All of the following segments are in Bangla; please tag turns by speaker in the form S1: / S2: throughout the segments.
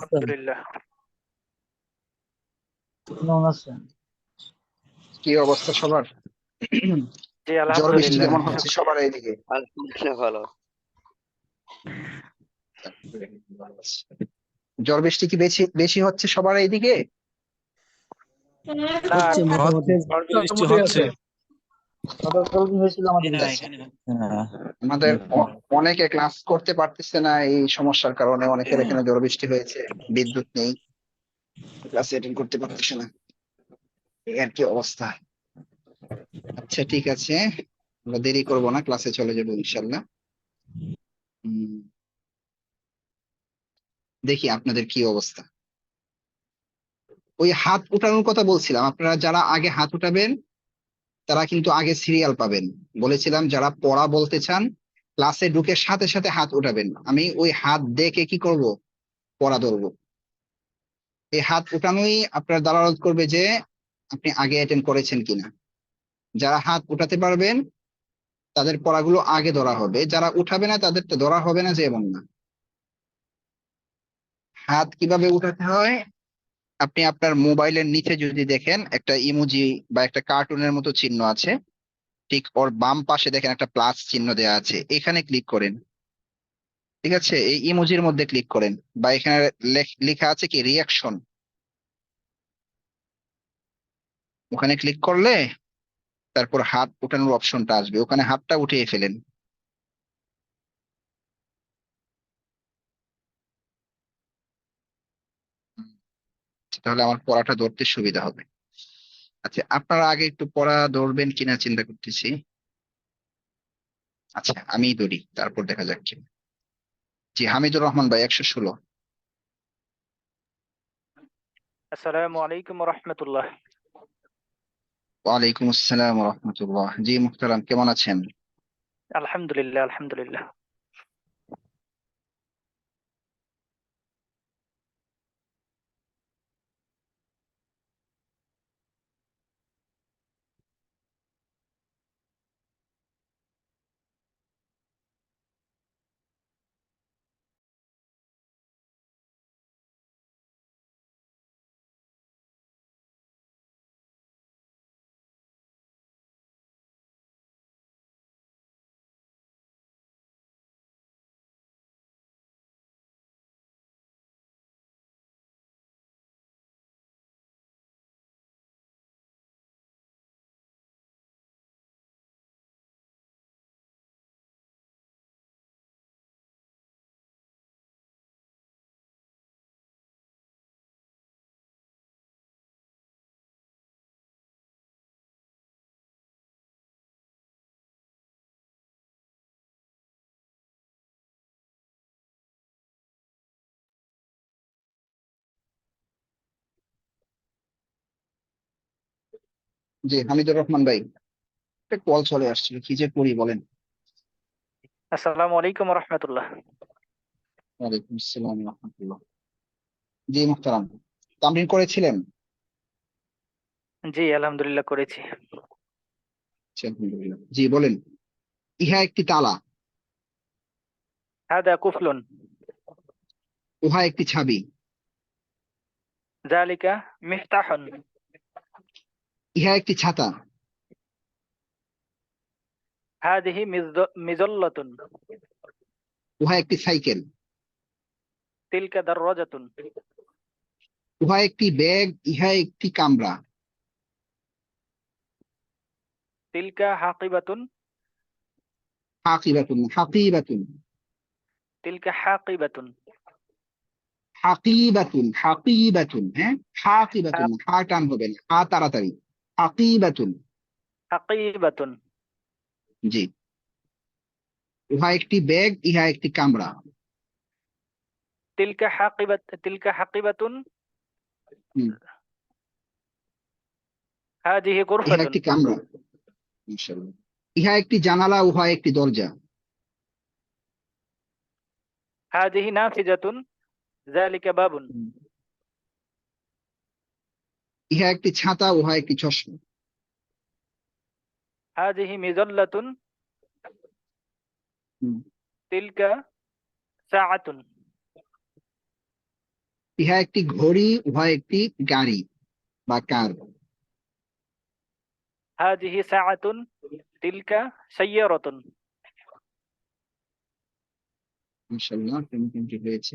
S1: আছেন?
S2: আলহামদুলিল্লাহ।
S1: কেমন আছেন?
S3: কি অবস্থা সবার?
S2: জি
S3: ঝড় বৃষ্টি
S2: আলহামদুলিল্লাহ।
S3: কেমন হচ্ছে সবার এইদিকে?
S4: আলহামদুলিল্লাহ ভালো।
S3: ঝড় বৃষ্টি কি বেশি বেশি হচ্ছে সবার এইদিকে?
S2: না,
S1: হচ্ছে মোটামুটি
S5: ঝড় বৃষ্টি
S1: মোটামুটি
S5: হচ্ছে।
S1: আছে। গতকাল হয়েছিল আমাদের
S5: না,
S1: কাছে।
S5: এখানে হচ্ছে না।
S3: আমাদের অনেকে ক্লাস করতে পারতেছে না এই সমস্যার কারণে। অনেকের এখানে ঝড় বৃষ্টি হয়েছে, বিদ্যুৎ নেই, ক্লাস অ্যাটেন্ড করতে পারতেছে না। এই আর কি অবস্থা। আচ্ছা ঠিক আছে, আমরা দেরি করবো না, ক্লাসে চলে যাবো ইনশাল্লাহ। উম, দেখি আপনাদের কি অবস্থা। ওই হাত উঠানোর কথা বলছিলাম, আপনারা যারা আগে হাত উঠাবেন তারা কিন্তু আগে সিরিয়াল পাবেন। বলেছিলাম যারা পড়া বলতে চান ক্লাসে ঢুকে সাথে সাথে হাত উঠাবেন, আমি ওই হাত দেখে কি করব, পড়া ধরবো। এই হাত উঠানোই আপনার দালালত করবে যে আপনি আগে অ্যাটেন্ড করেছেন কিনা। যারা হাত উঠাতে পারবেন তাদের পড়াগুলো আগে ধরা হবে, যারা উঠাবে না তাদের তো ধরা হবে না, যে এমন না। হাত কিভাবে উঠাতে হয়, আপনি আপনার মোবাইলের নিচে যদি দেখেন একটা ইমোজি বা একটা কার্টুনের মতো চিহ্ন আছে, ঠিক ওর বাম পাশে দেখেন একটা প্লাস চিহ্ন দেওয়া আছে, এখানে ক্লিক করেন। ঠিক আছে, এই ইমোজির মধ্যে ক্লিক করেন, বা এখানে লেখা আছে কি রিয়াকশন, ওখানে ক্লিক করলে তারপর হাত উঠানোর অপশনটা আসবে, ওখানে হাতটা উঠিয়ে ফেলেন। তাহলে আমার পড়াটা ধরতে সুবিধা হবে। আচ্ছা, আপনারা আগে একটু পড়া ধরবেন কিনা চিন্তা করতেছি। আচ্ছা আমি ধরি, তারপর দেখা যাক কি। জি, হামিদুর রহমান ভাই, 116।
S2: আসসালামু আলাইকুম রহমতুল্লাহ।
S3: ওয়ালাইকুম আসসালাম রহমতুল্লাহ। জি মুহতারাম, কেমন আছেন?
S2: আলহামদুলিল্লাহ আলহামদুলিল্লাহ।
S3: জি হামিদুর রহমান ভাই, একটা কল চলে আসছিল, কি যে করি বলেন।
S2: আসসালামু আলাইকুম রহমতুল্লাহ।
S3: ওয়ালাইকুম আসসালাম রহমতুল্লাহ। জি মুহতারাম, তামরিন করেছিলেন?
S2: জি আলহামদুলিল্লাহ করেছি।
S3: আচ্ছা, আলহামদুলিল্লাহ। জি বলেন। ইহা একটি তালা,
S2: হাদা কুফলুন,
S3: উহা একটি চাবি,
S2: যালিকা মিফতাহুন,
S3: ইহা একটি ছাতা,
S2: হাদিহি মিজল্লাতুন,
S3: উহা একটি সাইকেল,
S2: তিলকা দাররাজাতুন,
S3: উহা একটি ব্যাগ, ইহা একটি কামরা,
S2: তিলকা হাকিবাতুন,
S3: হাকিবাতুন, হাকিবাতুন,
S2: তিলকা হাকিবাতুন,
S3: হাকিবাতুন, হাকিবাতুন, হ্যাঁ, হাকিবাতুন,
S2: হা-
S3: হা টান হবে না, হা তাড়াতাড়ি, হাকিবাতুন।
S2: হাকিবাতুন,
S3: জি, উহা একটি ব্যাগ, ইহা একটি কামরা,
S2: তিলকা হাকিবাতুন,
S3: হুম,
S2: হাদিহি
S3: ইহা
S2: গুরফাতুন,
S3: একটি কামরা, ইনশাআল্লাহ। ইহা একটি জানালা, উহা একটি দরজা,
S2: হাদিহি নাফিজাতুন, যালিকা বাবুন,
S3: হুম, ইহা একটি ছাতা, উহা একটি চশমা,
S2: হাদিহি মিজল্লাতুন,
S3: হুম,
S2: তিলকা সাআতুন,
S3: ইহা একটি ঘড়ি, উহা একটি গাড়ি বা কার।
S2: هذه ساعة تلك سيارة
S3: ইনশাআল্লাহ টোয়েন্টি হয়েছে।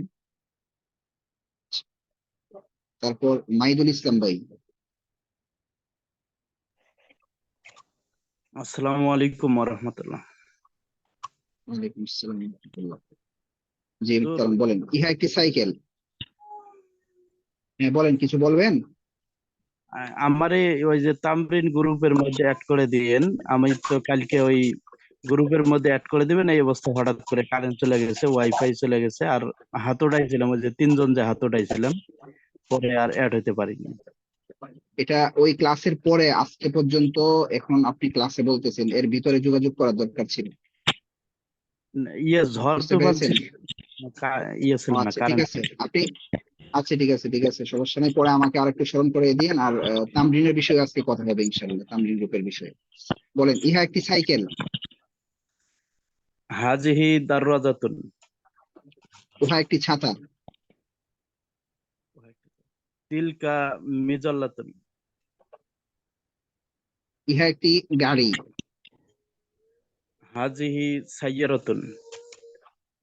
S3: তারপর মাইদুল ইসলাম ভাই।
S4: আসসালামু আলাইকুম ওয়া রাহমাতুল্লাহ।
S3: ওয়ালাইকুম আসসালাম ওয়া রাহমাতুল্লাহ। জি
S4: হুজুর,
S3: তাহলে বলেন, ইহা একটি সাইকেল। হ্যাঁ বলেন, কিছু বলবেন?
S4: আমারে ওই যে তামরিন গ্রুপের মধ্যে অ্যাড করে দিয়েন। আমি তো কালকে ওই গ্রুপের মধ্যে অ্যাড করে দিবেন, এই অবস্থা হঠাৎ করে কারেন্ট চলে গেছে, ওয়াইফাই চলে গেছে, আর হাত উঠাইছিলাম, ওই যে তিনজন যে হাত উঠাইছিলাম, পরে আর অ্যাড হইতে পারিনি।
S3: এটা ওই ক্লাসের পরে আজকে পর্যন্ত, এখন আপনি ক্লাসে বলতেছেন, এর ভিতরে যোগাযোগ করার দরকার ছিল।
S4: ইয়ে ঝড়
S3: বুঝতে
S4: তুফান
S3: পেরেছেন?
S4: ছিল, ইয়ে ছিল না,
S3: আচ্ছা ঠিক
S4: কারেন্ট।
S3: আছে, আপনি, আচ্ছা ঠিক আছে ঠিক আছে, সমস্যা নেই, পরে আমাকে আরেকটু স্মরণ করে দিন। আর তামরিনের বিষয়ে আজকে কথা হবে ইনশাআল্লাহ, তামরিন গ্রুপের বিষয়ে। বলেন, ইহা একটি সাইকেল।
S4: হাজিহি দাররাজাতুন।
S3: উহা একটি ছাতা।
S4: তিলকা মিজাল্লাতুন।
S3: ইহা একটি গাড়ি।
S4: হাজিহি সাইয়ারাতুন।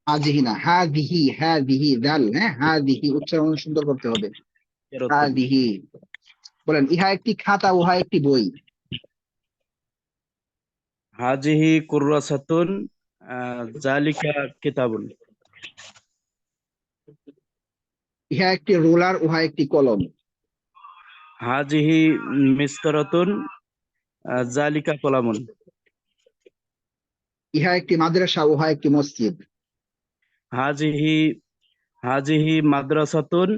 S3: হাজিহি না, হাদিহি, হাদিহি দাল, হ্যাঁ হাদিহি উচ্চারণ সুন্দর করতে হবে।
S4: সাইয়ারাতুন।
S3: হাদিহি। বলেন, ইহা একটি খাতা, উহা একটি বই।
S4: হাজিহি কুররাসাতুন। জালিকা কিতাবুন।
S3: ইহা একটি রোলার, উহা একটি কলম।
S4: হাজিহি মিসতারাতুন। জালিকা কলামুন।
S3: ইহা একটি মাদ্রাসা, উহা একটি মসজিদ।
S4: হাজিহি হাজিহি মাদ্রাসাতুন।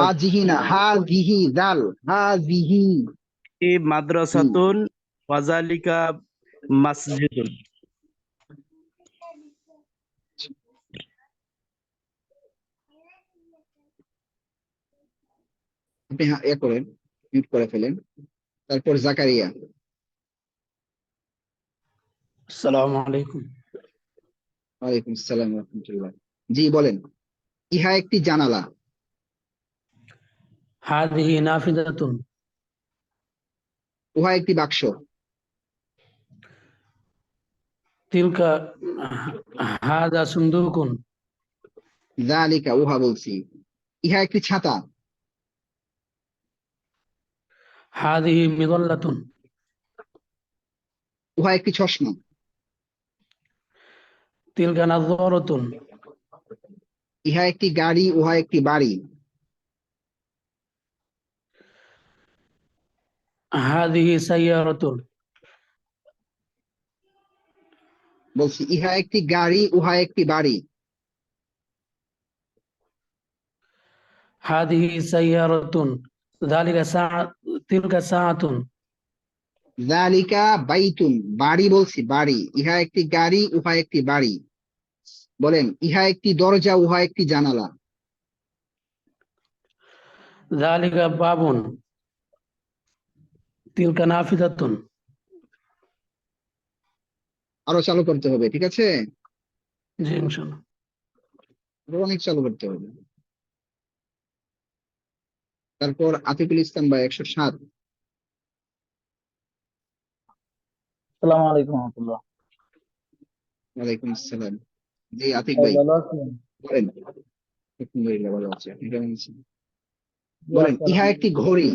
S3: হাজিহি না, হাদিহি দাল, হাদিহি। হুম।
S4: মাদ্রাসাতুন ওয়াজালিকা মসজিদুন।
S3: আপনি এ করেন, মিউট করে ফেলেন। তারপর জাকারিয়া।
S5: আসসালামু আলাইকুম।
S3: ওয়ালাইকুম আসসালাম ওয়া রাহমাতুল্লাহ। জি বলেন, ইহা একটি জানালা।
S5: হাদিহি নাফিদাতুন।
S3: উহা একটি বাক্স।
S5: তিলকা হাদা সুন্দুকুন।
S3: যালিকা উহা বলছি। ইহা একটি ছাতা।
S5: হাদিহি মিদাল্লাতুন।
S3: উহা একটি চশমা।
S5: তিলকা নাযরাতুন।
S3: ইহা একটি গাড়ি, উহা একটি বাড়ি।
S5: হাদিহি সাইয়ারাতুন।
S3: বলছি, ইহা একটি গাড়ি, উহা একটি বাড়ি।
S5: হাদিহি সাইয়ারাতুন। যালিকা তিলকা সাআতুন।
S3: যালিকা বাইতুন, বাড়ি বলছি, বাড়ি। ইহা একটি গাড়ি, উহা একটি বাড়ি। বলেন, ইহা একটি দরজা, উহা একটি জানালা।
S5: যালিকা বাবুন। তিলকা নাফিদাতুন।
S3: আরো চালু করতে হবে, ঠিক আছে?
S5: জি ইনশাআল্লাহ।
S3: আরো অনেক চালু করতে হবে। তারপর আতিকুল ইসলাম ভাই 107।
S1: আসসালামু আলাইকুম ওয়া রাহমাতুল্লাহ।
S3: ওয়ালাইকুম আসসালাম। জি আতিক
S1: ভাই
S3: ভাই
S1: ভালো আছেন?
S3: বলেন। আলহামদুলিল্লাহ ভালো আছি, আপনি কেমন আছেন?
S1: জি
S3: বলেন,
S1: আছি
S3: ইহা একটি
S1: আলহামদুলিল্লাহ।
S3: ঘড়ি।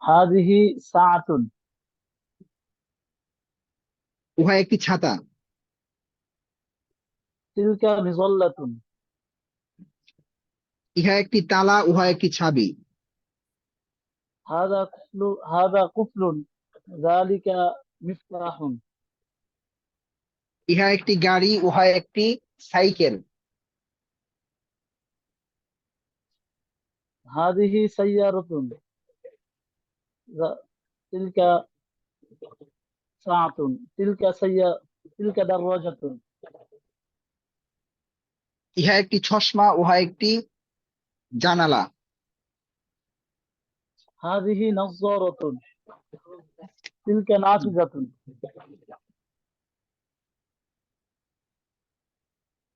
S1: হাদিহি সাআতুন।
S3: উহা একটি ছাতা।
S1: তিলকা মিযাল্লাতুন।
S3: ইহা একটি তালা, উহা একটি চাবি।
S1: হাদা কুফলুন। যালিকা মিফতাহুন।
S3: ইহা একটি গাড়ি, উহা একটি সাইকেল।
S1: হাদিহি সাইয়ারাতুন। তিলকা সাআতুন। তিলকা দাররাজাতুন।
S3: ইহা একটি চশমা, উহা একটি জানালা।
S1: হাদিহি নাযরাতুন। তিলকা নাফিযাতুন।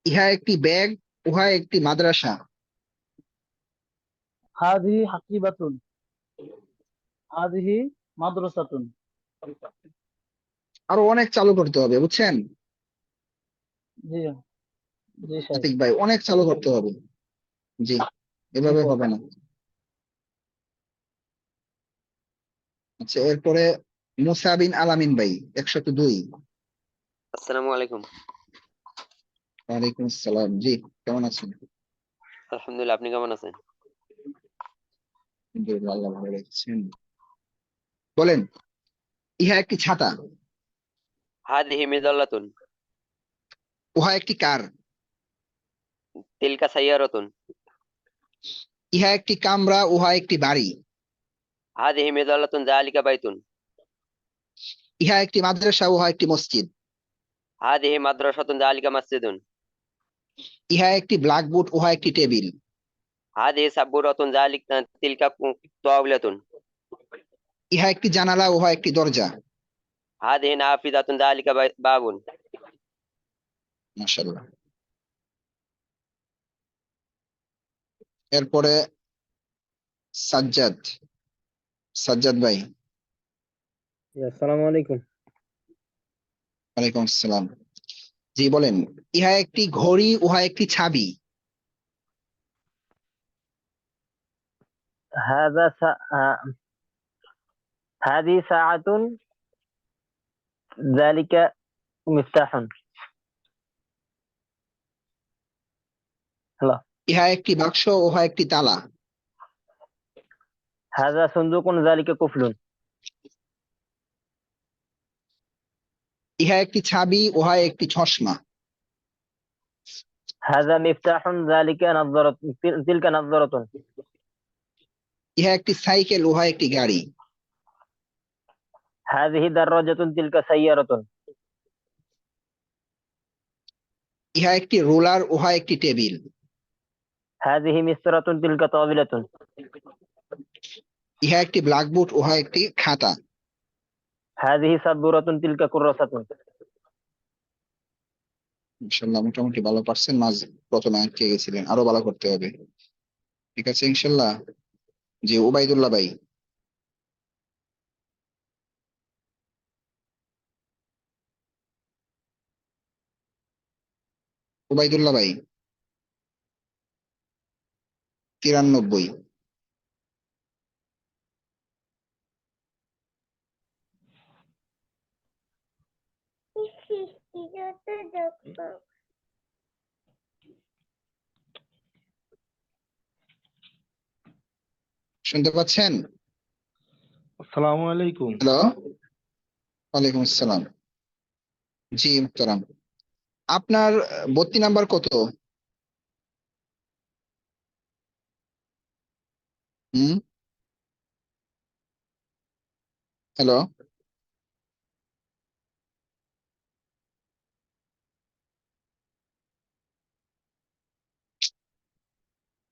S3: ইহা একটি ব্যাগ, উহা একটি মাদ্রাসা।
S1: هذه حقيبة هذه مدرسة
S3: আরো অনেক চালু করতে হবে, বুঝছেন
S1: জি জি স্যার
S3: আতিক ভাই, অনেক চালু করতে হবে। জি, এভাবে হবে না। আচ্ছা, এরপরে মুসা বিন আলামিন ভাই 102।
S6: আসসালামু আলাইকুম।
S3: ওয়ালাইকুম আসসালাম। জি, কেমন আছেন?
S6: আলহামদুলিল্লাহ, আপনি কেমন আছেন?
S3: আলহামদুলিল্লাহ, আল্লাহ ভালো রেখেছেন। বলেন, ইহা একটি ছাতা।
S6: হাদিহি মিজাল্লাতুন।
S3: উহা একটি কার।
S6: তিলকা সাইয়ারাতুন।
S3: ইহা একটি কামরা, উহা একটি বাড়ি।
S6: হাদিহি মিজাল্লাতুন যালিকা বাইতুন।
S3: ইহা একটি মাদ্রাসা, উহা একটি মসজিদ।
S6: হাদিহি মাদ্রাসাতুন যালিকা মসজিদুন।
S3: ইহা একটি ব্ল্যাকবোর্ড, উহা একটি টেবিল।
S6: হাদিহি সাব্বুরাতুন তিলকা তাওবিলাতুন।
S3: ইহা একটি জানালা, উহা একটি দরজা।
S6: হাদিহি নাফিদাতুন যালিকা বাবুন।
S3: মাশাআল্লাহ। এরপরে সাজ্জাদ, সাজ্জাদ ভাই।
S7: আসসালামু আলাইকুম।
S3: ওয়ালাইকুম আসসালাম। জি বলেন, ইহা একটি ঘড়ি, উহা একটি ছাবি।
S7: هذا هذه ساعة ذلك مفتاح. هلا
S3: ইহা একটি বাক্স, উহা একটি তালা।
S7: هذا صندوق ذلك قفل.
S3: ইহা একটি ছাবি, উহা একটি চশমা।
S7: هذا مفتاح ذلك نظارة تلك نظارة.
S3: ইহা একটি সাইকেল, উহা একটি গাড়ি।
S7: هذه دراجة تلك سيارة.
S3: ইহা একটি রোলার, উহা একটি টেবিল।
S7: هذه مسطرة تلك طاولة.
S3: ইহা একটি ব্ল্যাকবোর্ড, উহা একটি খাতা।
S7: هذه سبورة تلك كراسة.
S3: ইনশাল্লাহ মোটামুটি ভালো পারছেন, প্রথমে আটকে গেছিলেন, আরো ভালো করতে হবে। ঠিক আছে ইনশাল্লাহ। জি, উবাইদুল্লাহ ভাই। উবাইদুল্লাহ ভাই 93। শুনতে পাচ্ছেন?
S4: আসসালামু আলাইকুম।
S3: হ্যালো, ওয়ালাইকুম আসসালাম। জি মুহতারাম, আপনার 32 নাম্বার কত? হুম, হ্যালো,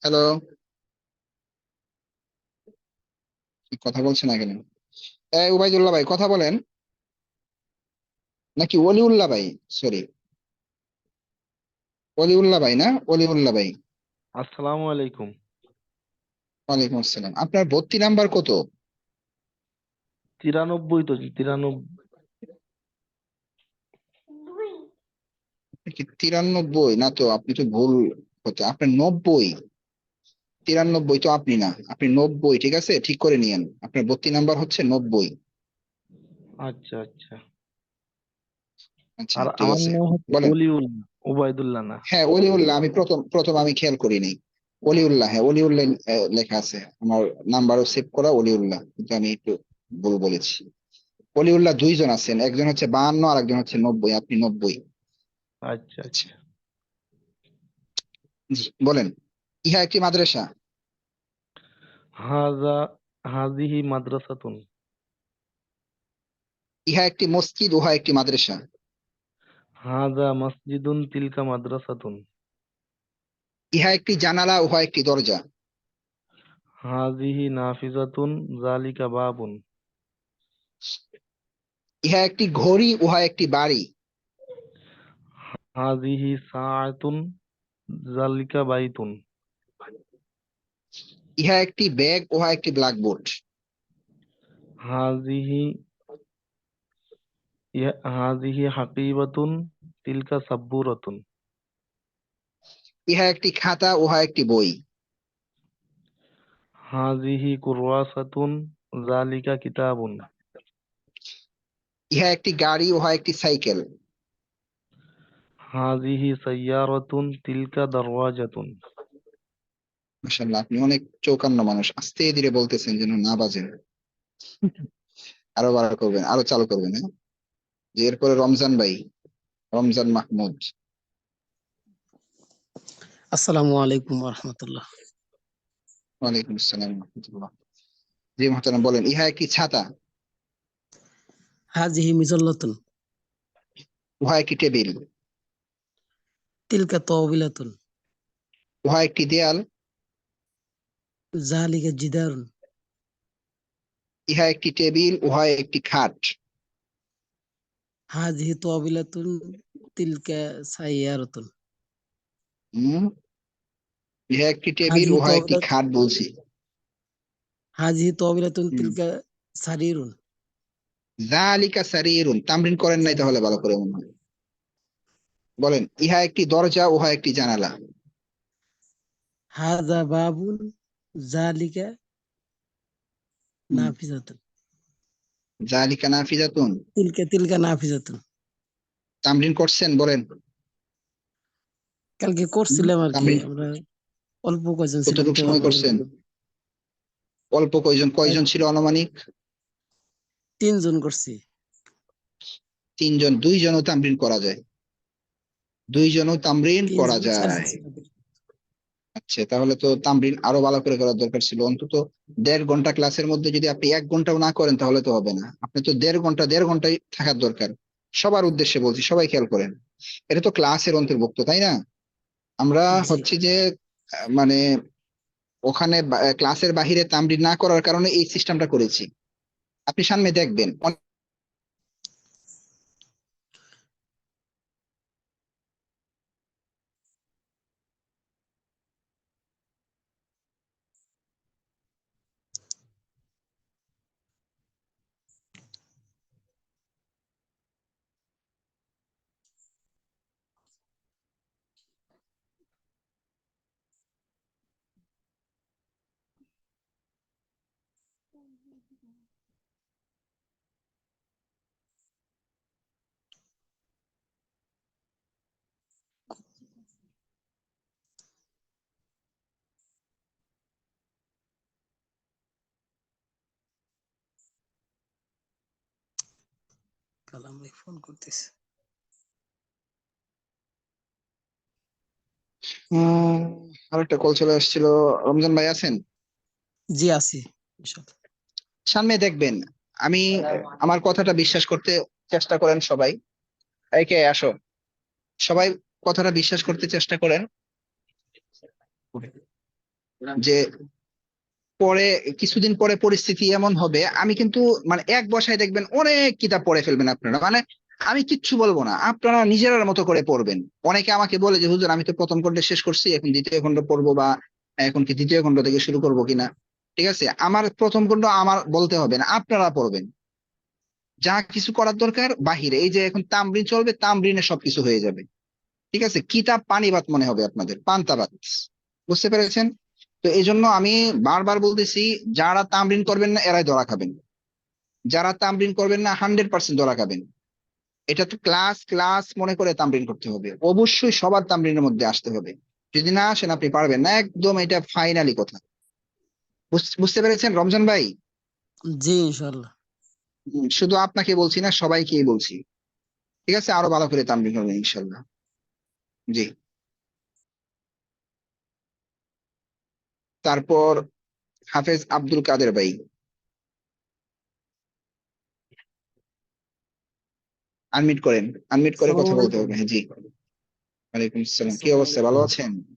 S3: হ্যালো, কথা বলছেন না কেন? উবাইদুল্লাহ ভাই কথা বলেন, নাকি ওলিউল্লাহ ভাই? সরি, ওলিউল্লাহ ভাই না, ওলিউল্লাহ ভাই।
S4: আসসালামু আলাইকুম।
S3: ওয়ালাইকুম আসসালাম। আপনার 32 নাম্বার কত?
S4: 93 তো, 93।
S3: কি 93 না তো, আপনি তো ভুল হতে, আপনার 90। 93 তো আপনি না, আপনি 90, ঠিক আছে, ঠিক করে নিয়েন। আপনার 32 নাম্বার হচ্ছে 90।
S4: আচ্ছা আচ্ছা।
S3: আচ্ছা
S4: আর
S3: ঠিক
S4: আমার
S3: আছে,
S4: নাম হচ্ছে
S3: বলেন।
S4: অলিউল্লাহ, ওবায়দুল্লাহ না।
S3: হ্যাঁ ওলিউল্লাহ, আমি প্রথম আমি খেয়াল করিনি। অলিউল্লাহ, হ্যাঁ অলিউল্লাহ লেখা আছে আমার নাম্বারও সেভ করা অলিউল্লাহ, কিন্তু আমি একটু ভুল বলেছি। অলিউল্লাহ দুইজন আছেন, একজন হচ্ছে 52 আর একজন হচ্ছে 90, আপনি 90।
S4: আচ্ছা
S3: আচ্ছা,
S4: আচ্ছা।
S3: জি বলেন, ইহা একটি মাদ্রাসা।
S4: হাজা হাজিহি মাদ্রাসাতুন।
S3: ইহা একটি মসজিদ, উহা একটি মাদ্রাসা।
S4: হাজা মসজিদুন তিলকা মাদ্রাসাতুন।
S3: ইহা একটি জানালা, উহা একটি দরজা।
S4: হাজিহি নাফিজাতুন জালিকা বাবুন।
S3: ইহা একটি ঘড়ি, উহা একটি বাড়ি।
S4: হাজিহি সাআতুন
S8: জালিকা বাইতুন।
S3: ইহা একটি ব্যাগ, উহা একটি ব্ল্যাকবোর্ড।
S8: হাযিহি হাযিহি হাকিবাতুন তিলকা সাব্বুরাতুন।
S3: ইহা একটি খাতা, উহা একটি বই।
S8: হাযিহি কুররাসাতুন যালিকা কিতাবুন।
S3: ইহা একটি গাড়ি, উহা একটি সাইকেল।
S8: হাযিহি সাইয়ারাতুন তিলকা দারওয়াজাতুন।
S3: মাশাআল্লাহ, আপনি অনেক চৌকান্ন মানুষ, আস্তে ধীরে বলতেছেন যেন না বাজে। আরো বাড়া করবেন, আরো চালু করবেন, হ্যাঁ। যে এরপরে রমজান ভাই, রমজান মাহমুদ।
S9: আসসালামু আলাইকুম ওয়া রাহমাতুল্লাহ।
S3: ওয়ালাইকুম আসসালাম ওয়া রাহমাতুল্লাহ। জি মুহতারাম, বলেন। ইহা একটি ছাতা,
S9: হাযিহি মিজাল্লাতুন
S3: উহা একটি টেবিল।
S9: তিলকা তাওবিলাতুন
S3: উহা একটি দেয়াল।
S9: যালিকা জিদারুন
S3: ইহা একটি টেবিল, উহা একটি খাট।
S9: হাযিহি তাওবিলাতুন তিলকা সাইয়ারাতুন।
S3: হম ইহা একটি টেবিল,
S9: হাযিহি
S3: উহা একটি
S9: তাওবিলাত
S3: খাট বলছি।
S9: হাযিহি তাওবিলাতুন
S3: হুম।
S9: তিলকা সারিরুন।
S3: যালিকা সারিরুন, তামরিন করেন নাই তাহলে ভালো করে মনে হয়। বলেন। ইহা একটি দরজা, উহা একটি জানালা।
S9: হাযা বাবুন যালিকা
S3: হুম।
S9: নাফিজাতুন।
S3: যালিকা নাফিজাতুন,
S9: তিলকা নাফিজাতুন।
S3: তামরিন করছেন, বলেন।
S9: কালকে করছিলাম আর কি,
S3: তামরিন
S9: আমরা অল্প কয়জন ছিলাম
S3: কতটুকু
S9: তো
S3: সময় করছেন? অল্প কয়জন, কয়জন ছিল আনুমানিক?
S9: 3 জন করছি।
S3: 3 জন। 2 জনও তামরিন করা যায়, 2 জনও তামরিন
S9: 3
S3: করা
S9: জন
S3: যায়। আচ্ছা, তাহলে তো তামরিন আরো ভালো করে করার দরকার ছিল। অন্তত 1.5 ঘন্টা ক্লাসের মধ্যে যদি আপনি 1 ঘন্টাও না করেন তাহলে তো হবে না। আপনি তো 1.5 ঘন্টাই থাকার দরকার। সবার উদ্দেশ্যে বলছি, সবাই খেয়াল করেন। এটা তো ক্লাসের অন্তর্ভুক্ত, তাই না? আমরা
S9: জি
S3: হচ্ছে যে মানে ওখানে ক্লাসের বাহিরে তামরিন না করার কারণে এই সিস্টেমটা করেছি। আপনি সামনে দেখবেন
S9: কালাম ভাই ফোন করতেছে।
S3: আরেকটা কল চলে আসছিল। রমজান ভাই আছেন?
S9: জি আছি ইনশাআল্লাহ।
S3: সামনে দেখবেন। আমি আমার কথাটা বিশ্বাস করতে চেষ্টা করেন সবাই। একে আসো, সবাই কথাটা বিশ্বাস করতে চেষ্টা করেন যে পরে কিছুদিন পরে পরিস্থিতি এমন হবে, আমি কিন্তু মানে এক বসায় দেখবেন অনেক কিতাব পড়ে ফেলবেন আপনারা। মানে আমি কিচ্ছু বলবো না, আপনারা নিজের মতো করে পড়বেন। অনেকে আমাকে বলে যে হুজুর আমি তো প্রথম খণ্ড শেষ করছি, এখন দ্বিতীয় খণ্ড পড়বো, বা এখন কি দ্বিতীয় খণ্ড থেকে শুরু করবো কিনা। ঠিক আছে, আমার প্রথম খণ্ড আমার বলতে হবে না, আপনারা পড়বেন। যা কিছু করার দরকার বাহিরে, এই যে এখন তামরিন চলবে, তামরিনে সবকিছু হয়ে যাবে। ঠিক আছে, কিতাব পানিবাত মনে হবে আপনাদের, পান্তাবাত। বুঝতে পেরেছেন? তো এই জন্য আমি বারবার বলতেছি, যারা তামরিন করবেন না এরাই ধরা খাবেন, যারা তামরিন করবেন না 100% ধরা খাবেন। এটা তো ক্লাস ক্লাস মনে করে তামরিন করতে হবে, অবশ্যই সবার তামরিনের মধ্যে আসতে হবে। যদি না আসেন আপনি পারবেন না, একদম এটা ফাইনালি কথা। বুঝতে পেরেছেন রমজান ভাই?
S9: জি ইনশাআল্লাহ।
S3: শুধু আপনাকে বলছি না, সবাইকেই বলছি। ঠিক আছে, আরো ভালো করে তামরিন করবেন ইনশাল্লাহ। জি। তারপর হাফেজ আব্দুল কাদের ভাই, আনমিট করেন, আনমিট করে কথা বলতে হবে। হ্যাঁ, জি। ওয়ালাইকুম আসসালাম, কি অবস্থা, ভালো আছেন?
S10: জি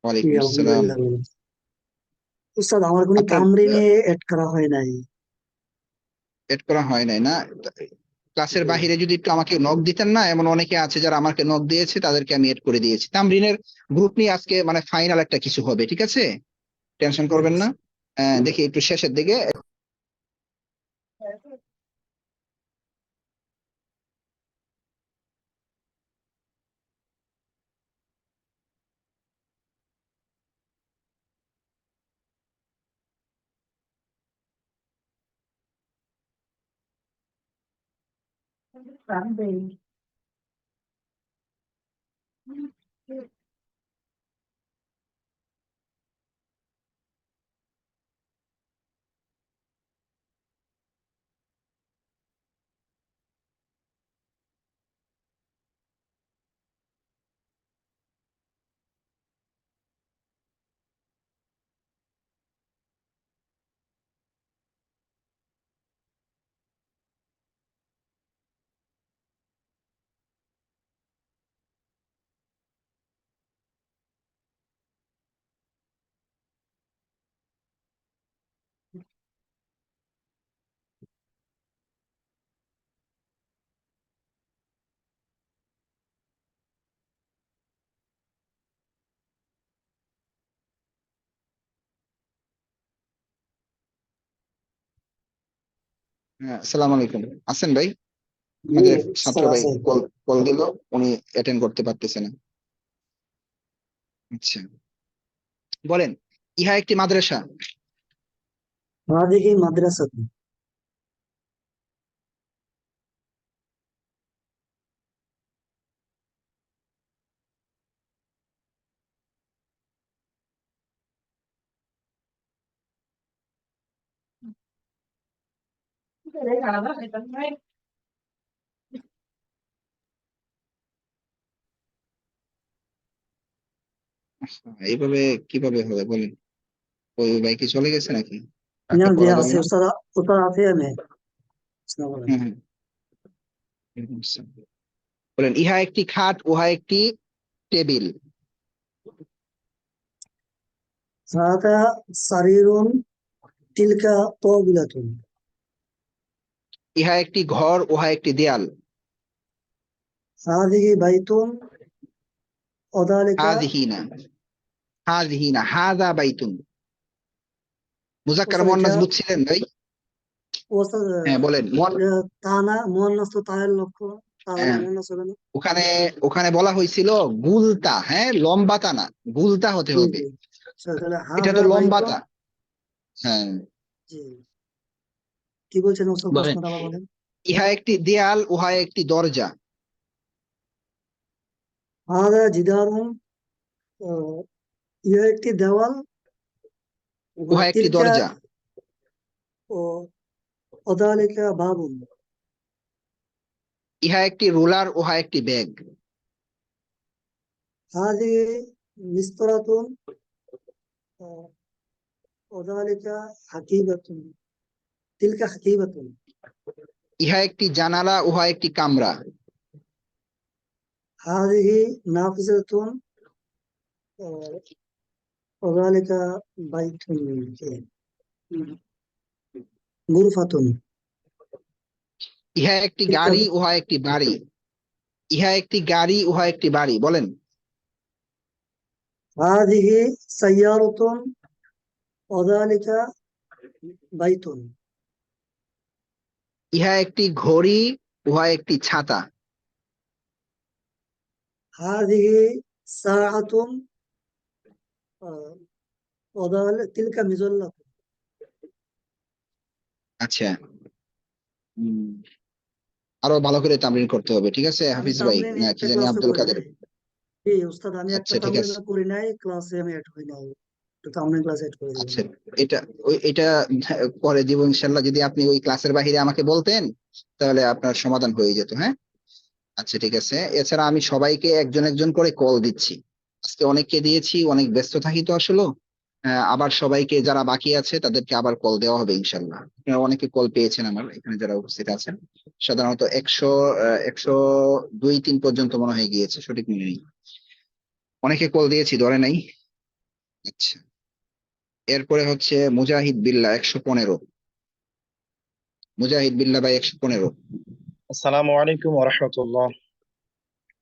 S3: ওয়ালাইকুম আসসালাম।
S10: আলহামদুলিল্লাহ ভালো। উস্তাদ আমার কোনো
S3: আপনার
S10: তামরিনে এড করা হয় নাই।
S3: এড করা হয় নাই না? ক্লাসের বাহিরে যদি একটু আমাকে নক দিতেন না, এমন অনেকে আছে যারা আমাকে নক দিয়েছে, তাদেরকে আমি এড করে দিয়েছি। তামরিনের গ্রুপ নিয়ে আজকে মানে ফাইনাল একটা কিছু হবে, ঠিক আছে, টেনশন করবেন না। দেখি একটু শেষের দিকে। আসসালামু আলাইকুম, আছেন ভাই? আমাদের ছাত্র ভাই কল কল দিল, উনি অ্যাটেন্ড করতে পারতেছে না। আচ্ছা, বলেন, ইহা একটি মাদ্রাসা।
S10: هذه مدرسة.
S3: এইভাবে কিভাবে হবে বলেন? ওই ভাই কি চলে গেছে নাকি? কাকে
S10: نعم،
S3: পড়া
S10: جي
S3: গেল
S10: آسي
S3: না?
S10: أستاذ. أستاذ عافية में. السلام عليكم.
S3: হুম, হুম। বলেন, ইহা একটি খাট, উহা একটি টেবিল।
S10: هذا سرير. تلك طاولة.
S3: ইহা একটি ঘর, উহা একটি দেয়াল।
S10: هذه بيت. وذلك.
S3: হাযিহি না, হাযিহি না, হাযা বাইতুন। মুযাক্কার
S10: أستاذ
S3: মুয়ান্নাস
S10: كيف؟
S3: বুঝছিলেন ভাই?
S10: أستاذ
S3: হ্যাঁ বলেন।
S10: تانا مؤنث تعال لكم. তাহলে
S3: হ্যাঁ,
S10: মؤنث হবে না?
S3: ওখানে ওখানে বলা হয়েছিল গুলতা, হ্যাঁ লম্বাতা না, গুলতা হতে
S10: জি
S3: হবে।
S10: জি। তাহলে
S3: এটা
S10: হাযা
S3: তো
S10: বাইতুন।
S3: লম্বাতা। হ্যাঁ,
S10: জি। কি বলছেন ওস্তাদ,
S3: বলেন,
S10: প্রশ্নটা আবার বলেন।
S3: ইহা একটি দেয়াল, উহা একটি দরজা।
S10: হাযা জিদারুন। ইহা একটি দেওয়াল।
S3: উহা একটি
S10: তিলকা।
S3: দরজা।
S10: ওযালিকা বাবুন।
S3: ইহা একটি রুলার, উহা একটি ব্যাগ।
S10: হাযিহি মিসতারাতুন। ওযালিকা হাকিবাতুন। তিলকা হাকিবাতুন।
S3: ইহা একটি জানালা, উহা একটি কামরা।
S10: হাযিহি নাফিযাতুন। ওযালিকা বাইতুন। গুরফাতুন।
S3: ইহা একটি
S10: তিলকা।
S3: গাড়ি, উহা একটি বাড়ি। ইহা একটি গাড়ি, উহা একটি বাড়ি। বলেন,
S10: হাযিহি সাইয়ারাতুন। ওযালিকা বাইতুন।
S3: ইহা একটি ঘড়ি, উহা একটি ছাতা।
S10: হাযিহি সাআতুন। তিলকা মিজাল্লাতুন।
S3: আচ্ছা, আরো ভালো করে তামরিন করতে হবে, ঠিক আছে
S10: আমি
S3: হাফিজ ভাই?
S10: তামরিন
S3: কি
S10: একটা
S3: জানি
S10: ক্লাসে
S3: আব্দুল
S10: করি
S3: কাদের।
S10: নাই। জি উস্তাদ, আমি একটা
S3: আচ্ছা ঠিক আছে।
S10: তামরিন করি নাই, ক্লাসে আমি অ্যাড হই নাই। তো তামরিন ক্লাসে অ্যাড করে দিবেন।
S3: আচ্ছা, এটা এটা করে দিব ইনশাল্লাহ। যদি আপনি ওই ক্লাসের বাহিরে আমাকে বলতেন, তাহলে আপনার সমাধান হয়ে যেত। হ্যাঁ, আচ্ছা ঠিক আছে। এছাড়া আমি সবাইকে একজন একজন করে কল দিচ্ছি। আজকে অনেককে দিয়েছি, অনেক ব্যস্ত থাকি তো আসলে। আবার সবাইকে যারা বাকি আছে তাদেরকে আবার কল দেওয়া হবে ইনশাল্লাহ। আপনারা অনেকে কল পেয়েছেন আমার এখানে যারা উপস্থিত আছেন। সাধারণত 102-3 পর্যন্ত মনে হয়ে গিয়েছে, সঠিক মনে নেই। অনেকে কল দিয়েছি, ধরে নাই। আচ্ছা, এরপরে হচ্ছে মুজাহিদ বিল্লাহ 115। মুজাহিদ বিল্লাহ ভাই 115।
S11: আসসালামু আলাইকুম ওয়া রাহমাতুল্লাহ।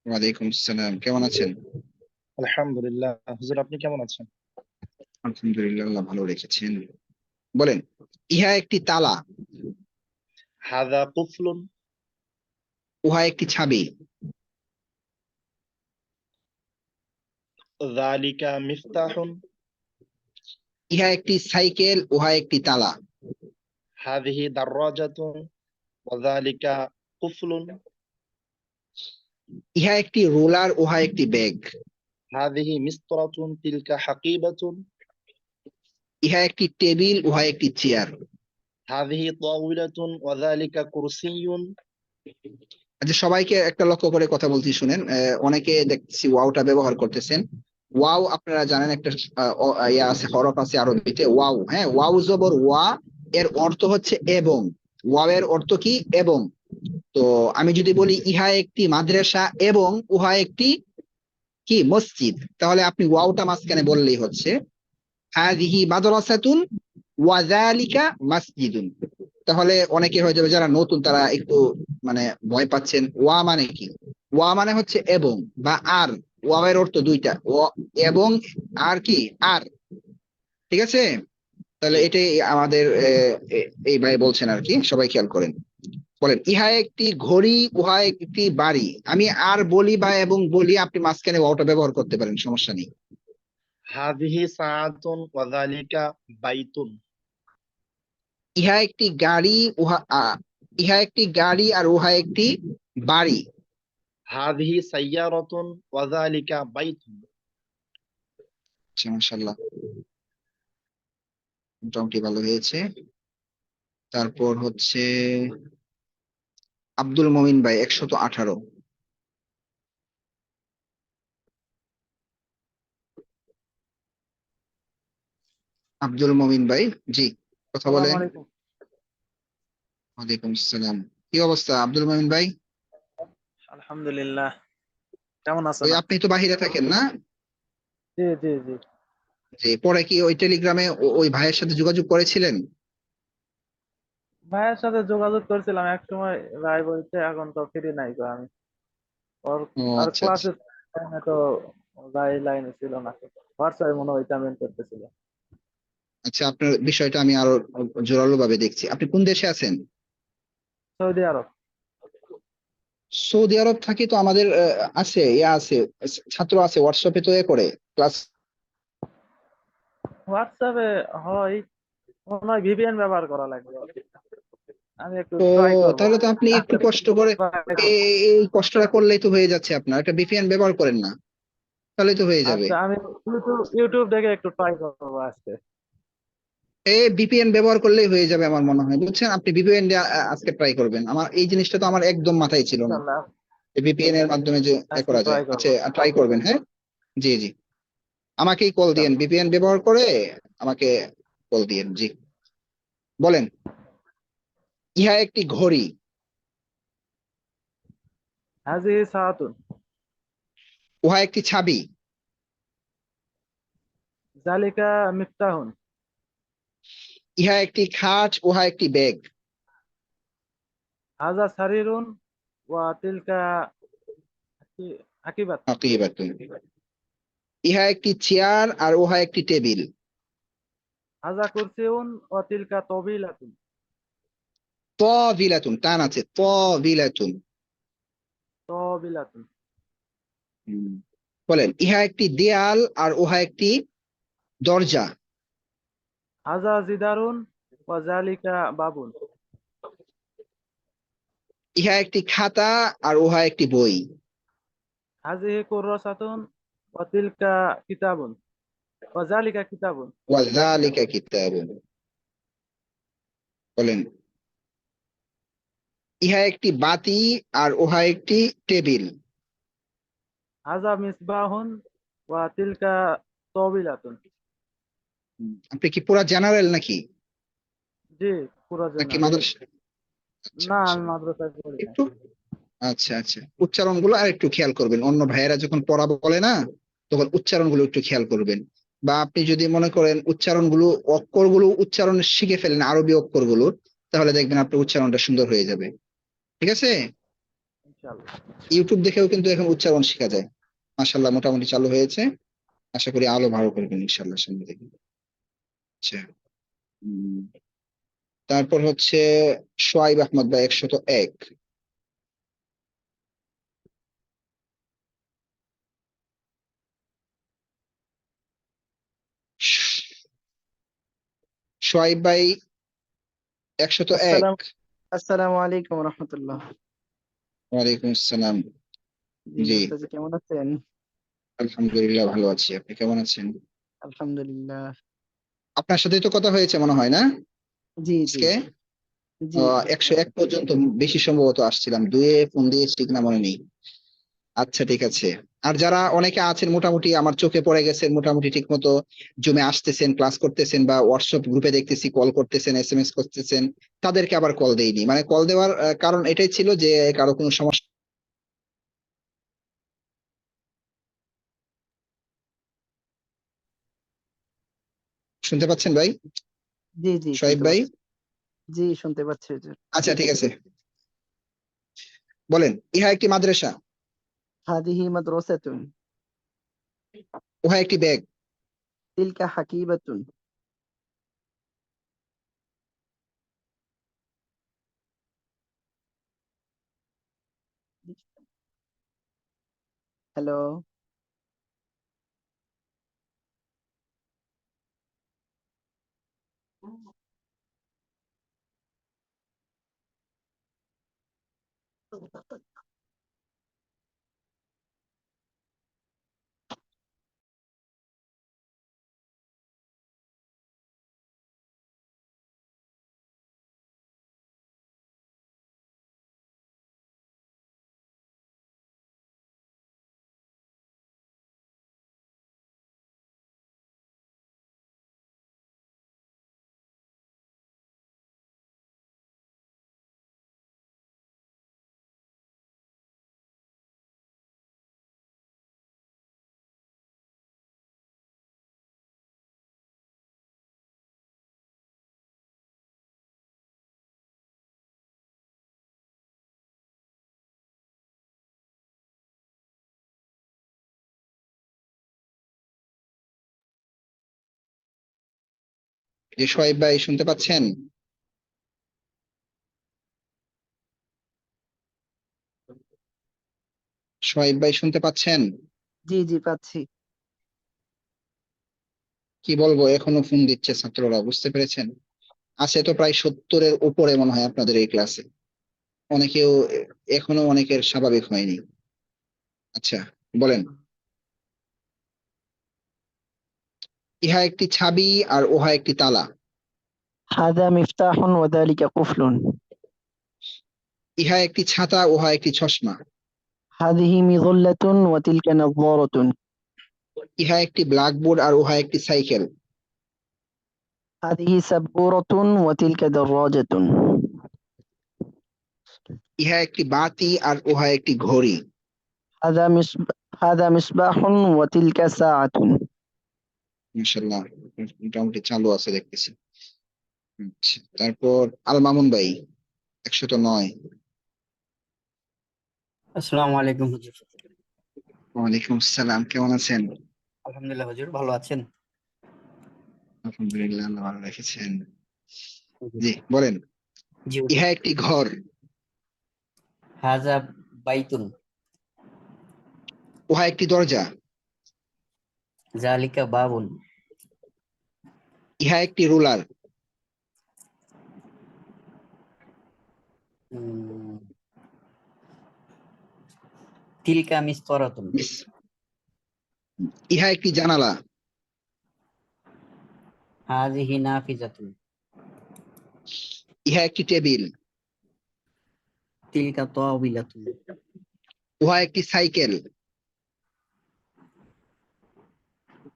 S3: ওয়ালাইকুম আসসালাম, কেমন আছেন?
S11: আলহামদুলিল্লাহ। হুজুর আপনি কেমন আছেন?
S3: আলহামদুলিল্লাহ, আল্লাহ ভালো রেখেছেন। বলেন, ইহা একটি তালা,
S11: হাযা কুফলুন,
S3: উহা একটি ছাবি,
S11: যালিকা মিফতাহুন,
S3: ইহা একটি সাইকেল, উহা একটি তালা,
S11: হাযিহি দাররাজাতুন, ওয়া যালিকা কুফলুন,
S3: ইহা একটি রোলার, উহা একটি ব্যাগ,
S11: হাযিহি মিসতারাতুন, তিলকা হাকিবাতুন,
S3: ইহা একটি টেবিল, উহা একটি চেয়ার।
S11: হাযিহি তাওয়িলাতুন, ওয়া যালিকা কুরসিয়্যুন।
S3: আচ্ছা, সবাইকে একটা লক্ষ্য করে কথা বলছি শুনেন। অনেকে দেখছি ওয়াওটা ব্যবহার করতেছেন। ওয়াও আপনারা জানেন একটা ইয়া আছে, হরফ আছে আরবিতে ওয়াও। হ্যাঁ, ওয়াও জবর ওয়া, এর অর্থ হচ্ছে এবং। ওয়াও এর অর্থ কি? এবং। তো আমি যদি বলি ইহা একটি মাদ্রাসা এবং উহা একটি কি মসজিদ, তাহলে আপনি ওয়াওটা মাঝখানে বললেই হচ্ছে হাযিহি মাদ্রাসাতুন ওয়া যালিকা মাসজিদুন। তাহলে অনেকে হয়ে যাবে যারা নতুন, তারা একটু মানে ভয় পাচ্ছেন। ওয়া মানে কি? ওয়া মানে হচ্ছে এবং বা আর। ওয়া এর অর্থ দুইটা, ও এবং আর কি আর। ঠিক আছে, তাহলে এটাই আমাদের এই ভাই বলছেন আর কি, সবাই খেয়াল করেন। বলেন, ইহা একটি ঘড়ি, উহা একটি বাড়ি। আমি আর বলি বা এবং বলি, আপনি মাঝখানে ওয়াওটা ব্যবহার করতে পারেন, সমস্যা নেই।
S11: হাযিহি সাআতুন, ওয়া যালিকা বাইতুন,
S3: ইহা একটি গাড়ি, ইহা একটি গাড়ি আর উহা একটি বাড়ি।
S11: হাযিহি সাইয়ারাতুন, ওয়া যালিকা বাইতুন।
S3: আচ্ছা, মাশাআল্লাহ, মোটামুটি ভালো হয়েছে। তারপর হচ্ছে আব্দুল মমিন ভাই 118। আব্দুল মমিন ভাই, জি কথা
S1: আসসালামু
S3: বলেন।
S1: আলাইকুম।
S3: ওয়ালাইকুম আসসালাম, কি অবস্থা আব্দুল মমিন ভাই?
S1: আলহামদুলিল্লাহ, কেমন আছেন
S3: ওই
S1: আপনি?
S3: আপনি তো বাহিরে থাকেন না?
S1: জি জি জি।
S3: যে পরে কি ওই টেলিগ্রামে ওই ভাইয়ের সাথে যোগাযোগ করেছিলেন?
S1: ভাইয়ের সাথে যোগাযোগ করেছিলাম এক সময়, ভাই বলছে এখন তো ফ্রি নাই গো আমি। ওর
S3: ও
S1: আর
S3: আচ্ছা আচ্ছা
S1: ক্লাসের টাইমে তো ভাই লাইনে ছিল না, হোয়াটসঅ্যাপে মনে হয় পেমেন্ট করতেছিল।
S3: আচ্ছা, আপনার বিষয়টা আমি আরো জোরালো ভাবে দেখছি। আপনি কোন দেশে আছেন?
S1: সৌদি আরব।
S3: সৌদি আরব থাকি তো আমাদের আছে, ইয়া আছে, ছাত্র আছে, হোয়াটসঅ্যাপে তো এ করে ক্লাস।
S1: হোয়াটসঅ্যাপে হয়, মনে হয় ভিপিএন ব্যবহার করা লাগবে। আমি একটু
S3: তো
S1: ট্রাই করবো।
S3: তাহলে তো আপনি একটু কষ্ট করে এই কষ্টটা করলেই তো হয়ে যাচ্ছে। আপনার একটা ভিপিএন ব্যবহার করেন না, তাহলেই তো হয়ে যাবে।
S1: আচ্ছা, আমি ইউটিউব দেখে একটু ট্রাই করবো আজকে।
S3: এই ভিপিএন ব্যবহার করলেই হয়ে যাবে আমার মনে হয়, বুঝছেন? আপনি ভিপিএন আজকে ট্রাই করবেন। আমার এই জিনিসটা তো আমার একদম মাথায় ছিল না,
S1: ইনশাল্লাহ
S3: ভিপিএন এর মাধ্যমে যে এ
S1: আজকে
S3: করা যায়।
S1: ট্রাই
S3: আচ্ছা,
S1: করবো।
S3: ট্রাই করবেন, হ্যাঁ। জি জি, আমাকেই কল দিয়েন,
S1: ইনশাল্লাহ।
S3: ভিপিএন ব্যবহার করে আমাকে কল দিয়েন। জি, বলেন, ইহা একটি ঘড়ি,
S1: হাজিহি সাআতুন,
S3: উহা একটি ছাবি,
S1: জালিকা মিফতাহুন,
S3: ইহা একটি খাট, উহা একটি ব্যাগ,
S1: হাজা সারিরুন, ওয়া তিলকা হাকিবাত,
S3: হাকিবাতুন, ইহা একটি চেয়ার আর উহা একটি টেবিল,
S1: হাজা কুরসিউন, ওয়া তিলকা তবিলাতুন,
S3: তাবিলাতুন, টান আছে, তাবিলাতুন।
S1: তবিলাতুন,
S3: হুম। বলেন, ইহা একটি দেয়াল আর উহা একটি দরজা,
S1: হাজা জিদারুন, ওয়া জালিকা বাবুন,
S3: ইহা একটি খাতা আর উহা একটি বই,
S1: হাজিহি কুররাসাতুন, ওয়া তিলকা কিতাবুন, ওয়া জালিকা কিতাবুন,
S3: ওয়াযালিকা কিতাবুন। বলেন, ইহা একটি বাতি আর উহা একটি টেবিল,
S1: হাজা মিসবাহুন, ওয়া তিলকা তবিলাতুন।
S3: আপনি কি পুরা জেনারেল নাকি?
S1: জি, পুরো
S3: নাকি
S1: জেনারেল।
S3: মাদ্রাসা? আচ্ছা
S1: না,
S3: আচ্ছা,
S1: আমি মাদ্রাসায় পড়ি না।
S3: একটু আচ্ছা আচ্ছা, উচ্চারণ গুলো আর একটু খেয়াল করবেন। অন্য ভাইয়েরা যখন পড়া বলে না, তখন উচ্চারণ গুলো একটু খেয়াল করবেন। বা আপনি যদি মনে করেন উচ্চারণ গুলো, অক্ষর গুলো উচ্চারণ শিখে ফেলেন, আরবি অক্ষর গুলো, তাহলে দেখবেন আপনার উচ্চারণটা সুন্দর হয়ে যাবে। ঠিক আছে?
S1: ইনশাআল্লাহ।
S3: ইউটিউব দেখেও কিন্তু এখন উচ্চারণ শেখা যায়। মাশাআল্লাহ মোটামুটি চালু হয়েছে। আশা করি আলো ভালো করবেন ইনশাআল্লাহ সামনে থেকে। আচ্ছা। উম, তারপর হচ্ছে সোয়াইব আহমদ ভাই 101। সোয়াইব ভাই 101।
S12: আসসালামু আলাইকুম রহমতুল্লাহ।
S3: ওয়ালাইকুম আসসালাম।
S12: জি
S3: জি
S12: ওস্তাদ, কেমন আছেন?
S3: আলহামদুলিল্লাহ ভালো আছি। আপনি কেমন আছেন?
S12: আলহামদুলিল্লাহ।
S3: আপনার সাথেই তো কথা হয়েছে মনে হয় না
S12: জি জি
S3: আজকে?
S12: জি
S3: 101 পর্যন্ত বেশি সম্ভবত আসছিলাম, দুয়ে ফোন দিয়েছি কিনা মনে নেই। আচ্ছা ঠিক আছে। আর যারা অনেকে আছেন মোটামুটি আমার চোখে পড়ে গেছেন, মোটামুটি ঠিক মতো জমে আসতেছেন, ক্লাস করতেছেন বা হোয়াটসঅ্যাপ গ্রুপে দেখতেছি কল করতেছেন, এসএমএস করতেছেন, তাদেরকে আবার কল দেইনি। মানে কল দেওয়ার কারণ এটাই ছিল যে কারো কোনো সমস্যা। শুনতে পাচ্ছেন ভাই?
S12: জি জি
S3: শোয়েব
S12: শুনতে
S3: ভাই?
S12: পাচ্ছি। জি শুনতে পাচ্ছি হুজুর।
S3: আচ্ছা ঠিক আছে, বলেন। ইহা একটি মাদ্রাসা।
S12: হাদিহি মাদ্রাসাতুন।
S3: উহা একটি ব্যাগ।
S12: তিলকা হাকিবাতুন। হ্যালো।
S3: যে শোয়েব ভাই শুনতে পাচ্ছেন? শোয়েব ভাই শুনতে পাচ্ছেন?
S12: জি জি পাচ্ছি।
S3: কি বলবো, এখনো ফোন দিচ্ছে ছাত্ররা, বুঝতে পেরেছেন? আছে তো প্রায় 70-এর উপরে মনে হয় আপনাদের এই ক্লাসে। অনেকেও এখনো অনেকের স্বাভাবিক হয়নি। আচ্ছা বলেন। ইহা একটি চাবি আর উহা একটি তালা।
S12: হাদা মিফতাহুন ওয়া যালিকা কুফলুন।
S3: ইহা একটি ছাতা, উহা একটি চশমা।
S12: হাদিহি মিযল্লাতুন ওয়া তিলকা নাযযারাতুন।
S3: ইহা একটি ব্ল্যাকবোর্ড আর উহা একটি সাইকেল।
S12: হাদিহি সাব্বুরাতুন ওয়া তিলকা দারাজাতুন।
S3: ইহা একটি বাতি আর উহা একটি ঘড়ি।
S12: হাদা মিসবাহুন ওয়া তিলকা সাআতুন।
S3: মাশাআল্লাহ মোটামুটি চালু আছে দেখতেছি। আচ্ছা, তারপর আল মামুন ভাই 109।
S13: আসসালামু আলাইকুম হুজুর।
S3: ওয়ালাইকুম আসসালাম, কেমন আছেন?
S13: আলহামদুলিল্লাহ হুজুর, ভালো আছেন?
S3: আলহামদুলিল্লাহ, আল্লাহ ভালো রেখেছেন।
S13: হুজুর।
S3: জি বলেন।
S13: জি হুজুর।
S3: ইহা একটি ঘর।
S13: হাজা বাইতুন।
S3: উহা একটি দরজা।
S13: জালিকা বাবুন।
S3: ইহা একটি রুলার।
S13: উম, তিলকা মিসতরাতুন।
S3: ইহা একটি জানালা।
S13: হাযিহি নাফিজাতুন।
S3: ইহা একটি টেবিল।
S13: তিলকা তাওবিলাতুন।
S3: উহা একটি সাইকেল।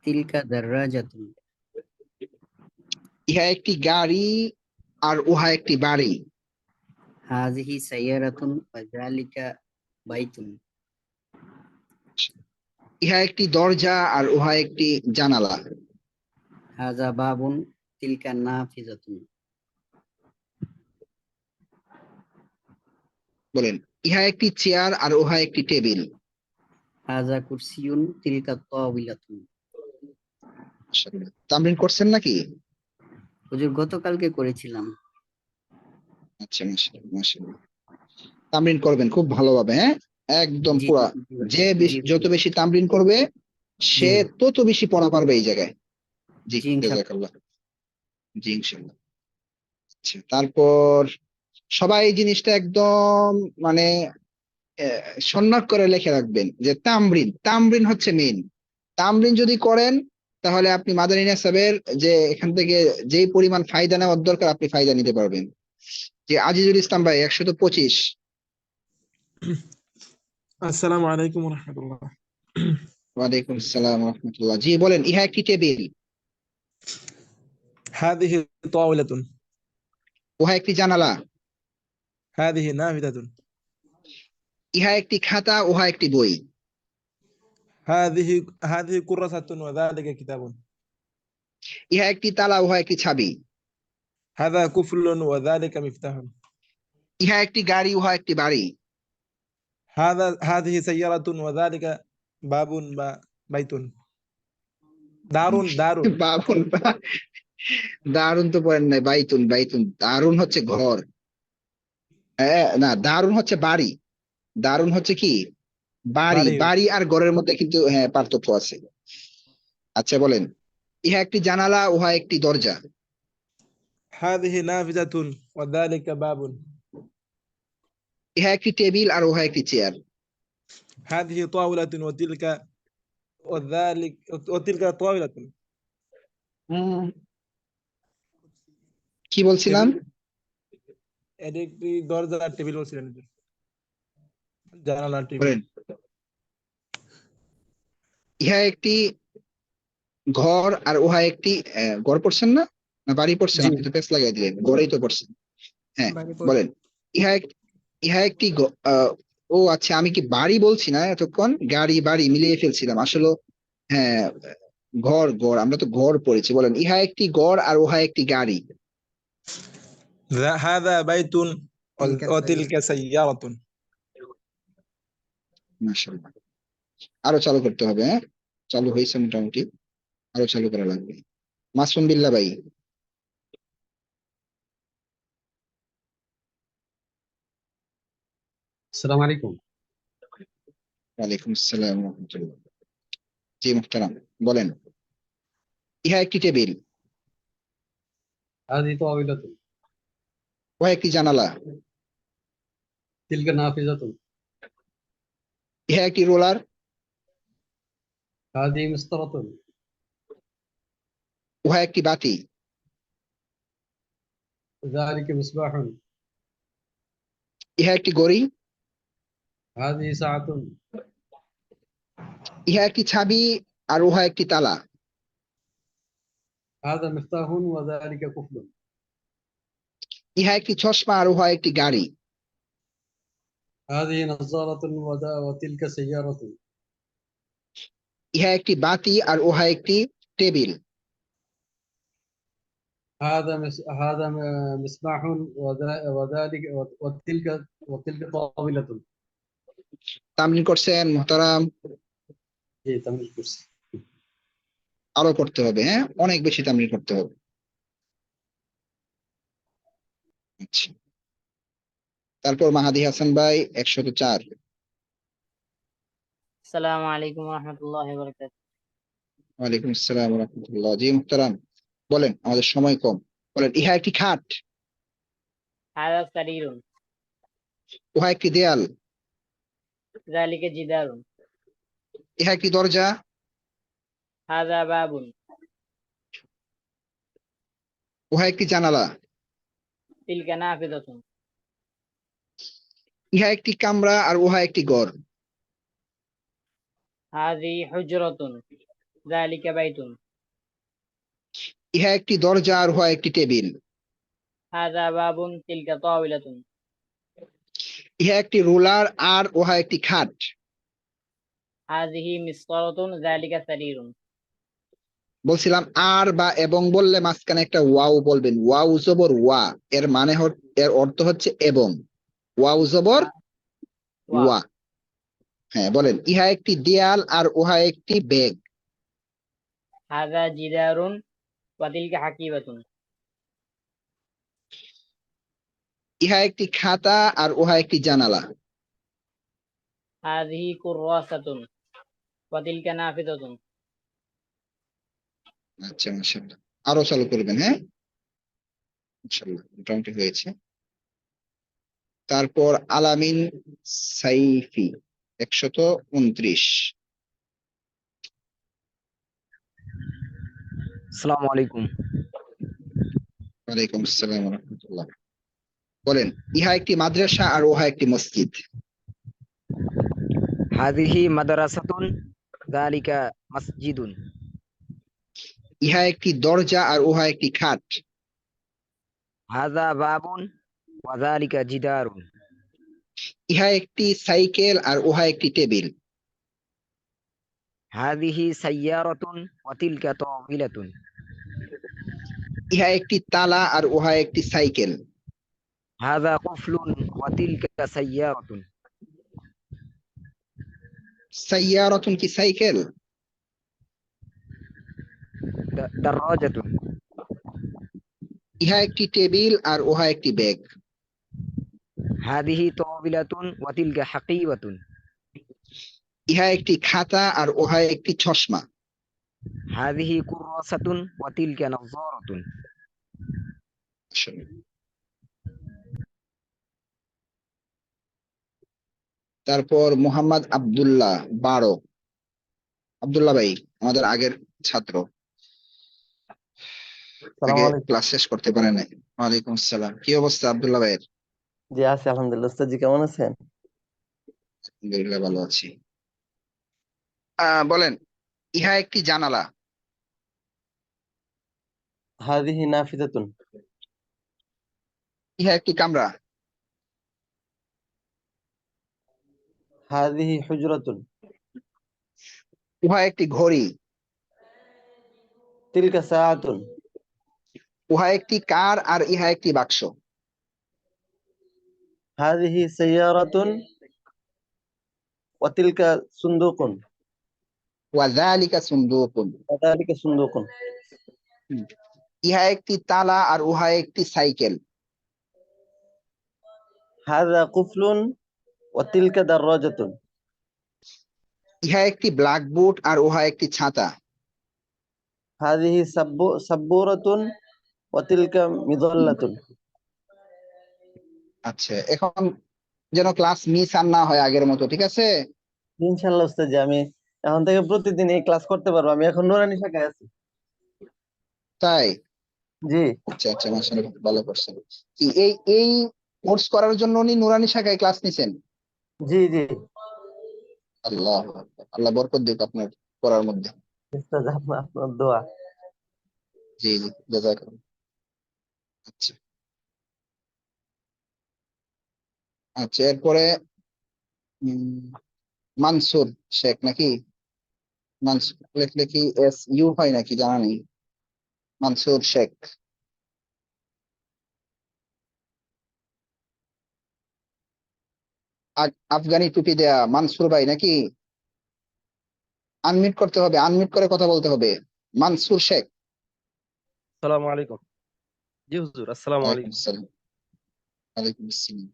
S13: তিলকা দাররাজাতুন।
S3: ইহা একটি গাড়ি আর উহা একটি বাড়ি।
S13: হাযিহি সাইয়ারাতুন ওয়া যালিকা বাইতুন।
S3: ইহা একটি দরজা আর উহা একটি জানালা।
S13: হাযা বাবুন তিলকা নাফিজাতুন।
S3: বলেন ইহা একটি চেয়ার আর উহা একটি টেবিল।
S13: হাযা কুরসিয়ুন তিলকা তাওবিলাতুন।
S3: তামরিন করছেন নাকি?
S13: হুজুর গতকালকে করেছিলাম।
S3: আচ্ছা, মাশাআল্লাহ মাশাআল্লাহ। তামরিন করবেন খুব ভালোভাবে, হ্যাঁ, একদম
S13: জি
S3: পুরা।
S13: জি
S3: যত বেশি তামরিন করবে সে
S13: জি
S3: তত বেশি পড়া পারবে এই জায়গায়। জি,
S13: জি ইনশাআল্লাহ।
S3: জাযাকাল্লাহ। জি, ইনশাআল্লাহ। আচ্ছা, তারপর সবাই এই জিনিসটা একদম মানে সন্ন্যাস করে লিখে রাখবেন যে তামরিন, তামরিন হচ্ছে মেইন। তামরিন যদি করেন তাহলে আপনি মাদানী নিসাবের যে এখান থেকে যেই পরিমাণ ফায়দা নেওয়ার দরকার আপনি ফায়দা নিতে পারবেন। যে আজিজুল ইসলাম ভাই 125।
S14: আসসালামু আলাইকুম ওয়া রাহমাতুল্লাহ।
S3: ওয়ালাইকুম আসসালাম ওয়া রাহমাতুল্লাহ। জি বলেন ইহা একটি টেবিল।
S14: হাদিহি তাওইলাতুন।
S3: উহা একটি জানালা।
S14: হাদিহি নাফিদাতুন।
S3: ইহা একটি খাতা, উহা একটি বই।
S14: হাদিহি কুররাসাতুন ওয়া যালিকা কিতাবুন।
S3: ইহা একটি তালা, উহা একটি চাবি।
S14: হাযা কুফলুন ওয়া যালিকা মিফতাহুন।
S3: ইহা একটি গাড়ি, উহা একটি বাড়ি।
S14: হাদিহি সাইয়ারাতুন ওয়া যালিকা বাবুন বা বাইতুন। দারুন দারুন।
S3: বাবুন, দারুন তো পড়েন নাই, বাইতুন, বাইতুন। দারুন হচ্ছে ঘর। না, দারুন হচ্ছে বাড়ি। দারুন হচ্ছে কি বাড়ি।
S14: বাড়ি।
S3: বাড়ি আর ঘরের মধ্যে কিন্তু হ্যাঁ পার্থক্য আছে। আচ্ছা বলেন ইহা একটি জানালা, উহা একটি দরজা।
S14: হাদিহি নাফিদাতুন ওয়া যালিকা বাবুন।
S3: ইহা একটি টেবিল আর উহা একটি চেয়ার।
S14: হাদিহি তাওইলাতুন ওয়া তিলকা তাওইলাতুন।
S3: কি বলছিলাম?
S14: এটি একটি দরজা আর টেবিল বলছিলেন, জানালা টেবিল।
S3: বলেন ইহা একটি ঘর আর উহা একটি ঘর পড়ছেন না, না বাড়ি পড়ছেন?
S14: জি
S3: আপনি তো পেছ লাগাই দিলেন, ঘরেই তো পড়ছেন। হ্যাঁ বলেন ইহা একটি ও আচ্ছা, আমি কি বাড়ি বলছি না এতক্ষণ, গাড়ি বাড়ি মিলিয়ে ফেলছিলাম আসলে। হ্যাঁ, ঘর ঘর, আমরা তো ঘর পড়েছি। বলেন ইহা একটি ঘর আর উহা একটি গাড়ি।
S14: হাযা বাইতুন ওয়া তিলকা সাইয়ারাতুন।
S3: মাশাআল্লাহ। আরো চালু করতে হবে, হ্যাঁ, চালু হয়েছে মোটামুটি, আরো চালু করা লাগবে। মাসুম বিল্লাহ ভাই।
S15: আসসালামু আলাইকুম।
S3: ওয়ালাইকুম আসসালাম ওয়া রাহমাতুল্লাহ। জি মুহতারাম, বলেন ইহা একটি টেবিল।
S15: হাদিহি তাওইলাতুন।
S3: উহা একটি জানালা।
S15: তিলকা নাফিজাতুন।
S3: ইহা একটি রোলার।
S15: হাদিহি মিসতারাতুন।
S3: উহা একটি বাতি।
S15: যালিকা মিসবাহুন।
S3: ইহা একটি ঘড়ি।
S15: হাদিহি সাআতুন।
S3: ইহা একটি চাবি আর উহা একটি তালা।
S15: হাযা মিফতাহুন ওয়া যালিকা কুফলুন।
S3: ইহা একটি চশমা আর উহা একটি গাড়ি।
S15: হাদিহি নাযারাতুন ওয়া তিলকা সাইয়ারাতুন।
S3: ইহা একটি বাতি আর উহা একটি টেবিল।
S15: হাযা মিসবাহুন ওয়া যালিকা ওয়া তিলকা তাওইলাতুন।
S3: তামরিন করছেন মুহতারাম?
S15: জি তামরিন করছি।
S3: আরো করতে হবে, হ্যাঁ, অনেক বেশি তামরিন করতে হবে। আচ্ছা, তারপর মাহাদি হাসান ভাই 104।
S16: আসসালামু আলাইকুম ওয়া রাহমাতুল্লাহি ওয়া বারাকাতুহু।
S3: ওয়ালাইকুম আসসালাম ওয়া রাহমাতুল্লাহ। জি মুহতারাম, বলেন, আমাদের সময় কম। বলেন ইহা একটি খাট।
S16: হাযা সারিরুন।
S3: উহা একটি দেয়াল।
S16: যালিকা জিদারুন।
S3: ইহা একটি দরজা।
S16: হাযা বাবুন।
S3: উহা একটি জানালা।
S16: তিলকা নাফিদাতুন।
S3: ইহা একটি কামরা আর উহা একটি ঘর।
S16: হাযিহি হুজরাতুন। যালিকা বাইতুন।
S3: ইহা একটি দরজা আর উহা একটি টেবিল।
S16: হাযা বাবুন তিলকা তাওইলাতুন।
S3: ইহা একটি রোলার আর উহা একটি খাট।
S16: হাযিহি মিসতারাতুন। যালিকা সারিরুন।
S3: বলছিলাম আর বা এবং বললে মাঝখানে একটা ওয়াও বলবেন। ওয়াও জবর ওয়া, এর মানে এর অর্থ হচ্ছে এবং। ওয়াও জবর ওয়া। হ্যাঁ বলেন, ইহা একটি দেয়াল আর উহা একটি ব্যাগ।
S16: هذا جدار وتلك حقيبة
S3: ইহা একটি খাতা আর উহা একটি জানালা।
S16: هذه كراسة وتلك نافذة
S3: আচ্ছা মাশাআল্লাহ, আরো চালু করবেন। হ্যাঁ মাশাআল্লাহ, মোটামুটি হয়েছে। তারপর আলামিন সাইফি 129।
S17: আসসালামু আলাইকুম।
S3: ওয়ালাইকুম আসসালাম ওয়া রাহমাতুল্লাহ। বলেন, ইহা একটি মাদ্রাসা আর উহা একটি মসজিদ।
S17: হাযিহি মাদ্রাসাতুন যালিকা মসজিদুন।
S3: ইহা একটি দরজা আর উহা একটি খাট।
S17: হাযা বাবুন ওয়া যালিকা জিদারুন।
S3: ইহা একটি সাইকেল আর উহা একটি টেবিল।
S17: হাযিহি সাইয়ারাতুন ওয়া তিলকা তাওবিলাতুন।
S3: ইহা একটি তালা আর উহা একটি সাইকেল।
S17: হাযা কুফলুন ওয়া তিলকা সাইয়ারাতুন।
S3: সাইয়ারাতুন কি সাইকেল?
S17: দারাজাতুন।
S3: ইহা একটি টেবিল আর উহা একটি ব্যাগ।
S17: হাযিহি তাওবিলাতুন ওয়া তিলকা হাকিবাতুন।
S3: ইহা একটি খাতা আর উহা একটি চশমা।
S17: হাযিহি কুররাসাতুন ওয়া তিলকা নাযারাতুন।
S3: তারপর মোহাম্মদ আব্দুল্লাহ 12। আব্দুল্লাহ ভাই আমাদের আগের ছাত্র, আগে ক্লাস শেষ করতে পারে নাই। ওয়ালাইকুম আসসালাম। কি অবস্থা আব্দুল্লাহ ভাইয়ের?
S18: জি আছি আলহামদুলিল্লাহ। উস্তাদ জি কেমন আছেন?
S3: আলহামদুলিল্লাহ ভালো আছি। বলেন, ইহা একটি জানালা।
S18: হাদিহি নাফিদাতুন।
S3: ইহা একটি কামরা।
S18: হাদিহি হুজরাতুন।
S3: উহা একটি ঘড়ি।
S18: তিলকা সাআতুন।
S3: উহা একটি কার আর ইহা একটি বাক্স।
S18: হাদিহি সাইয়ারাতুন ওয়া তিলকা সুন্দুকুন।
S3: ওয়া যালিকা সুন্দুকুন।
S18: ওয়া যালিকা সুন্দুকুন।
S3: ইহা একটি তালা আর উহা একটি সাইকেল।
S18: হাযা কুফলুন ওয়া তিলকা দারাজাতুন।
S3: ইহা একটি ব্ল্যাকবোর্ড আর উহা একটি ছাতা।
S18: হাদিহি সাব্বুরাতুন ওয়া তিলকা মিযাল্লাতুন।
S3: আচ্ছা, এখন যেন ক্লাস মিস আর না হয় আগের মতো, ঠিক আছে?
S18: ইনশাআল্লাহ উস্তাদ জি, আমি এখন থেকে প্রতিদিন এই ক্লাস করতে পারবো। আমি এখন নুরানি শাখায় আছি।
S3: তাই?
S18: জি।
S3: আচ্ছা আচ্ছা, মাশাআল্লাহ, ভালো করছেন। কি এই কোর্স করার জন্য উনি নুরানি শাখায় ক্লাস নিছেন?
S18: জি জি।
S3: আল্লাহ আল্লাহ বরকত দিক আপনার পড়ার মধ্যে।
S18: উস্তাদ আপনার দোয়া।
S3: জি জি, জাযাকাল্লাহ। আচ্ছা আচ্ছা, এরপরে মানসুর শেখ নাকি? মানসুর লিখলে কি এস ইউ হয় নাকি জানা নেই। মানসুর শেখ। আফগানি টুপি দেয়া মানসুর ভাই নাকি? আনমিউট করতে হবে, আনমিউট করে কথা বলতে হবে। মানসুর শেখ।
S15: আসসালামু আলাইকুম। জি হুজুর, আসসালামু
S3: ওয়ালাইকুম
S15: আলাইকুম।
S3: আসসালাম। ওয়ালাইকুম আসসালাম।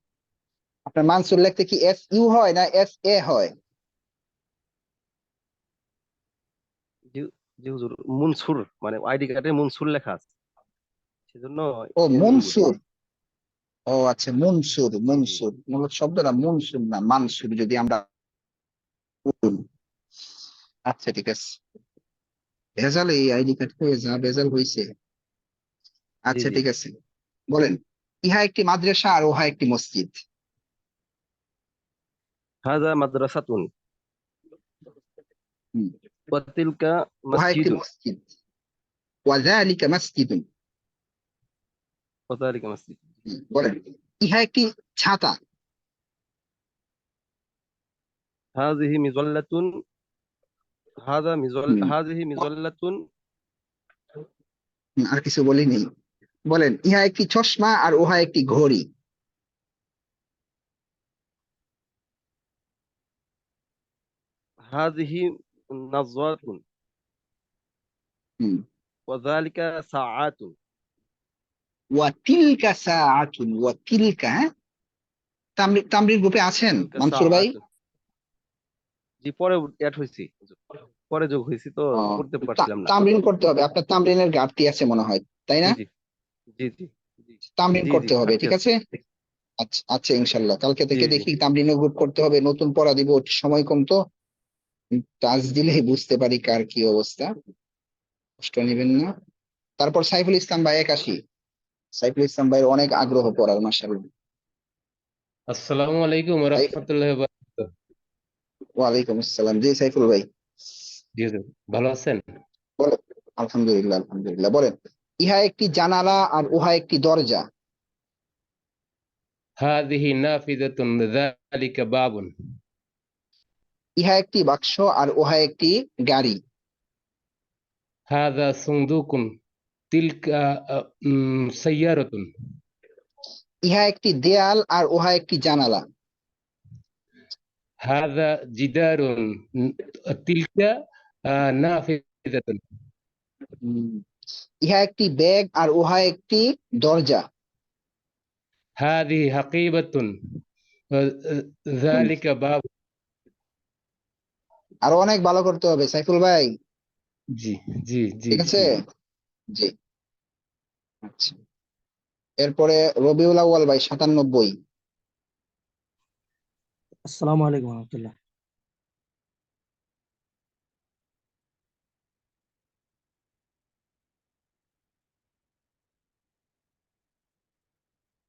S3: আপনার মানসুর লিখতে কি এস ইউ হয় না এস এ হয়?
S15: জি জি হুজুর, মুনসুর মানে আইডি কার্ডে মুনসুর লেখা আছে, সেজন্য
S3: ও
S15: এম ইউ বলি।
S3: মনসুর। ও আচ্ছা, মনসুর। মনসুর মূল শব্দটা মনসুর না মানসুর, যদি আমরা আচ্ছা ঠিক আছে। ভেজাল এই আইডি কার্ড হয়ে যা ভেজাল হয়েছে।
S15: জি
S3: আচ্ছা
S15: জি।
S3: ঠিক আছে, বলেন, ইহা একটি মাদ্রাসা আর উহা একটি মসজিদ।
S15: হাযা মাদ্রাসাতুন ওয়া তিলকা
S3: উহা একটি
S15: মসজিদুন।
S3: মসজিদ। ওয়া যালিকা মাসজিদুন।
S15: ওয়া যালিকা মসজিদ।
S3: বলেন, ইহা একটি ছাতা।
S15: হাযিহি মিযাল্লাতুন। হাযিহি মিযাল্লাতুন।
S3: আর কিছু বলিনি। বলেন, ইহা একটি চশমা আর উহা একটি ঘড়ি।
S15: হাযিহি নাযরাতুন
S3: হুম
S15: ওয়া যালিকা সাআতুন।
S3: ওয়াতিলকা সাআতুন, ওয়াতিলকা, হ্যাঁ? তামরিন গ্রুপে আছেন
S15: তিলকা
S3: মানসুর ভাই?
S15: সাআতুন। জি, পরে অ্যাড হয়েছি, পরে যোগ হয়েছি তো
S3: ও,
S15: করতে পারছিলাম না।
S3: তামরিন করতে হবে, আপনার তামরিনের ঘাটতি আছে মনে হয়, তাই
S15: জি
S3: না?
S15: জি জি জি জি
S3: তামরিন
S15: জি জি
S3: করতে হবে,
S15: ঘাটতি
S3: ঠিক
S15: আছে।
S3: আছে। আচ্ছা আচ্ছা, ইনশাল্লাহ কালকে
S15: জি
S3: থেকে
S15: জি
S3: দেখি তামরিনও গ্রুপ করতে হবে, নতুন পড়া দিব, সময় কম তো, টাচ দিলেই বুঝতে পারি কার কি অবস্থা, কষ্ট নেবেন না। তারপর সাইফুল ইসলাম ভাই 81, সাইফুল ইসলাম ভাইয়ের অনেক আগ্রহ পড়ার, মাশাআল্লাহ।
S19: আসসালামু আলাইকুম রহমতুল্লাহ বারাকাতুহু।
S3: ওয়ালাইকুম আসসালাম, জি সাইফুল ভাই
S19: জি জি, ভালো আছেন?
S3: বলেন। আলহামদুলিল্লাহ আলহামদুলিল্লাহ, বলেন। ইহা একটি জানালা আর উহা একটি দরজা।
S19: হাযিহি নাফিযাতুন যালিকা বাবুন।
S3: ইহা একটি বাক্স আর উহা একটি গাড়ি।
S19: হাযা সুনদুকুন তিলকা সাইয়ারাতুন।
S3: ইহা একটি দেয়াল আর উহা একটি জানালা।
S19: হাযা জিদারুন তিলকা নাফিযাতুন।
S3: ইহা একটি ব্যাগ আর উহা একটি দরজা।
S19: হাযিহি হাকিবাতুন যালিকা বাব।
S3: আরো অনেক ভালো করতে হবে সাইফুল ভাই,
S19: জি জি জি
S3: ঠিক আছে।
S19: জি।
S3: জি, আচ্ছা। এরপরে রবিউল আউয়াল ভাই 97।
S20: আসসালামু আলাইকুম রহমতুল্লাহ।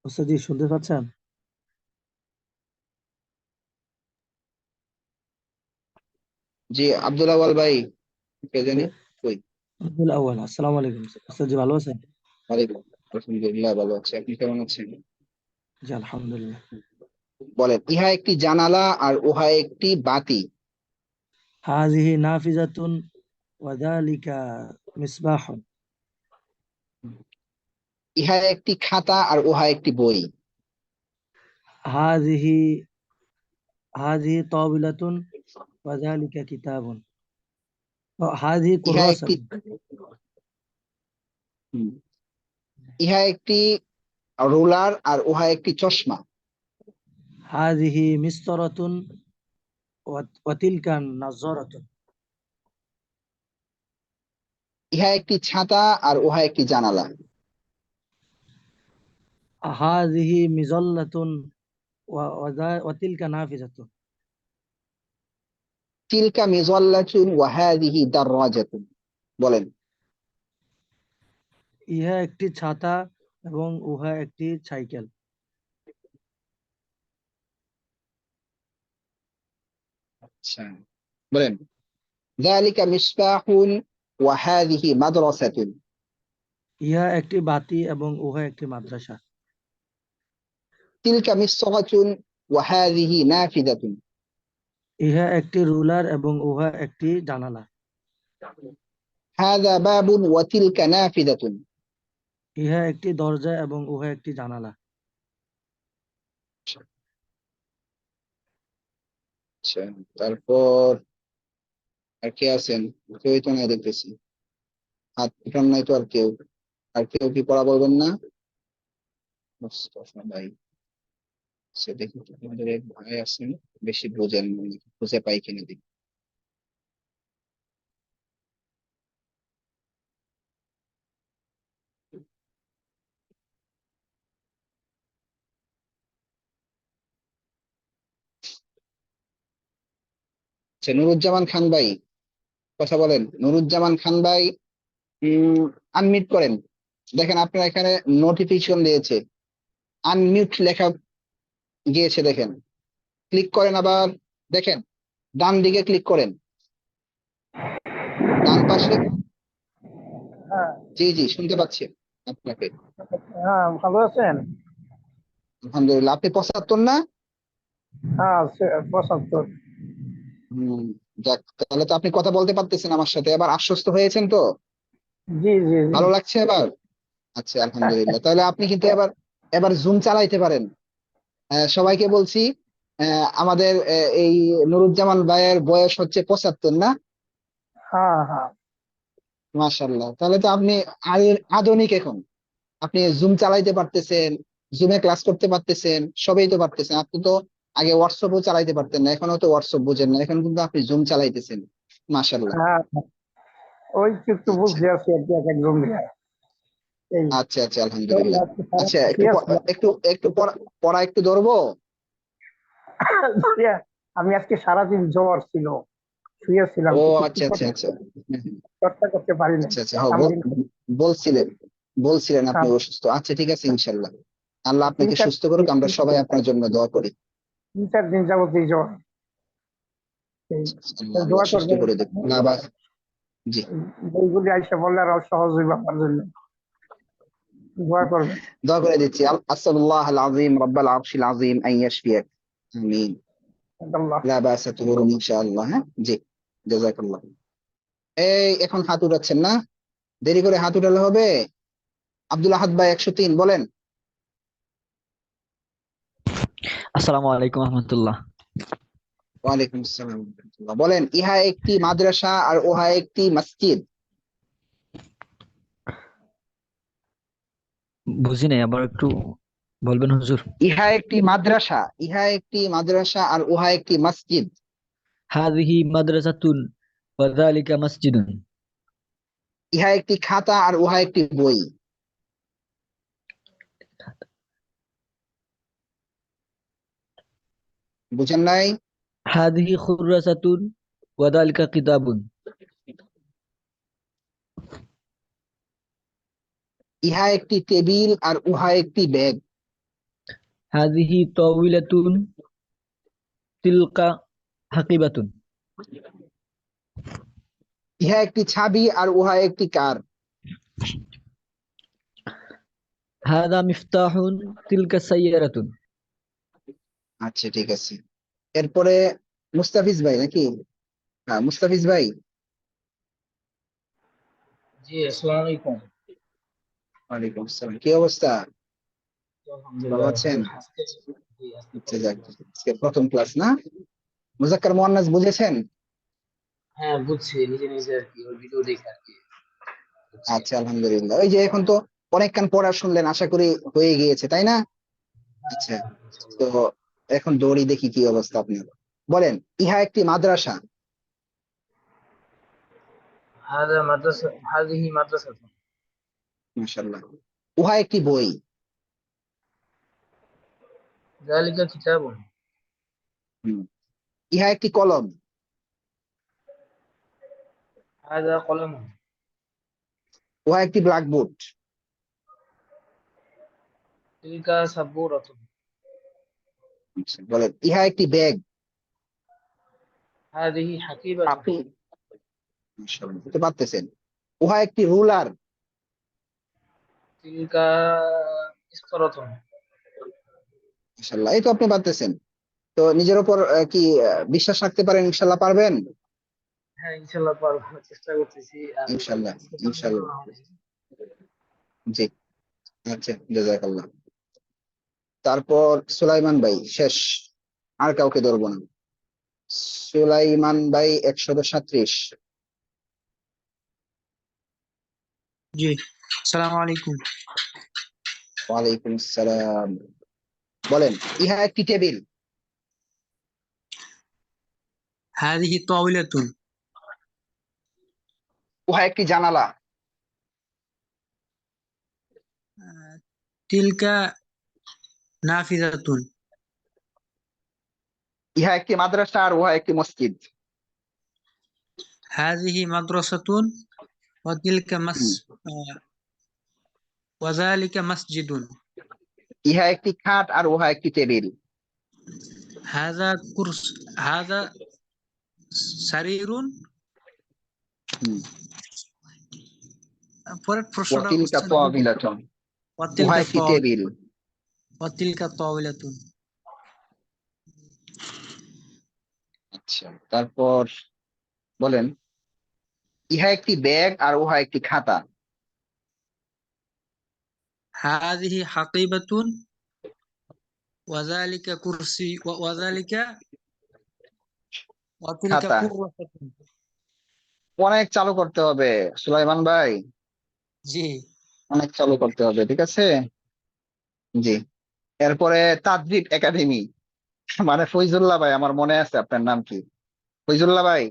S20: ওস্তাদ জি শুনতে পাচ্ছেন?
S3: জি আব্দুল আউয়াল ভাই, কে জানি কই?
S20: রবিউল আউয়াল, আসসালামু আলাইকুম। ওস্তাদ জি ভালো আছেন?
S3: ওয়ালাইকুম, আলহামদুলিল্লাহ ভালো আছি, আপনি কেমন আছেন?
S20: জি আলহামদুলিল্লাহ।
S3: বলেন, ইহা একটি জানালা আর উহা একটি বাতি।
S20: হাযিহি নাফিযাতুন ওয়া যালিকা মিসবাহুন।
S3: ইহা একটি খাতা আর উহা একটি বই।
S20: হাযিহি হাযিহি তাওবিলাতুন ওয়া যালিকা কিতাবুন। হাযিহি
S3: ইহা একটি
S20: কুররাসাতুন।
S3: হুম, ইহা একটি রুলার আর উহা একটি চশমা।
S20: হাযিহি মিসতারাতুন ওয়া তিলকা নাযরাতুন।
S3: ইহা একটি ছাতা আর উহা একটি জানালা।
S20: হাযিহি মিযাল্লাতুন ওয়া তিলকা নাফিযাতুন।
S3: তিলকা মিযাল্লাতুন ওয়া হাযিহি দাররাজাতুন। বলেন।
S20: ইহা একটি ছাতা এবং উহা একটি সাইকেল।
S3: আচ্ছা, বলেন। যালিকা মিসবাহুন ওয়া হাযিহি মাদ্রাসাতুন।
S20: ইহা একটি বাতি এবং উহা একটি মাদ্রাসা।
S3: তিলকা মিসরাতুন ওয়া হাযিহি নাফিযাতুন।
S20: ইহা একটি রুলার এবং উহা একটি জানালা।
S3: হাযা বাবুন ওয়া তিলকা নাফিযাতুন।
S20: ইহা একটি দরজা এবং উহা একটি জানালা।
S3: আচ্ছা, তারপর আর কে আছেন? কেউই তো নাই দেখতেছি, হাত উঠান নাই তো আর কেউ। আর কেউ কি পড়া বলবেন না? মুস্তাফা ভাই, সে দেখি তো আমাদের এক ভাই আছেন, বেশি বোঝেন মনে হয়, খুঁজে পাই কিনা দেখি। আচ্ছা, নুরুজ্জামান খান ভাই, কথা বলেন। নুরুজ্জামান খান ভাই, আনমিউট করেন। দেখেন আপনার এখানে নোটিফিকেশন দিয়েছে, আনমিউট লেখা গিয়েছে, দেখেন, ক্লিক করেন আবার, দেখেন ডান দিকে ক্লিক করেন, ডান পাশে।
S1: হ্যাঁ
S3: জি জি, শুনতে পাচ্ছি আপনাকে।
S1: হ্যাঁ, ভালো আছেন?
S3: আলহামদুলিল্লাহ, আপনি 75 না?
S1: হ্যাঁ 75।
S3: হম, যাক, তাহলে তো আপনি কথা বলতে পারতেছেন আমার সাথে, এবার আশ্বস্ত হয়েছেন তো?
S1: জি জি জি।
S3: ভালো লাগছে এবার? আচ্ছা আলহামদুলিল্লাহ, তাহলে আপনি কিন্তু এবার এবার জুম চালাইতে পারেন। সবাইকে বলছি, আমাদের এই নুরুজ্জামান ভাইয়ের বয়স হচ্ছে 75 না?
S1: হ্যাঁ হ্যাঁ
S3: মাশাআল্লাহ, তাহলে তো আপনি আধুনিক এখন। আপনি জুম চালাইতে পারতেছেন, জুমে ক্লাস করতে পারতেছেন, সবই তো পারতেছেন। আপনি তো আগে হোয়াটসঅ্যাপও চালাইতে পারতেন না, এখনো তো হোয়াটসঅ্যাপ বুঝেন না, এখন কিন্তু আপনি জুম চালাইতেছেন। মাশাআল্লাহ।
S1: হ্যাঁ ওই একটু
S3: আচ্ছা
S1: বুঝতে আছি আর কি, এক একজন দিয়ে এই
S3: আচ্ছা আচ্ছা,
S1: এই
S3: আলহামদুলিল্লাহ।
S1: আজকে সারা
S3: আচ্ছা, একটু
S1: শুয়েছিলাম।
S3: একটু পড়া একটু ধরবো।
S1: আমি আজকে সারাদিন জ্বর ছিল, শুয়েছিলাম,
S3: ও
S1: কিছু
S3: আচ্ছা আচ্ছা আচ্ছা।
S1: চর্চা করতে পারি নাই।
S3: আচ্ছা আচ্ছা, হ্যাঁ
S1: তামরিন
S3: বলছিলেন বলছিলেন আপনি
S1: হ্যাঁ,
S3: অসুস্থ। আচ্ছা ঠিক আছে, ইনশাল্লাহ আল্লাহ
S1: তিন
S3: আপনাকে
S1: চার
S3: সুস্থ করুক, আমরা সবাই আপনার জন্য দোয়া করি।
S1: 3-4 দিন যাবত এই জ্বর। এই
S3: আল্লাহ
S1: দোয়া
S3: সুস্থ
S1: করবেন
S3: করে দেব না বা। জি,
S1: বইগুলি আইসা বললে আরো সহজ হইবে আমার জন্য, দোয়া করবেন।
S3: দোয়া করে দিচ্ছি। আসাদুল্লাহ আল আযীম রাব্বাল আরশিল আযীম আন ইয়াশফিয়াক। আমিন।
S1: আল্লাহ
S3: লা বাসা তুহুরুন ইনশাআল্লাহ। হ্যাঁ জি, জাযাকাল্লাহ। এই এখন হাত উঠাচ্ছেন না, দেরি করে হাত উঠালে হবে। আব্দুল আহাদ ভাই 103 বলেন।
S21: আসসালামু আলাইকুম রহমতুল্লাহ।
S3: ওয়ালাইকুম আসসালাম ওয়া রাহমাতুল্লাহ। বলেন, ইহা একটি মাদ্রাসা আর ওহা একটি মসজিদ।
S21: বুঝি নাই, আবার একটু বলবেন হুজুর।
S3: ইহা একটি মাদ্রাসা আর ওহা একটি মসজিদ।
S21: হাযিহি মাদ্রাসাতুন ওয়া যালিকা মসজিদুন।
S3: ইহা একটি খাতা আর ওহা একটি বই। বুঝেন নাই?
S21: হাযিহি খুররাসাতুন ওয়া যালিকা কিতাবুন।
S3: ইহা একটি টেবিল আর উহা একটি ব্যাগ।
S21: হাযিহি তাওয়িলাতুন তিলকা হাকিবাতুন।
S3: ইহা একটি ছাবি আর উহা একটি কার।
S21: হাযা মিফতাহুন তিলকা সাইয়ারাতুন।
S3: আচ্ছা ঠিক আছে, এরপরে মুস্তাফিজ ভাই নাকি? হ্যাঁ মুস্তাফিজ ভাই।
S16: জি আসসালামু আলাইকুম।
S3: ওয়ালাইকুম আসসালাম, কি অবস্থা? ভালো আছেন? আচ্ছা যাক, আজকে প্রথম ক্লাস না? মুজাক্কার মুয়ান্নাস বুঝেছেন?
S16: হ্যাঁ বুঝছি, নিজে নিজে আর কি ওই ভিডিও দেখে আর কি বুঝছি।
S3: আচ্ছা আলহামদুলিল্লাহ। ওই যে এখন তো অনেকক্ষণ পড়া শুনলেন, আশা করি হয়ে গিয়েছে তাই না? আচ্ছা, তো এখন দৌড়ি দেখি কি অবস্থা আপনার। বলেন, ইহা একটি মাদ্রাসা।
S16: হাযিহি মাদ্রাসাতুন।
S3: মাশাআল্লাহ। উহা একটি বই।
S16: যালিকা কিতাবুন।
S3: হুম। ইহা একটি কলম।
S16: হাযা কলামুন।
S3: উহা একটি ব্ল্যাকবোর্ড।
S16: তিলকা সাবুরাতুন।
S3: আচ্ছা, বলেন, ইহা একটি ব্যাগ।
S16: হাযিহি হাকিবাতুন।
S3: আপনি মাশাআল্লাহ বুঝতে পারতেছেন। উহা একটি রুলার।
S16: তিলকা ইসতারাতুন।
S3: মাশাআল্লাহ, এই তো আপনি পারতেছেন। তো নিজের উপর কি বিশ্বাস রাখতে পারেন? ইনশাআল্লাহ পারবেন।
S16: হ্যাঁ ইনশাআল্লাহ পারবো, চেষ্টা করতেছি। আর
S3: ইনশাআল্লাহ
S16: আজকে তো
S3: ইনশাআল্লাহ।
S16: না হলে
S3: জি, আচ্ছা জাযাকাল্লাহ। তারপর সুলাইমান ভাই শেষ, আর কাউকে ধরবো না। সুলাইমান ভাই 137।
S22: জি আসসালামু আলাইকুম।
S3: ওয়ালাইকুম আসসালাম। বলেন, ইহা একটি টেবিল।
S22: হাযিহি তাওয়িলাতুন।
S3: উহা একটি জানালা।
S22: তিলকা নাফিযাতুন।
S3: ইহা একটি মাদ্রাসা আর উহা একটি মসজিদ।
S22: হাযিহি মাদ্রাসাতুন ওয়া তিলকা ওয়া যালিকা মসজিদুন।
S3: ইহা একটি খাট আর উহা একটি টেবিল।
S22: হাযা সারিরুন। পরের প্রশ্নটা
S3: ওয়াতিলকা
S22: উচ্চারণ করুন।
S3: তাওবিলাতুন।
S22: ওয়া
S3: উহা
S22: তিলকা
S3: একটি টেবিল।
S22: তাওয়িলাতুন।
S3: আচ্ছা, তারপর বলেন, ইহা একটি ব্যাগ আর উহা একটি খাতা।
S22: হাযিহি হাকিবাতুন وذلك كرسي وذلك وتلك
S3: খাতা
S22: كرة
S3: অনেক চালু করতে হবে সুলাইমান ভাই,
S22: জি
S3: অনেক চালু করতে হবে, ঠিক আছে। জি, এরপরে তাদরিব একাডেমি, মানে ফৈজুল্লাহ ভাই, আমার মনে আছে আপনার নাম কি, ফৈজুল্লাহ ভাই,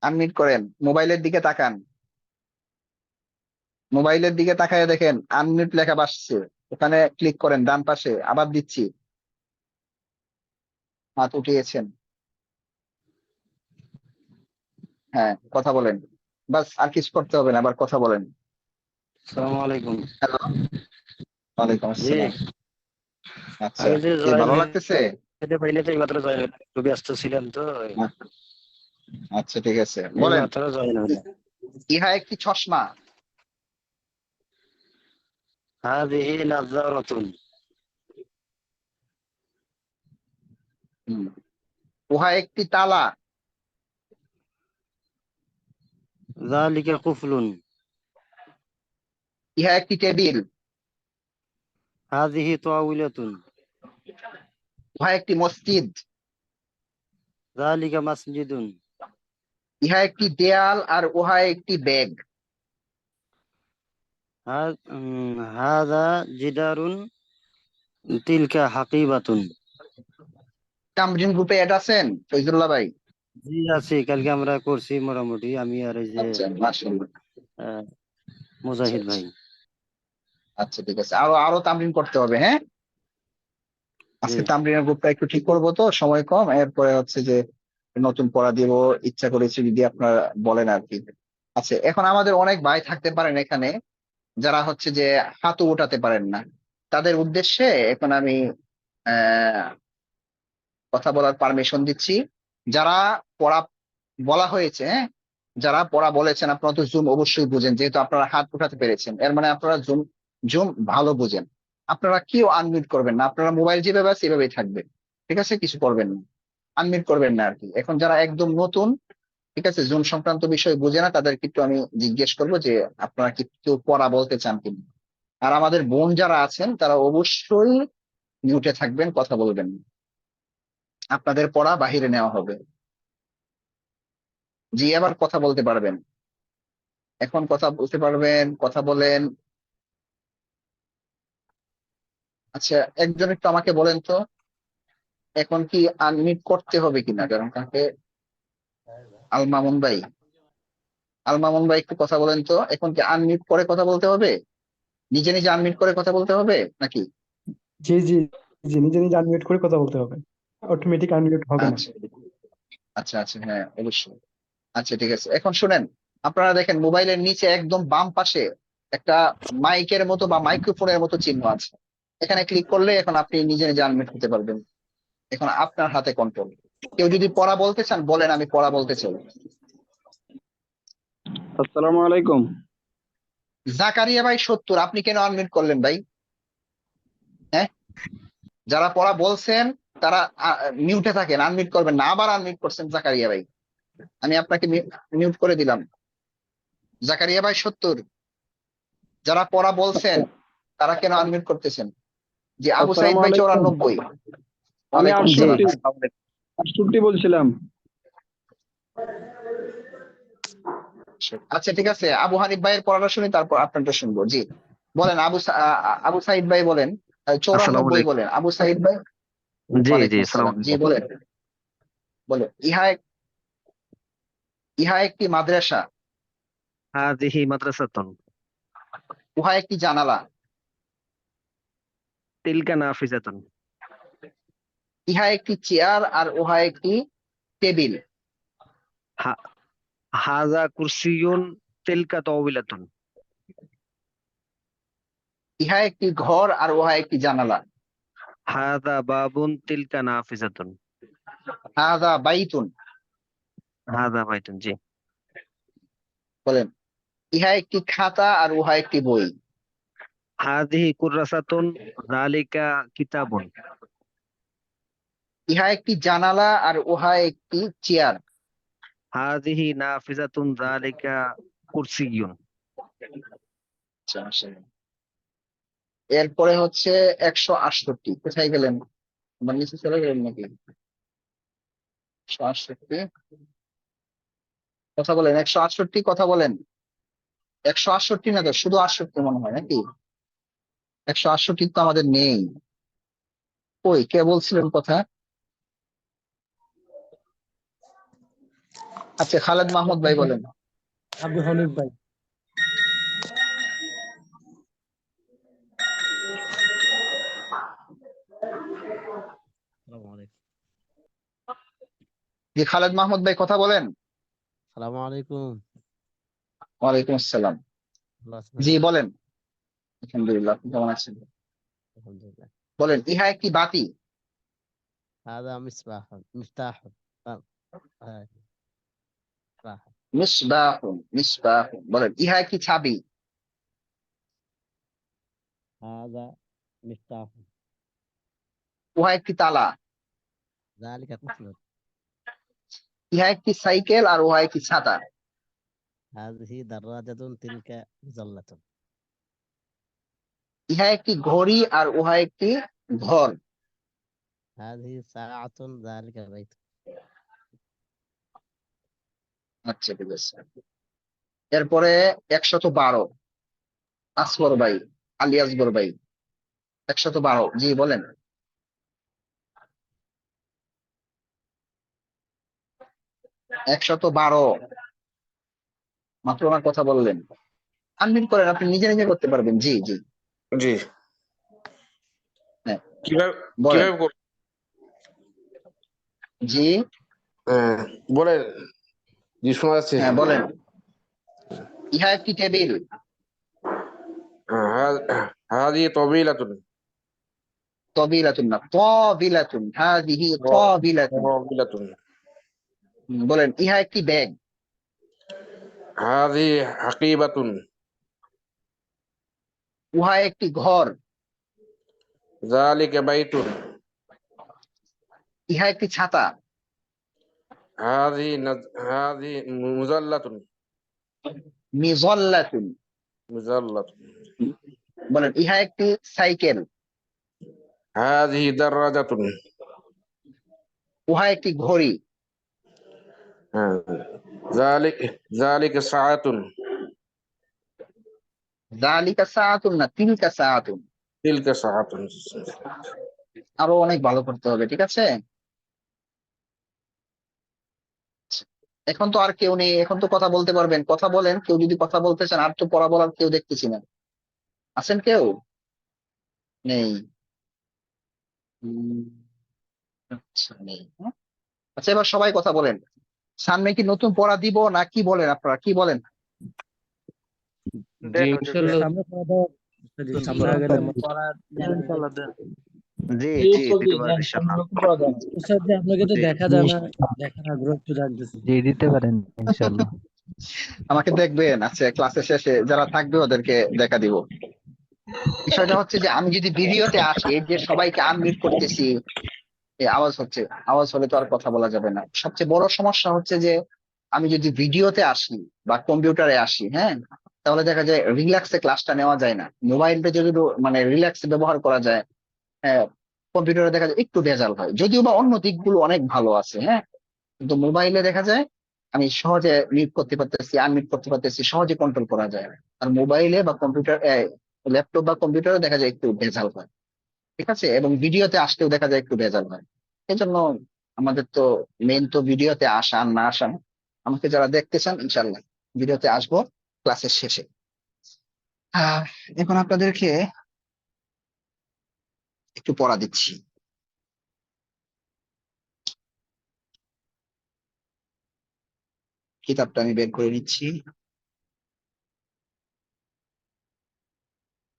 S3: আনমিউট করেন, মোবাইলের দিকে তাকান, মোবাইলের দিকে তাকায় দেখেন আনমিউট লেখা আসছে, ওখানে ক্লিক করেন, ডান পাশে, আবার দিচ্ছি, হাত উঠিয়েছেন, হ্যাঁ কথা বলেন, বাস আর কিছু করতে হবে না, আবার কথা বলেন।
S2: আসসালামু আলাইকুম।
S3: হ্যালো, ওয়ালাইকুম
S2: জি,
S3: আসসালাম। আচ্ছা,
S2: আমি যে
S3: কি
S2: জয়েন
S3: ভালো লাগতেছে?
S2: হতে পারিনি তো, এইমাত্র জয়েন, একটু ব্যস্ত ছিলাম তো,
S3: আচ্ছা ঠিক আছে, বলেন।
S2: এইমাত্র জয়েন হলাম।
S3: ইহা একটি চশমা।
S2: হাযিহি নাযরাতুন,
S3: হুম। উহা একটি তালা।
S2: যালিকা কুফলুন,
S3: ইহা একটি টেবিল।
S2: হাযিহি তাওয়িলাতুন,
S3: উহা একটি মসজিদ।
S2: যালিকা মাসজিদুন,
S3: ইহা একটি দেয়াল আর উহা একটি ব্যাগ।
S2: হাযা জিদারুন, তিলকা হাকিবাতুন।
S3: তামরিন গ্রুপে অ্যাড আছেন ফৈজুল্লাহ ভাই?
S2: জি আছি, কালকে আমরা করছি মোটামুটি, আমি আর এই যে
S3: আচ্ছা মাশাআল্লাহ। আচ্ছা
S2: মুজাহিদ ভাই।
S3: আচ্ছা ঠিক আছে, আরো আরো তামরিন করতে হবে, হ্যাঁ।
S2: জি
S3: আজকে তামরিনের গ্রুপটা একটু ঠিক করবো, তো সময় কম, এরপরে হচ্ছে যে নতুন পড়া দিব, ইচ্ছা করেছি যদি আপনারা বলেন আর কি। আচ্ছা, এখন আমাদের অনেক ভাই থাকতে পারেন এখানে যারা হচ্ছে যে হাতও উঠাতে পারেন না, তাদের উদ্দেশ্যে এখন আমি আহ কথা বলার পারমিশন দিচ্ছি। যারা পড়া বলা হয়েছে, হ্যাঁ, যারা পড়া বলেছেন, আপনারা তো জুম অবশ্যই বুঝেন, যেহেতু আপনারা হাত উঠাতে পেরেছেন, এর মানে আপনারা জুম জুম ভালো বুঝেন। আপনারা কেউ আনমিউট করবেন না, আপনারা মোবাইল যেভাবে আছে এভাবেই থাকবে, ঠিক আছে, কিছু করবেন না, আনমিউট করবেন না আর কি। এখন যারা একদম নতুন, ঠিক আছে, জুম সংক্রান্ত বিষয় বুঝে না, তাদেরকে একটু আমি জিজ্ঞেস করবো যে আপনারা কি কেউ পড়া বলতে চান কিনা। আর আমাদের বোন যারা আছেন তারা অবশ্যই মিউটে থাকবেন, কথা বলবেন না, আপনাদের পড়া বাহিরে নেওয়া হবে। জি, আবার কথা বলতে পারবেন, এখন কথা বলতে পারবেন, কথা বলেন। আচ্ছা, একজন একটু আমাকে বলেন তো, এখন কি আনমিউট করতে হবে কিনা, কারণ কাকে, আল মামুন ভাই, আল মামুন ভাই একটু কথা বলেন তো, এখন কি আনমিউট করে কথা বলতে হবে, নিজে নিজে আনমিউট করে কথা বলতে হবে নাকি?
S10: জি জি জি, নিজে নিজে আনমিউট করে কথা বলতে হবে, অটোমেটিক আনমিউট হবে না।
S3: আচ্ছা আচ্ছা আচ্ছা, হ্যাঁ অবশ্যই। আচ্ছা ঠিক আছে, এখন শুনেন, আপনারা দেখেন মোবাইলের নিচে একদম বাম পাশে একটা মাইকের মতো বা মাইক্রোফোনের মতো চিহ্ন আছে, এখানে ক্লিক করলে এখন আপনি নিজে নিজে আনমিউট হতে পারবেন। এখন আপনার হাতে কন্ট্রোল। কেউ যদি পড়া বলতে চান বলেন, আমি পড়া বলতে চাই।
S5: আসসালামু আলাইকুম।
S3: জাকারিয়া ভাই 70, আপনি কেন আনমিউট করলেন ভাই? হ্যাঁ, যারা পড়া বলছেন তারা মিউটে থাকেন, আনমিউট করবেন না, আবার আনমিউট করছেন জাকারিয়া ভাই, আমি আপনাকে মিউট করে দিলাম। জাকারিয়া ভাই 70, যারা পড়া বলছেন তারা কেন আনমিউট করতেছেন? যে আবু সাইদ
S5: আসসালামু
S3: ভাই
S5: আলাইকুম।
S3: 94।
S5: আমি
S3: ওয়ালাইকুম আসসালাম।
S5: 68 বলছিলাম।
S3: আচ্ছা ঠিক আছে, আবু হানিফ ভাইয়ের পড়াটা শুনি, তারপর আপনারটা শুনবো। জি বলেন, আবু সাইদ ভাই বলেন,
S5: আসসালামু
S3: 94
S5: আলাইকুম।
S3: বলেন, আবু সাইদ ভাই।
S5: জি
S3: ওয়ালাইকুম
S5: আসসালামু
S3: আসসালাম, জি
S5: আলাইকুম।
S3: বলেন। বলে ইহা একটি মাদ্রাসা।
S5: হাযিহি মাদ্রাসাতুন,
S3: উহা একটি জানালা।
S5: তিলকা নাফিজাতুন,
S3: ইহা একটি চেয়ার আর উহা একটি টেবিল।
S5: হাযা কুরসিয়ুন, তিলকা তাওবিলাতুন,
S3: ইহা একটি ঘর আর উহা একটি জানালা।
S5: হাযা বাবুন, তিলকা নাফিজাতুন,
S3: হাযা বাইতুন।
S5: হাযা বাইতুন। জি।
S3: বলেন, ইহা একটি খাতা আর উহা একটি বই।
S5: হাযিহি কুররাসাতুন, যালিকা কিতাবুন,
S3: ইহা একটি জানালা আর উহা একটি চেয়ার।
S5: হাযিহি নাফিজাতুন, যালিকা কুরসিয়ুন।
S3: এরপরে হচ্ছে 168, কোথায় গেলেন? আমার নিচে চলে গেলেন নাকি? 168 কথা বলেন, 168 কথা বলেন। 168 না তো, শুধু 68 মনে হয় নাকি? 168 তো আমাদের নেই। ওই কে বলছিলেন কথা? আচ্ছা, খালেদ মাহমুদ ভাই বলেন।
S20: আব্দুল হামিদ ভাই।
S3: জি, খালেদ মাহমুদ ভাই কথা বলেন।
S6: সালামু আলাইকুম।
S3: ওয়ালাইকুম আসসালাম।
S6: ভালো আছেন
S3: জি
S6: ভাই?
S3: বলেন। আলহামদুলিল্লাহ, আপনি কেমন আছেন?
S6: আলহামদুলিল্লাহ।
S3: বলেন, ইহা একটি বাতি।
S6: هذا مصباح مفتاح هاي مفتاح
S3: মিসবাহুন, মিসবাহুন। বলেন, ইহা একটি চাবি।
S6: هذا مفتاح
S3: উহা একটি তালা।
S6: ذلك قفل
S3: ইহা একটি সাইকেল আর উহা একটি ছাতা।
S6: هذه دراجة تلك مظلة
S3: ইহা একটি ঘড়ি আর উহা একটি ঘর।
S6: هذه ساعة ذلك بيت
S3: আচ্ছা, ঠিক আছে। এরপরে 112 আসগর ভাই, আলী আসগর ভাই। 112, জি বলেন। 112 মাত্র আমার কথা বললেন। আনমিউট করেন, আপনি নিজে নিজে করতে পারবেন। জি জি
S7: জি,
S3: হ্যাঁ
S7: কিভাবে
S3: বলেন।
S7: কিভাবে করব?
S3: জি
S7: বলেন। জি, শোনা যাচ্ছে।
S3: হ্যাঁ বলেন। ইহা একটি টেবিল।
S7: هذه طويلة
S3: তবিলাতুন না, তবিলাতুন। হাযিহি তবিলাতুন।
S7: طويلة
S3: বলেন, ইহা একটি ব্যাগ।
S7: هذه حقيبة
S3: উহা একটি ঘর।
S7: ذلك بيت
S3: ইহা একটি ছাতা।
S7: هذه مظلة
S3: মিযল্লাতুন।
S7: مظلة
S3: বলেন, ইহা একটি সাইকেল।
S7: هذه دراجة
S3: উহা একটি ঘড়ি।
S7: ذلك ساعة
S3: যালিকা সাআতুন না, তিলকা সাআতুন।
S7: تلك ساعة
S3: আরো অনেক ভালো করতে হবে, ঠিক আছে? এখন তো আর কেউ নেই, এখন তো কথা বলতে পারবেন। কথা বলেন, কেউ যদি কথা বলতে চান। আর তো পড়া বলার কেউ দেখতেছি না। আছেন কেউ? নেই। উম, আচ্ছা, নেই। আচ্ছা, এবার সবাই কথা বলেন। সামনে কি নতুন পড়া দিব না কি বলেন? আপনারা কি বলেন?
S19: জি ইনশাআল্লাহ।
S20: সামনে পড়া দাও। সামনে আগে
S1: ইনশাআল্লাহ দেন।
S5: জি
S21: এই
S5: জি
S21: চলবে
S5: দিতে পারবো ইনশাআল্লাহ।
S20: উস্তাদ জি, আপনাকে তো
S5: জি
S20: দেখা যায় না, দেখার আগ্রহ একটু জাগতেছে।
S21: জি দিতে পারেন ইনশাআল্লাহ।
S3: আমাকে দেখবেন? আচ্ছা, ক্লাসের শেষে যারা থাকবে ওদেরকে দেখা দিব। বিষয়টা হচ্ছে যে আমি যদি ভিডিওতে আসি, এই যে সবাইকে আনমিউট করতেছি, এই আওয়াজ হচ্ছে, আওয়াজ হলে তো আর কথা বলা যাবে না। সবচেয়ে বড় সমস্যা হচ্ছে যে আমি যদি ভিডিওতে আসি বা কম্পিউটারে আসি, হ্যাঁ, তাহলে দেখা যায় রিল্যাক্সে ক্লাসটা নেওয়া যায় না। মোবাইলটা যদি মানে রিল্যাক্সে ব্যবহার করা যায়, হ্যাঁ, কম্পিউটারে দেখা যায় একটু ভেজাল হয়। যদিও বা অন্য দিকগুলো অনেক ভালো আছে, হ্যাঁ, কিন্তু মোবাইলে দেখা যায় আমি সহজে মিউট করতে পারতেছি, আনমিউট করতে পারতেছি, সহজে কন্ট্রোল করা যায়। আর মোবাইলে বা কম্পিউটার, ল্যাপটপ বা কম্পিউটারে দেখা যায় একটু ভেজাল হয়, ঠিক আছে? এবং ভিডিওতে আসতেও দেখা যায় একটু ভেজাল হয়। এই জন্য আমাদের তো মেন তো ভিডিওতে আসা আর না আসা। আমাকে যারা দেখতে চান, ইনশাল্লাহ ভিডিওতে আসবো ক্লাসের শেষে। আহ, এখন আপনাদেরকে একটু পড়া দিচ্ছি। কিতাবটা আমি বের করে নিচ্ছি।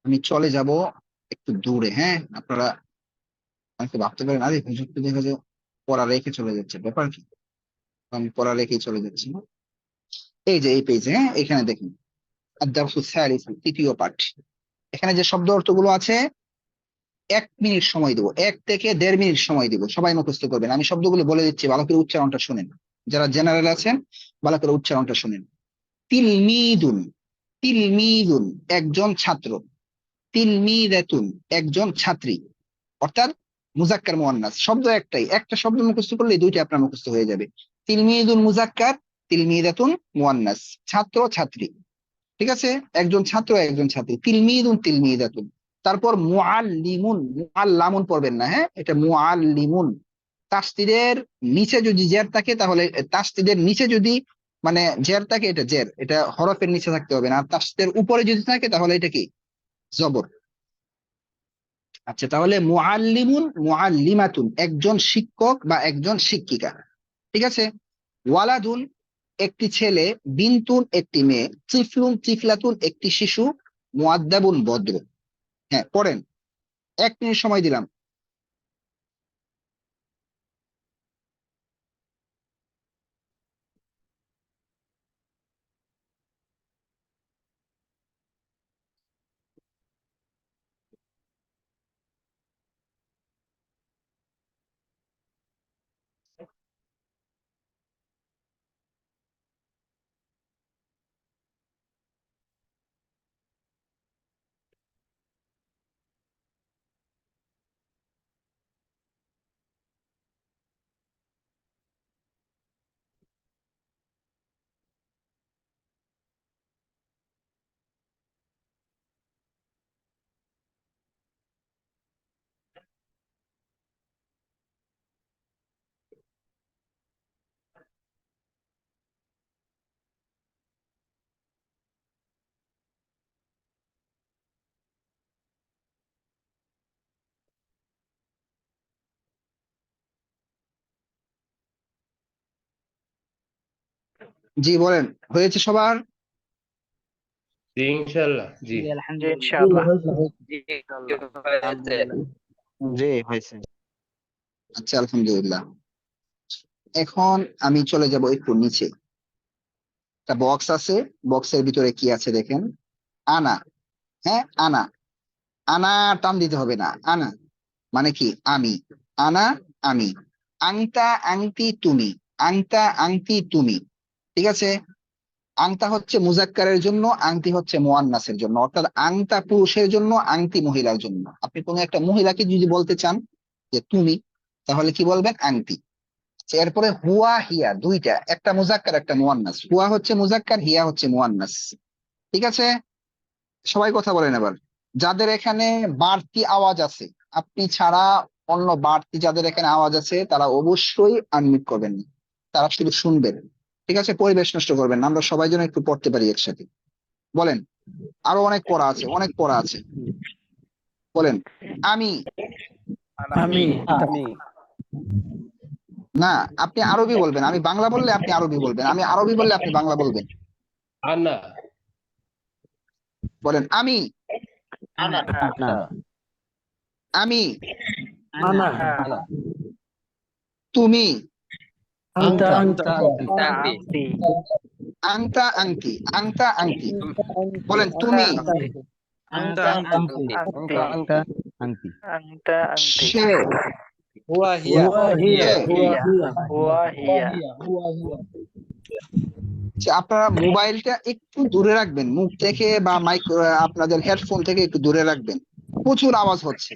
S3: আমি চলে যাব একটু দূরে, হ্যাঁ। আপনারা অনেকে ভাবতে পারেন, আরে হুজুর তো দেখা যায় পড়া রেখে চলে যাচ্ছে, ব্যাপার কি? আমি পড়া রেখেই চলে যাচ্ছি। এই যে এই পেজে, হ্যাঁ, এখানে দেখুন আদ-দারসু সালিস, তৃতীয় পাঠ। এখানে যে শব্দ অর্থগুলো আছে, 1 মিনিট সময় দেবো, 1 থেকে 1.5 মিনিট সময় দিব। সবাই মুখস্থ করবেন। আমি শব্দগুলো বলে দিচ্ছি, ভালো করে উচ্চারণটা শুনেন। যারা জেনারেল আছেন, ভালো করে উচ্চারণটা শুনেন। তিলমিদুন, তিলমিদুন একজন ছাত্র। তিলমিদাতুন একজন ছাত্রী। অর্থাৎ মুজাক্কার মুয়ান্নাস শব্দ একটাই, একটা শব্দ মুখস্থ করলে দুইটা আপনার মুখস্থ হয়ে যাবে। তিলমিদুন মুজাক্কার, তিলমিদাতুন মুয়ান্নাস, ছাত্র ছাত্রী। ঠিক আছে, একজন ছাত্র একজন ছাত্রী, তিলমিদুন তিলমিদাতুন। তারপর মুআল্লিমুন, মুআল্লামুন পড়বেন না, হ্যাঁ, এটা মুআল্লিমুন। তাসদীদের নিচে যদি জের থাকে তাহলে, তাসদীদের নিচে যদি মানে জের থাকে এটা জের, এটা হরফের নিচে থাকতে হবে না। আর তাসদীদের উপরে যদি থাকে তাহলে এটা কি, জবর। আচ্ছা, তাহলে মুআল্লিমুন মুআল্লিমাতুন, একজন শিক্ষক বা একজন শিক্ষিকা। ঠিক আছে, ওয়ালাদুন একটি ছেলে, বিনতুন একটি মেয়ে, তিফলুন তিফলাতুন একটি শিশু, মুআদ্দাবুন ভদ্র। হ্যাঁ, পড়েন, 1 মিনিট সময় দিলাম। জি বলেন, হয়েছে সবার?
S19: জি ইনশাআল্লাহ, জি।
S17: ইনশাআল্লাহ।
S5: জি হয়েছে।
S3: আচ্ছা, আলহামদুলিল্লাহ। এখন আমি চলে যাব একটু নিচে, একটা বক্স আছে, বক্সের ভিতরে কি আছে দেখেন। আনা, হ্যাঁ আনা, আনা টান দিতে হবে না, আনা মানে কি আমি, আনা আমি। আংতা আংতি তুমি, আংতা আংতি তুমি। ঠিক আছে, আংতা হচ্ছে মুজাক্কারের জন্য, আংতি হচ্ছে মুয়ান্নাসের জন্য, অর্থাৎ আংতা পুরুষের জন্য, আংতি মহিলার জন্য। আপনি কোনো একটা মহিলাকে যদি বলতে চান যে তুমি, তাহলে কি বলবেন, আংতি। আচ্ছা, এরপরে হুয়া হিয়া দুইটা, একটা মুজাক্কার একটা মুয়ান্নাস। হুয়া হচ্ছে মুজাক্কার, হিয়া হচ্ছে মুয়ান্নাস। ঠিক আছে, সবাই কথা বলেন এবার। যাদের এখানে বাড়তি আওয়াজ আছে, আপনি ছাড়া অন্য বাড়তি যাদের এখানে আওয়াজ আছে তারা অবশ্যই আনমিউট করবেন না, তারা শুধু শুনবেন। ঠিক আছে, পরিবেশ নষ্ট করবেন না, আমরা সবাই যেন একটু পড়তে পারি একসাথে। বলেন, আরো অনেক পড়া আছে, অনেক পড়া আছে। বলেন, আমি।
S9: আমি
S15: আমি
S3: না, আপনি আরবি বলবেন, আমি বাংলা বললে আপনি আরবি বলবেন, আমি আরবি বললে আপনি বাংলা বলবেন।
S19: আনা,
S3: বলেন, আমি।
S16: আনা
S3: আমি।
S9: আনা
S3: তুমি।
S9: আংতা আংতা
S17: আংতি
S3: আংতা আংটি, আংতা আংটি। বলেন, তুমি।
S11: আংতা
S17: আংতি
S15: আংতা আংটি
S17: আংতা আংতি
S3: সে।
S14: হুয়া হিয়া
S9: হুয়া হিয়া হুয়া হিয়া
S17: হুয়া হিয়া।
S3: যে আপনারা মোবাইলটা একটু দূরে রাখবেন মুখ থেকে, বা মাইক আপনাদের হেডফোন থেকে একটু দূরে রাখবেন, প্রচুর আওয়াজ হচ্ছে।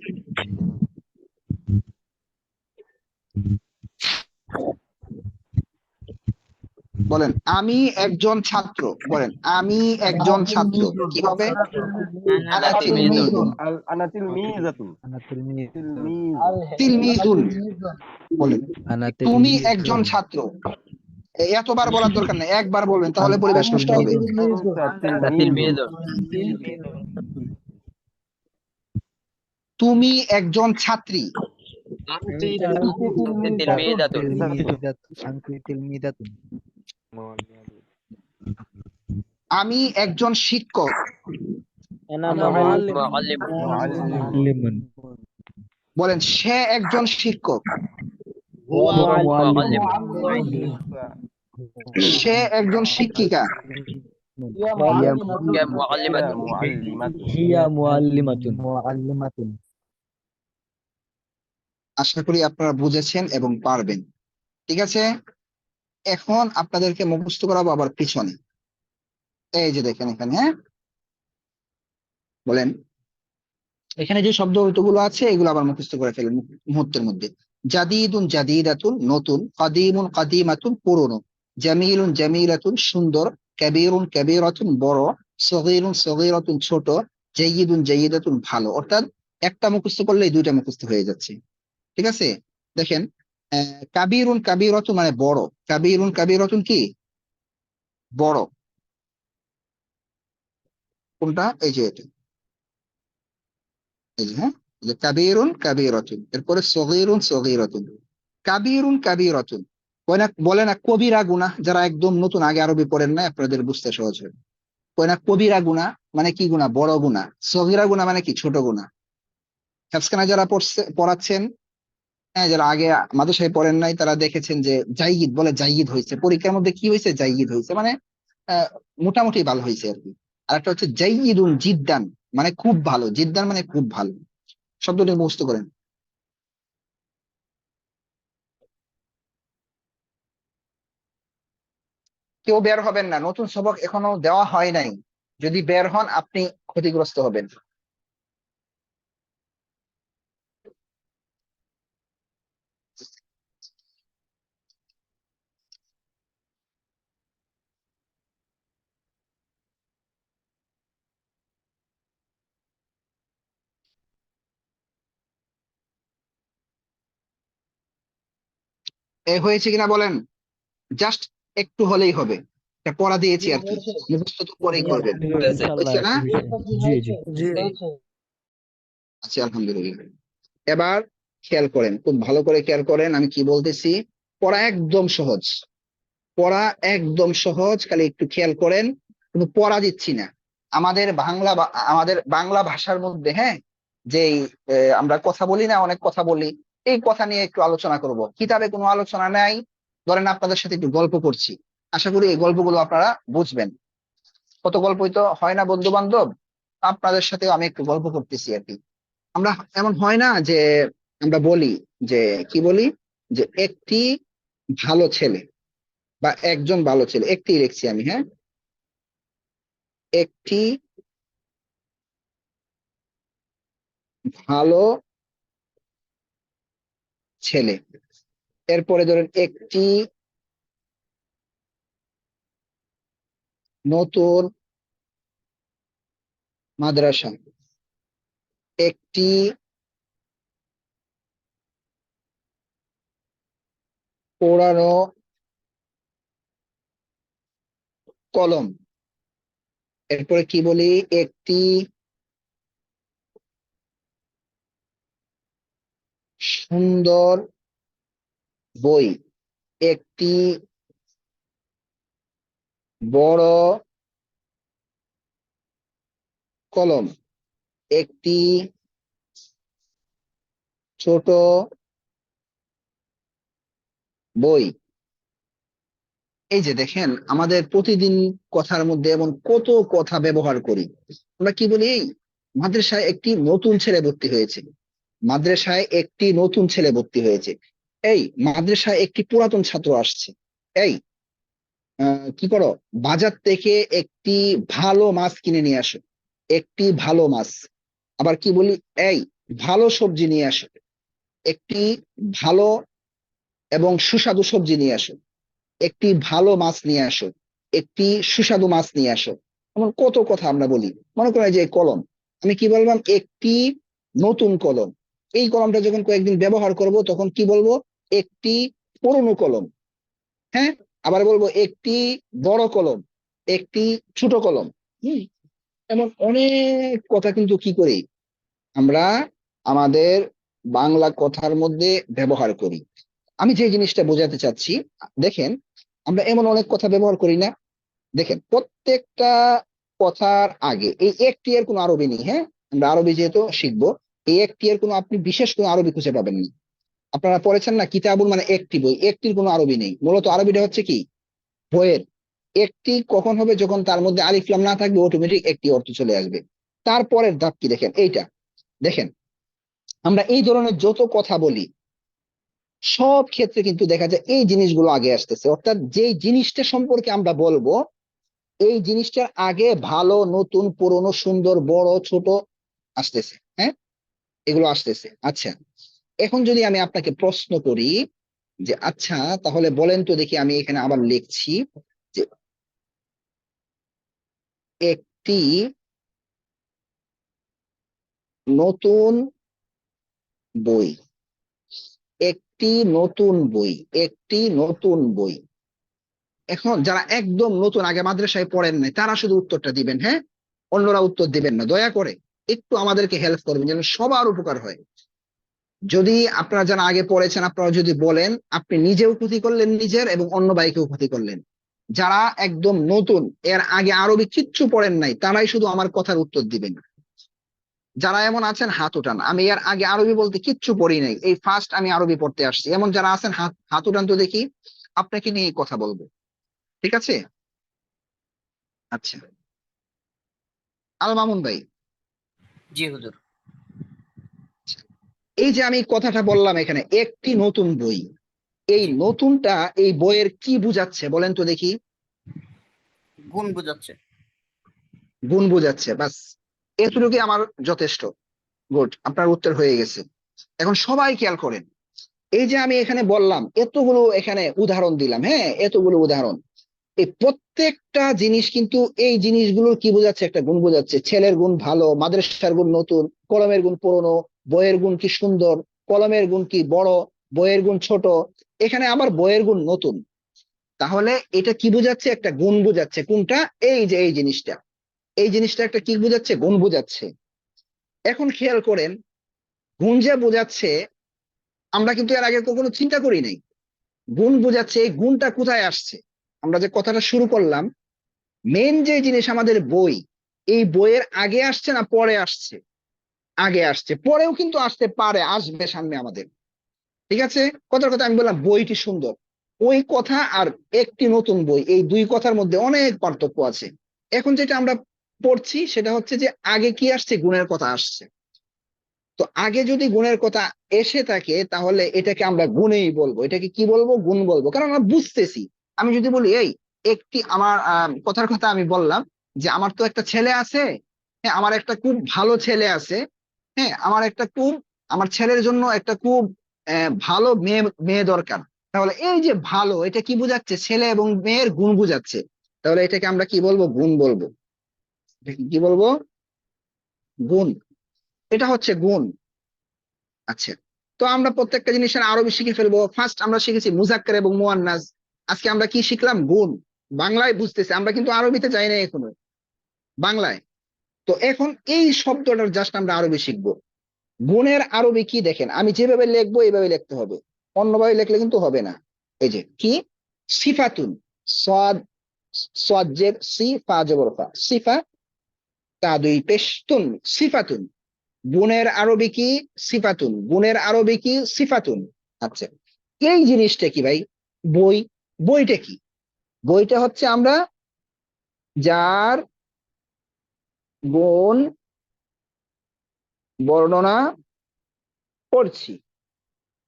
S3: বলেন, আমি একজন ছাত্র। বলেন, আমি একজন ছাত্র, কি হবে, আনা তিলমিদুন।
S15: আনা তিলমিজাতুন
S3: তিলমিদুন। বলেন,
S21: أنا
S3: তুমি
S21: تلميذ
S3: একজন ছাত্র। এতবার বলার দরকার নেই, একবার বলবেন, তাহলে পরিবেশ নষ্ট হবে। তুমি একজন ছাত্রী।
S21: أنت تلميذة
S3: আমি একজন শিক্ষক।
S21: معلم
S3: বলেন, সে একজন শিক্ষক।
S21: هو معلم
S3: সে একজন শিক্ষিকা।
S21: هي معلمة
S3: আশা করি আপনারা বুঝেছেন এবং পারবেন। ঠিক আছে, এখন আপনাদেরকে মুখস্থ করাবো আবার পিছনে। এই যে দেখেন এখানে, হ্যাঁ, বলেন, এখানে যে শব্দগুলো আছে এগুলো আবার মুখস্থ করে ফেলেন মুহূর্তের মধ্যে। জাদিদুন জাদিদাতুন নতুন, কাদিমুন কাদিমাতুন পুরনো, জামিলুন জামিলাতুন সুন্দর, কাবীরুন কাবীরাতুন বড়, সগীরুন সগীরাতুন ছোট, জাইয়িদুন জাইয়িদাতুন ভালো। অর্থাৎ একটা মুখস্থ করলে দুইটা মুখস্থ হয়ে যাচ্ছে। ঠিক আছে, দেখেন কাবীরুন কাবীরাতুন মানে বড়, কাবীরুন কাবীরাতুন কি বড়, কোনটা এই যে এটা, এই যে হ্যাঁ, এই যে কাবীরুন কাবীরাতুন, এরপরে সগীরুন সগীরাতুন। কাবীরুন কাবীরাতুন বলে না কবিরা গুনাহ, যারা একদম নতুন আগে আরবি পড়েন না আপনাদের বুঝতে সহজ হবে। কয় না কবিরা গুনাহ মানে কি গুনাহ, বড় গুনাহ। সগীরা গুনাহ মানে কি, ছোট গুনাহ। হাফসখানা যারা পড়াচ্ছেন, হ্যাঁ, যারা আগে মাদ্রাসায় পড়েন নাই তারা দেখেছেন যে জাইয়িদ বলে, জাইয়িদ হয়েছে পরীক্ষার মধ্যে, কি হয়েছে, জাইয়িদ হয়েছে মানে মোটামুটি ভালো হয়েছে আর কি। আর একটা হচ্ছে জাইয়িদুন জিদ্দান মানে খুব ভালো, জিদ্দান মানে খুব ভালো। শব্দটি মুখস্থ করেন। কেউ বের হবেন না, নতুন সবক এখনো দেওয়া হয় নাই। যদি বের হন আপনি ক্ষতিগ্রস্ত হবেন। এ হয়েছে কিনা বলেন, জাস্ট একটু হলেই হবে, এটা পড়া দিয়েছি আর কি, মুখস্থ তো পরেই করবেন।
S6: ইনশাআল্লাহ
S3: হয়েছে না?
S6: জি জি
S9: জি
S3: আচ্ছা, আলহামদুলিল্লাহ। এবার খেয়াল করেন, খুব ভালো করে খেয়াল করেন আমি কি বলতেছি। পড়া একদম সহজ, পড়া একদম সহজ, খালি একটু খেয়াল করেন। কিন্তু পড়া দিচ্ছি না। আমাদের বাংলা ভাষার মধ্যে, হ্যাঁ, যেই আমরা কথা বলি না, অনেক কথা বলি, এই কথা নিয়ে একটু আলোচনা করব। কিতাবে কোনো আলোচনা নাই, ধরেন আপনাদের সাথে একটু গল্প করছি, আশা করি এই গল্পগুলো আপনারা বুঝবেন। কত গল্পই তো হয় না বন্ধু বান্ধব, আপনাদের সাথেও আমি একটু গল্প করতেছি আর কি। আমরা এমন হয় না যে আমরা বলি যে কি বলি, যে একটি ভালো ছেলে বা একজন ভালো ছেলে, একটি লিখছি আমি, হ্যাঁ, একটি ভালো ছেলে। এরপরে ধরেন একটি নতুন মাদ্রাসা, একটি পুরানো কলম। এরপরে কি বলি, একটি সুন্দর বই, একটি বড় কলম, একটি ছোট বই। এই যে দেখেন, আমাদের প্রতিদিন কথার মধ্যে এমন কত কথা ব্যবহার করি। আমরা কি বলি, এই মাদ্রাসায় একটি নতুন ছেলে ভর্তি হয়েছে, মাদ্রাসায় একটি নতুন ছেলে ভর্তি হয়েছে, এই মাদ্রাসায় একটি পুরাতন ছাত্র আসছে, এই কি করো, বাজার থেকে একটি ভালো মাছ কিনে নিয়ে আসো, একটি ভালো মাছ। আবার কি বলি, এই ভালো সবজি নিয়ে আসো, একটি ভালো এবং সুস্বাদু সবজি নিয়ে আসো, একটি ভালো মাছ নিয়ে আসো, একটি সুস্বাদু মাছ নিয়ে আসো। এমন কত কথা আমরা বলি। মনে করেন যে কলম, আমি কি বললাম, একটি নতুন কলম। এই কলমটা যখন কয়েকদিন ব্যবহার করব তখন কি বলবো, একটি পুরনো কলম। হ্যাঁ, আবার বলবো একটি বড় কলম, একটি ছোট কলম। হম, এমন অনেক কথা কিন্তু কি করি আমরা আমাদের বাংলা কথার মধ্যে ব্যবহার করি। আমি যে জিনিসটা বোঝাতে চাচ্ছি, দেখেন, আমরা এমন অনেক কথা ব্যবহার করি না। দেখেন, প্রত্যেকটা কথার আগে এই একটি এর কোনো আরবি নেই। হ্যাঁ, আমরা আরবি যেহেতু শিখবো, এই একটি এর কোনো আপনি বিশেষ কোনো আরবি খুঁজে পাবেন না। আপনারা পড়েছেন না কিতাবুল মানে একটি বই, একটির কোনো আরবি নেই। মূলত আরবিটা হচ্ছে কি, বইয়ের। একটি কখন হবে, যখন তার মধ্যে আলিফ লাম না থাকবে, অটোমেটিক একটি অর্থ চলে আসবে। তারপরের ধাপ কি দেখেন, এইটা দেখেন, আমরা এই ধরনের যত কথা বলি সব ক্ষেত্রে কিন্তু দেখা যায় এই জিনিসগুলো আগে আসতেছে। অর্থাৎ যেই জিনিসটা সম্পর্কে আমরা বলবো, এই জিনিসটার আগে ভালো, নতুন, পুরনো, সুন্দর, বড়, ছোট আসতেছে। হ্যাঁ, এগুলো আসতেছে। আচ্ছা, এখন যদি আমি আপনাকে প্রশ্ন করি যে আচ্ছা তাহলে বলেন তো দেখি, আমি এখানে আবার লিখছি যে একটি নতুন বই, একটি নতুন বই, একটি নতুন বই। এখন যারা একদম নতুন, আগে মাদ্রাসায় পড়েন নাই, তারা শুধু উত্তরটা দিবেন, হ্যাঁ? অন্যরা উত্তর দিবেন না, দয়া করে একটু আমাদেরকে হেল্প করবেন যেন সবার উপকার হয়। যদি আপনারা যারা আগে পড়েছেন আপনারা যদি বলেন, আপনি নিজেও ক্ষতি করলেন নিজের এবং অন্য ভাইকেও ক্ষতি করলেন। যারা একদম নতুন, এর আগে আরবি কিচ্ছু পড়েন নাই, তারাই শুধু আমার কথার উত্তর দিবেন। যারা এমন আছেন হাত উঠান, আমি এর আগে আরবি বলতে কিচ্ছু পড়ি নাই, এই ফার্স্ট আমি আরবি পড়তে আসছি, এমন যারা আছেন হাত উঠান তো দেখি, আপনাকে নিয়ে কথা বলবো, ঠিক আছে? আচ্ছা, আল মামুন ভাই।
S17: জি হুজুর।
S3: এই যে আমি কথাটা বললাম এখানে একটি নতুন বই, এই নতুনটা এই বইয়ের কি বুঝাচ্ছে বলেন তো দেখি?
S17: গুণ বোঝাচ্ছে।
S3: গুণ বুঝাচ্ছে, বাস এতটুকুই আমার যথেষ্ট। গুড, আপনার উত্তর হয়ে গেছে। এখন সবাই খেয়াল করেন, এই যে আমি এখানে বললাম এতগুলো এখানে উদাহরণ দিলাম, হ্যাঁ এতগুলো উদাহরণ, এই প্রত্যেকটা জিনিস কিন্তু এই জিনিসগুলোর কি বোঝাচ্ছে? একটা গুণ বোঝাচ্ছে। ছেলের গুণ ভালো, মাদ্রাসার গুণ নতুন, কলমের গুণ পুরনো, বইয়ের গুণ কি সুন্দর, কলমের গুণ কি বড়, বইয়ের গুণ ছোট, এখানে আবার বইয়ের গুণ নতুন। তাহলে এটা কি বোঝাচ্ছে? একটা গুণ বোঝাচ্ছে। কোনটা? এই যে এই জিনিসটা, এই জিনিসটা একটা কি বোঝাচ্ছে? গুণ বোঝাচ্ছে। এখন খেয়াল করেন, গুণ যে বোঝাচ্ছে আমরা কিন্তু এর আগে কখনো চিন্তা করি নাই। গুণ বোঝাচ্ছে, এই গুণটা কোথায় আসছে? আমরা যে কথাটা শুরু করলাম, মেন যে জিনিস আমাদের বই, এই বইয়ের আগে আসছে না পরে আসছে? আগে আসছে, পরেও কিন্তু আসতে পারে, আসবে সামনে আমাদের, ঠিক আছে? কথার কথা আমি বললাম বইটি সুন্দর, ওই কথা আর একটি নতুন বই, এই দুই কথার মধ্যে অনেক পার্থক্য আছে। এখন যেটা আমরা পড়ছি সেটা হচ্ছে যে আগে কি আসছে? গুণের কথা আসছে। তো আগে যদি গুণের কথা এসে থাকে তাহলে এটাকে আমরা গুণেই বলবো, এটাকে কি বলবো? গুণ বলবো, কারণ আমরা বুঝতেছি। আমি যদি বলি এই একটি, আমার কথার কথা আমি বললাম যে আমার তো একটা ছেলে আছে, হ্যাঁ আমার একটা খুব ভালো ছেলে আছে, হ্যাঁ আমার ছেলের জন্য একটা খুব ভালো মেয়ে মেয়ে দরকার। তাহলে এই যে ভালো, এটা কি বোঝাচ্ছে? ছেলে এবং মেয়ের গুণ বোঝাচ্ছে। তাহলে এটাকে আমরা কি বলবো? গুণ বলবো। এটাকে কি বলবো? গুণ। এটা হচ্ছে গুণ। আচ্ছা, তো আমরা প্রত্যেকটা জিনিসের আরবি শিখে ফেলবো। ফার্স্ট আমরা শিখেছি মুজাক্কার এবং মুয়ান্নাস, আজকে আমরা কি শিখলাম? গুণ। বাংলায় বুঝতেছি, আমরা কিন্তু আরবিতে যাই না এখনো, বাংলায়। তো এখন এই শব্দটার জাস্ট আমরা আরবি শিখবো। গুণের আরবি কি দেখেন, আমি যেভাবে লিখবো এইভাবে লিখতে হবে, অন্যভাবে লিখলে কিন্তু হবে না। এই যে কি? সিফাতুন, সাদ, সাজ্জের সি, ফা জবর ফা, সিফা, তা দুই পেশতুন, সিফাতুন। গুণের আরবি কি? সিফাতুন। গুণের আরবি কি? সিফাতুন। আচ্ছা, এই জিনিসটা কি ভাই? বই। বইটা কি? বইটা হচ্ছে আমরা যার গুণ বর্ণনা করছি।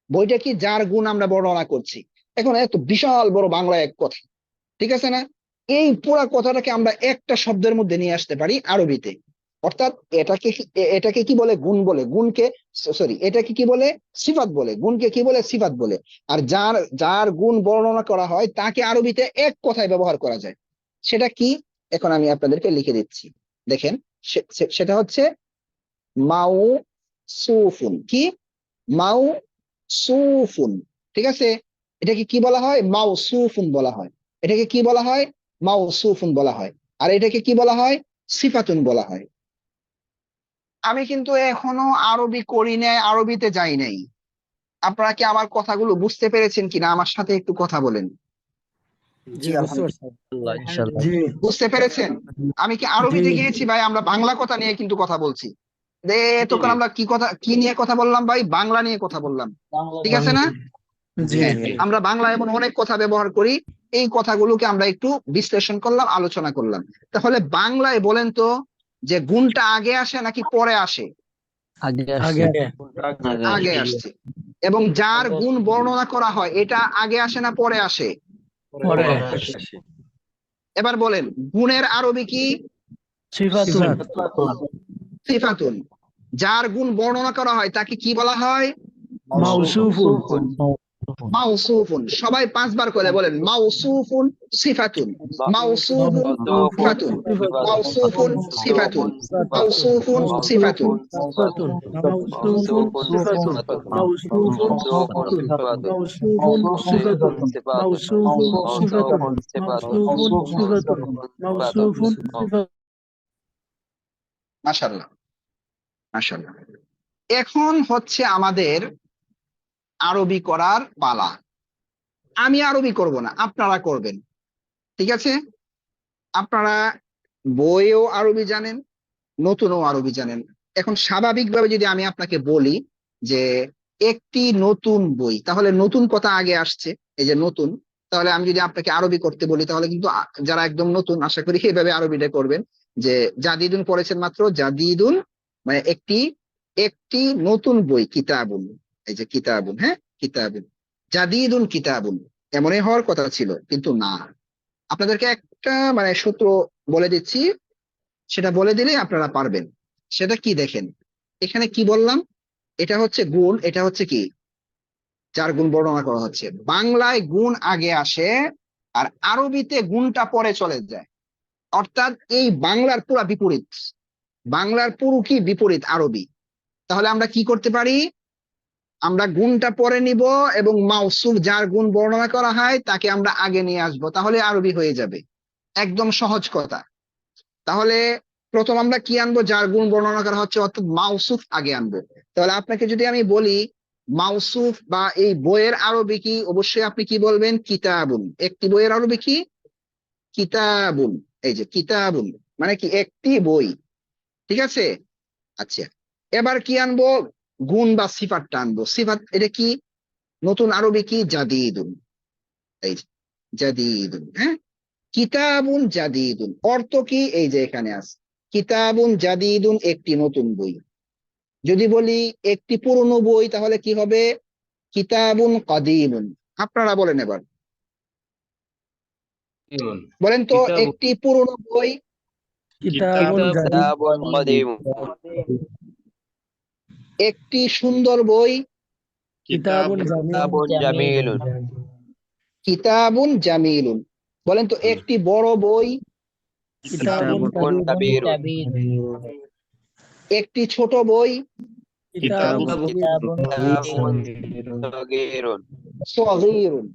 S3: বইটা কি? যার গুণ আমরা বর্ণনা করছি। এখন এত বিশাল বড় বাংলা এক কথা, ঠিক আছে না? এই পুরা কথাটাকে আমরা একটা শব্দের মধ্যে নিয়ে আসতে পারি আরবিতে। অর্থাৎ এটাকে কি বলে? গুণ বলে। গুণকে, সরি, এটাকে কি বলে? সিফাত বলে। গুণকে কি বলে? সিফাত বলে। আর যার যার গুণ বর্ণনা করা হয় তাকে আরবিতে এক কথায় ব্যবহার করা যায়। সেটা কি? এখন আমি আপনাদেরকে লিখে দিচ্ছি, দেখেন। সেটা হচ্ছে মাউ সুফুন। কি? মাউ সুফুন, ঠিক আছে? এটাকে কি বলা হয়? মাউ সুফুন বলা হয়। এটাকে কি বলা হয়? মাউ সুফুন বলা হয়। আর এটাকে কি বলা হয়? সিফাতুন বলা হয়। আমি কিন্তু এখনো আরবি করি নাই, আরবিতে যাই নাই। আপনারা কি আমার কথাগুলো বুঝতে পেরেছেন কিনা? আমার সাথে একটু কথা বলেন।
S21: জি আলহামদুলিল্লাহ ইনশাআল্লাহ। জি
S3: বুঝতে পেরেছেন? আমি কি আরবিতে গিয়েছি ভাই? আমরা বাংলা কথা নিয়ে কিন্তু কথা বলছি। এতক্ষণ আমরা কি নিয়ে কথা বললাম ভাই? বাংলা নিয়ে কথা বললাম, ঠিক আছে না? হ্যাঁ, আমরা বাংলা এমন অনেক কথা ব্যবহার করি, এই কথাগুলোকে আমরা একটু বিশ্লেষণ করলাম, আলোচনা করলাম। তাহলে বাংলায় বলেন তো, যে গুণটা আগে আসে নাকি পরে আসে? আগে আসছে। এবং যার গুণ বর্ণনা করা হয় এটা আগে আসে না পরে আসে? এবার বলেন, গুণের আরবি কি? সিফাতুন। যার গুণ বর্ণনা করা হয় তাকে কি বলা হয়?
S9: মাউসুফুন
S3: মাউসুফুন। সবাই 5 বার করে বলেন, মাউসুফুন সিফাতুন, মাউসুফুন সিফাতুন, মাউসুফুন সিফাতুন, মাউসুফুন সিফাতুন।
S9: সিফাতুন মাউসুফুন সিফাতুন মাউসুফুন সিফাতুন মাউসুফুন সিফাতুন মাউসুফুন সিফাতুন মাউসুফুন সিফাতুন।
S3: মাশাআল্লাহ, মাশাআল্লাহ। এখন হচ্ছে আমাদের আরবি করার পালা। আমি আরবি করব না, আপনারা করবেন, ঠিক আছে? আপনারা বইও আরবি জানেন, নতুনও আরবি জানেন। এখন স্বাভাবিকভাবে যদি আমি আপনাকে বলি যে একটি নতুন বই, তাহলে নতুন কথা আগে আসছে, এই যে নতুন। তাহলে আমি যদি আপনাকে আরবি করতে বলি, তাহলে কিন্তু যারা একদম নতুন, আশা করি এইভাবে আরবিটা করবেন যে জাদিদুন পড়েছেন মাত্র, জাদিদুন মানে একটি নতুন বই, কিতাবুন, এই যে কিতাবুন, হ্যাঁ কিতাবুন, জাদিদুন কিতাবুন, এমনই হওয়ার কথা ছিল, কিন্তু না। আপনাদেরকে একটা মানে সূত্র বলে দিচ্ছি, সেটা বলে দিলেই আপনারা পারবেন। সেটা কি দেখেন, এখানে কি বললাম, এটা হচ্ছে গুণ, এটা হচ্ছে কি, যার গুণ বর্ণনা করা হচ্ছে। বাংলায় গুণ আগে আসে আর আরবিতে গুণটা পরে চলে যায়। অর্থাৎ এই বাংলার পুরা বিপরীত, বাংলার পুরো কি বিপরীত আরবি। তাহলে আমরা কি করতে পারি, আমরা গুণটা পরে নিব এবং মাউসুফ যার গুণ বর্ণনা করা হয় তাকে আমরা আগে নিয়ে আসব, তাহলে আরবি হয়ে যাবে। একদম সহজ কথা। তাহলে প্রথম আমরা কি আনবো, যার গুণ বর্ণনা করা হচ্ছে, অর্থাৎ মাউসুফ আগে আনবো। তাহলে আপনাকে যদি আমি বলি মাউসুফ বা এই বইয়ের আরবি কি, অবশ্যই আপনি কি বলবেন, কিতাবুন। একটি বইয়ের আরবি কি, কিতাবুন। এই যে কিতাবুন মানে কি, একটি বই, ঠিক আছে? আচ্ছা, এবার কি আনবো, গুণ বা সিফাতটা আনবো। সিফাত এটা কি, নতুন আরবি কি, জাদিদুন, এই যে জাদিদুন, হ্যাঁ। কিতাবুন জাদিদুন অর্থ কি, এই যে এখানে আছে, কিতাবুন জাদিদুন একটি নতুন বই। যদি বলি একটি পুরনো বই, তাহলে কি হবে, কিতাবুন কাদিমুন। আপনারা বলেন এবার, বলেন তো, একটি পুরনো বই,
S9: কিতাবুন
S3: একটি সুন্দর বই,
S9: কিতাবুন জামিলুন
S3: কিতাবুন জামিলুন। বলেন তো, একটি বড় বই,
S9: কিতাবুন কাবীরুন
S3: একটি ছোট বই,
S9: কিতাবুন
S3: সগীরুন।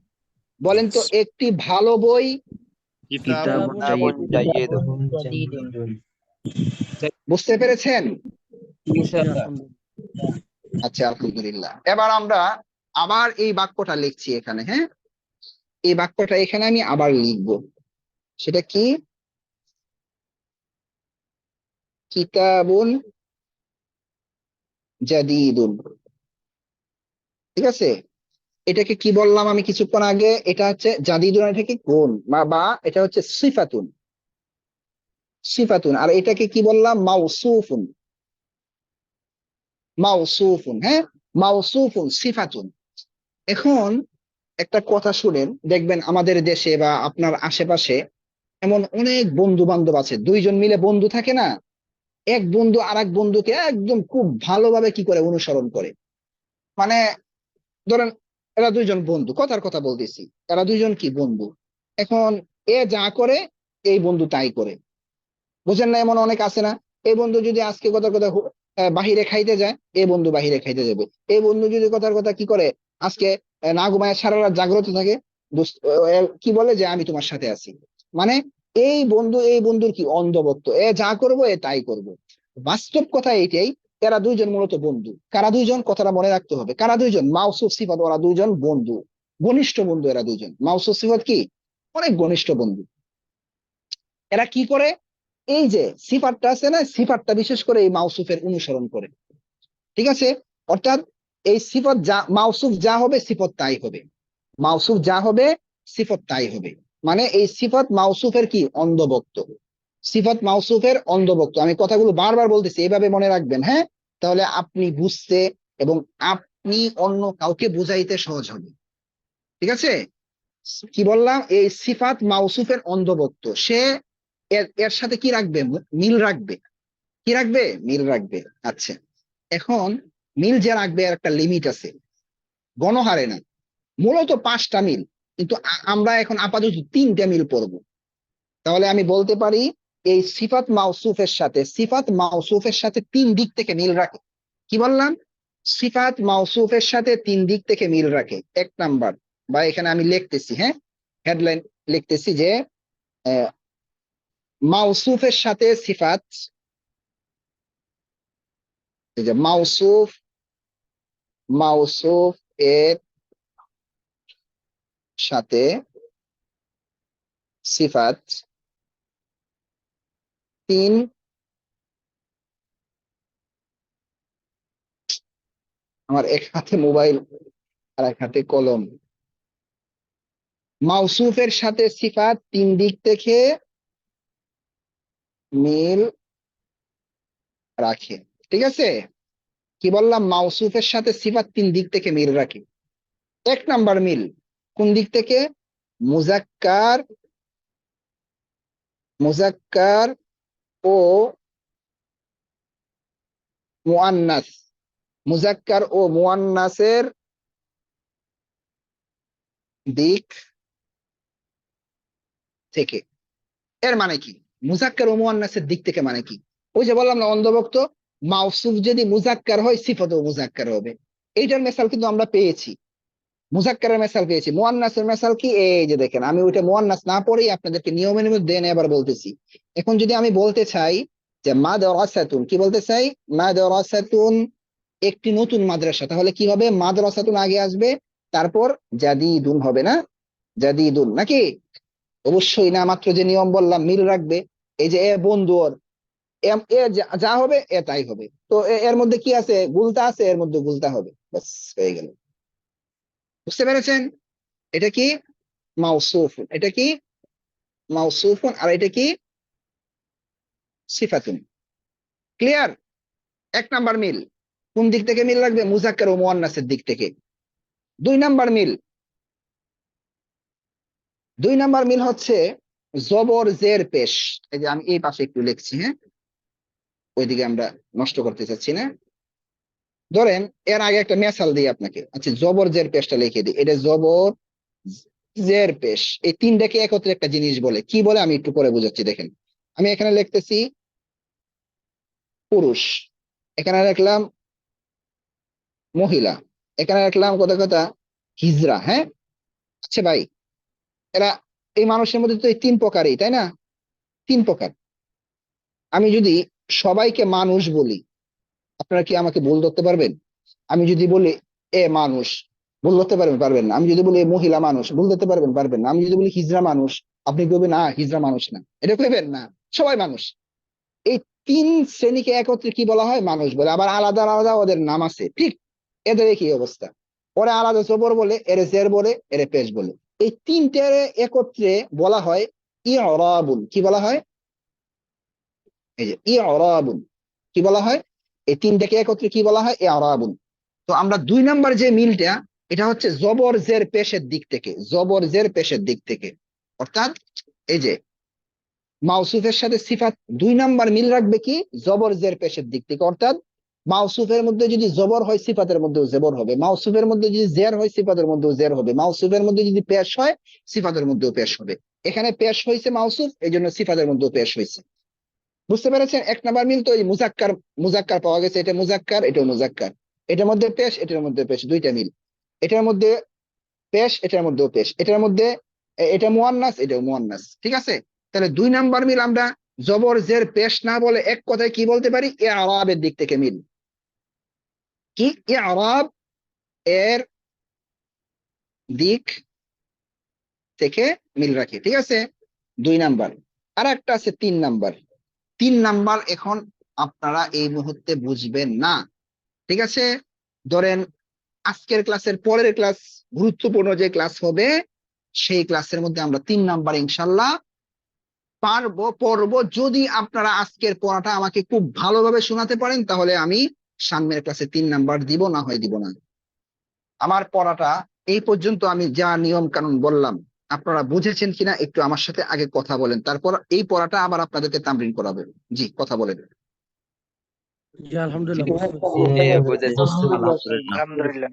S3: বলেন তো, একটি ভালো বই, বুঝতে পেরেছেন? আচ্ছা, আলহামদুলিল্লাহ। এবার আমরা আবার এই বাক্যটা লিখছি এখানে, হ্যাঁ, এই বাক্যটা এখানে আমি আবার লিখব। সেটা কি, কিতাবুন জাদিদুন, ঠিক আছে? এটাকে কি বললাম আমি কিছুক্ষণ আগে, এটা হচ্ছে জাদিদুন, এটা কি গুণ বা এটা হচ্ছে সিফাতুন, সিফাতুন। আর এটাকে কি বললাম, মাউসুফুন, মাউসুফুন, হ্যাঁ, মাউসুফুন সিফাতুন। এখন একটা কথা শুনেন, দেখবেন আমাদের দেশে বা আপনার আশেপাশে এমন অনেক বন্ধু বান্ধব আছে, দুইজন মিলে বন্ধু থাকে না, এক বন্ধু আর এক বন্ধুকে একদম খুব ভালোভাবে কি করে অনুসরণ করে। মানে ধরেন এরা দুইজন বন্ধু, কথার কথা বলতেছি, এরা দুইজন কি বন্ধু, এখন এ যা করে এই বন্ধু তাই করে, বুঝেন না? এমন অনেক আছে না, এই বন্ধু যদি আজকে কথার কথা বাহিরে খাইতে যায়, এই বন্ধু বাহিরে খাইতে যাবে। এই বন্ধু যদি কথার কথা কি করে, আজকে না ঘুমায় সারা রাত জাগ্রত থাকে, কি বলে যে আমি তোমার সাথে আছি। মানে এই বন্ধু এই বন্ধুর কি অন্ধভক্ত, এ যা করবো এ তাই করবো। বাস্তব কথা এইটাই, এরা দুইজন মূলত বন্ধু। কারা দুইজন, কথাটা মনে রাখতে হবে, কারা দুইজন, মাউসুফ সিফাত, ওরা দুইজন বন্ধু, ঘনিষ্ঠ বন্ধু এরা দুইজন। মাউসুফ সিফাত কি, অনেক ঘনিষ্ঠ বন্ধু। এরা কি করে, এই যে সিফাতটা আছে না, সিফাতটা বিশেষ করে এই মাউসুফের অনুসরণ করে, ঠিক আছে? অর্থাৎ এই সিফাত যা, মাউসুফ যা হবে সিফাত তাই হবে, মাউসুফ যা হবে সিফাত তাই হবে। মানে এই সিফাত মাউসুফের কি, অন্ধভক্ত, সিফাত মাউসুফের অন্ধভক্ত। আমি কথাগুলো বারবার বলতেছি, এইভাবে মনে রাখবেন, হ্যাঁ, তাহলে আপনি বুঝতে এবং আপনি অন্য কাউকে বুঝাইতে সহজ হবে, ঠিক আছে? কি বললাম, এই সিফাত মাউসুফের অন্ধভক্ত, সে এর সাথে কি রাখবে, মিল রাখবে, কি রাখবে, মিল রাখবে। আচ্ছা, এখন মিল যে রাখবে এর একটা লিমিট আছে, গণহারে না। মূলত 5টা মিল, কিন্তু আমরা এখন আপাতত 3টে মিল পড়বো। তাহলে আমি বলতে পারি এই সিফাত মাউসুফের সাথে 3 দিক থেকে মিল রাখে। কি বললাম? সিফাত মাউসুফের সাথে 3 দিক থেকে মিল রাখে। 1 নাম্বার, বা এখানে আমি লিখতেছি, হ্যাঁ, হেডলাইন লিখতেছি যে মাউসুফের সাথে সিফাত, এই যে মাউসুফ এর সাথে সিফাত 3, আমার এক হাতে মোবাইল আর এক হাতে কলম। মাউসুফের সাথে সিফাত 3 দিক থেকে মিল রাখে। ঠিক আছে? কি বললাম? মাউসুফের সাথে সিফাত 3 দিক থেকে মিল রাখে। 1 নাম্বার মিল কোন দিক থেকে? মুজাক্কার ও মুআন্নাস, মুজাক্কার ও মুআন্নাসের দিক থেকে। এর মানে কি? মুজাক্কার ও মুআন্নাসের দিক থেকে মানে কি? ওই যে বললাম না, অন্ধভক্ত, মাউসুফ যদি মুজাক্কার হয় সিফাতও মুজাক্কার হবে। এইটার মেসাল কিন্তু আমরা পেয়েছি, মুজাক্কারের মেসাল পেয়েছি। মুআন্নাসের মেসাল কি? এই যে দেখেন, আমি ওইটা মুআন্নাস না পড়েই আপনাদেরকে নিয়মের মধ্যে এনে আবার বলতেছি। এখন যদি আমি বলতে চাই যে মাদ্রাসাতুন, কি বলতে চাই? মাদ্রাসাতুন একটি নতুন মাদ্রাসা, তাহলে কি হবে? মাদ্রাসাতুন আগে আসবে, তারপর জাদিদুন হবে না? জাদিদুন নাকি? অবশ্যই না, মাত্র যে নিয়ম বললাম মিল রাখবে। এই যে এ বন্ধু ওর, এ যা হবে এ তাই হবে। তো এর মধ্যে কি আছে? গুলতা আছে, এর মধ্যে গুলতা হবে, বাস হয়ে গেল। বুঝতে পেরেছেন? এটা কি? মাউসুফুন। এটা কি? মাউসুফুন। আর এটা কি? সিফাতুন। ক্লিয়ার? 1 নাম্বার মিল কোন দিক থেকে মিল রাখবে? মুজাক্কার ও মুআন্নাসের দিক থেকে। 2 নাম্বার মিল হচ্ছে জবর জের পেশ। এই যে আমি এই পাশে একটু লিখছি, হ্যাঁ, ওইদিকে আমরা নষ্ট করতে চাচ্ছি না। ধরেন এর আগে একটা মেসাল দিই আপনাকে। আচ্ছা, জবর জের পেশটা লিখে দিই। এটা জবর জের পেশ, এই 3টাকে একত্রে একটা জিনিস বলে। কি বলে আমি একটু পরে বুঝাচ্ছি। দেখেন, আমি এখানে লিখতেছি পুরুষ, এখানে রাখলাম মহিলা, এখানে রাখলাম কথা হিজরা। হ্যাঁ, আচ্ছা ভাই, এরা এই মানুষের মধ্যে তো এই 3 প্রকারই, তাই না? 3 প্রকার। আমি যদি সবাইকে মানুষ বলি, আপনারা কি আমাকে ভুল ধরতে পারবেন? আমি যদি বলি এ মানুষ, ভুল ধরতে পারবেন? পারবেন না। আমি যদি বলি মহিলা মানুষ, ভুল ধরতে পারবেন? পারবেন না। আমি যদি বলি হিজরা মানুষ, আপনি বলবেন না হিজরা মানুষ না, এটা কইবেন না। সবাই মানুষ। এই 3 শ্রেণীকে একত্রে কি বলা হয়? মানুষ বলে। আবার আলাদা আলাদা ওদের নাম আছে। ঠিক এদের কি অবস্থা? ওরা আলাদা জবর বলে, এর জের বলে, এর পেশ বলে। এই 3টে একত্রে বলা হয় ইরাবুন। কি বলা হয়? এই যে ইরাবুন। কি বলা হয়? এই 3টাকে একত্রে কি বলা হয়? ইরাবুন। তো আমরা 2 নাম্বার যে মিলটা, এটা হচ্ছে জবর জের পেশের দিক থেকে। জবর জের পেশের দিক থেকে, অর্থাৎ এই যে মাউসুফের সাথে সিফাত 2 নাম্বার মিল রাখবে কি? জবর জের পেশের দিক থেকে। অর্থাৎ মাউসুফের মধ্যে যদি জবর হয় সিফাতের মধ্যেও জবর হবে, মাউসুফের মধ্যে যদি জের হয় সিফাতের মধ্যেও জের হবে, মাউসুফের মধ্যে যদি পেশ হয় সিফাতের মধ্যেও পেশ হবে। এখানে পেশ হয়েছে মাউসুফ, এই জন্য সিফাতের মধ্যেও পেশ হয়েছে। বুঝতে পেরেছেন? 1 নাম্বার মিল তো এই মুজাক্কার পাওয়া গেছে। এটা মুজাক্কার, এটাও মুজাক্কার। এটার মধ্যে পেশ, এটার মধ্যে পেশ, 2টা মিল। এটার মধ্যে পেশ, এটার মধ্যেও পেশ। এটার মধ্যে এটা মুআন্নাস, এটাও মুআন্নাস। ঠিক আছে? তাহলে 2 নাম্বার মিল আমরা জবর জের পেশ না বলে এক কথায় কি বলতে পারি? ইআরাবের দিক থেকে মিল। কি? ইআরাব এর দিক থেকে মিল রাখি। ঠিক আছে? 2 নাম্বার। আর একটা আছে 3 নাম্বার। 3 নাম্বার এখন আপনারা এই মুহূর্তে বুঝবেন না। ঠিক আছে? ধরেন আজকের ক্লাসের পরের ক্লাস, গুরুত্বপূর্ণ যে ক্লাস হবে, সেই ক্লাসের মধ্যে আমরা 3 নাম্বার ইনশাল্লাহ পড়বো। যদি আপনারা আজকের পড়াটা আমাকে খুব ভালোভাবে শোনাতে পারেন, তাহলে আমি সামনের ক্লাসে 3 নাম্বার দিব, না হয় দিব না। আমার পড়াটা এই পর্যন্ত আমি যা নিয়ম কানুন বললাম, আপনারা বুঝেছেন কিনা একটু আমার সাথে আগে কথা বলেন, তারপর এই পড়াটা আবার আপনাদেরকে তামরিন করাবে। জি, কথা বলেন।
S20: জি আলহামদুলিল্লাহ বুঝতে পারছি
S17: আলহামদুলিল্লাহ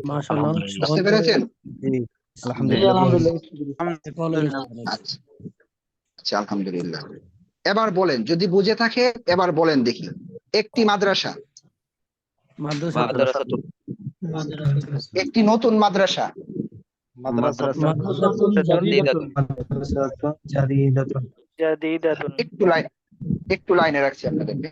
S20: মাশাআল্লাহ
S3: বুঝতে পেরেছেন?
S15: জি
S9: আলহামদুলিল্লাহ
S3: আচ্ছা আচ্ছা, আলহামদুলিল্লাহ। এবার বলেন, যদি বুঝে থাকে এবার বলেন দেখি। একটি মাদ্রাসা,
S20: মাদ্রাসা
S3: একটি নতুন মাদ্রাসা,
S9: মাদ্রাসাতুন জাদীদাতুন
S17: জাদীদাতুন
S3: একটু লাইনে রাখছি আপনাদেরকে।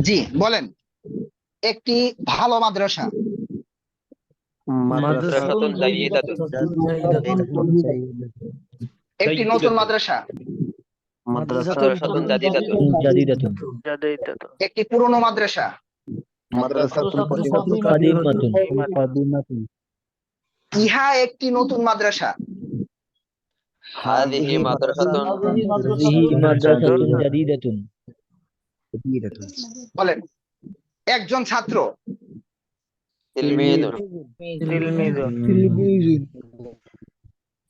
S3: জি বলেন, একটি ভালো মাদ্রাসা,
S17: মাদ্রাসাতুন জাদীদাতুন
S3: একটি নতুন মাদ্রাসা,
S17: মাদ্রাসাতুন জাদীদাতুন জাদীদাতুন
S3: একটি পুরনো মাদ্রাসা, ইহা একটি নতুন মাদ্রাসা,
S17: হাযিহি মাদ্রাসাতুন
S9: জাদীদাতুন
S3: বলেন, একজন ছাত্র,
S17: তিলমিযুন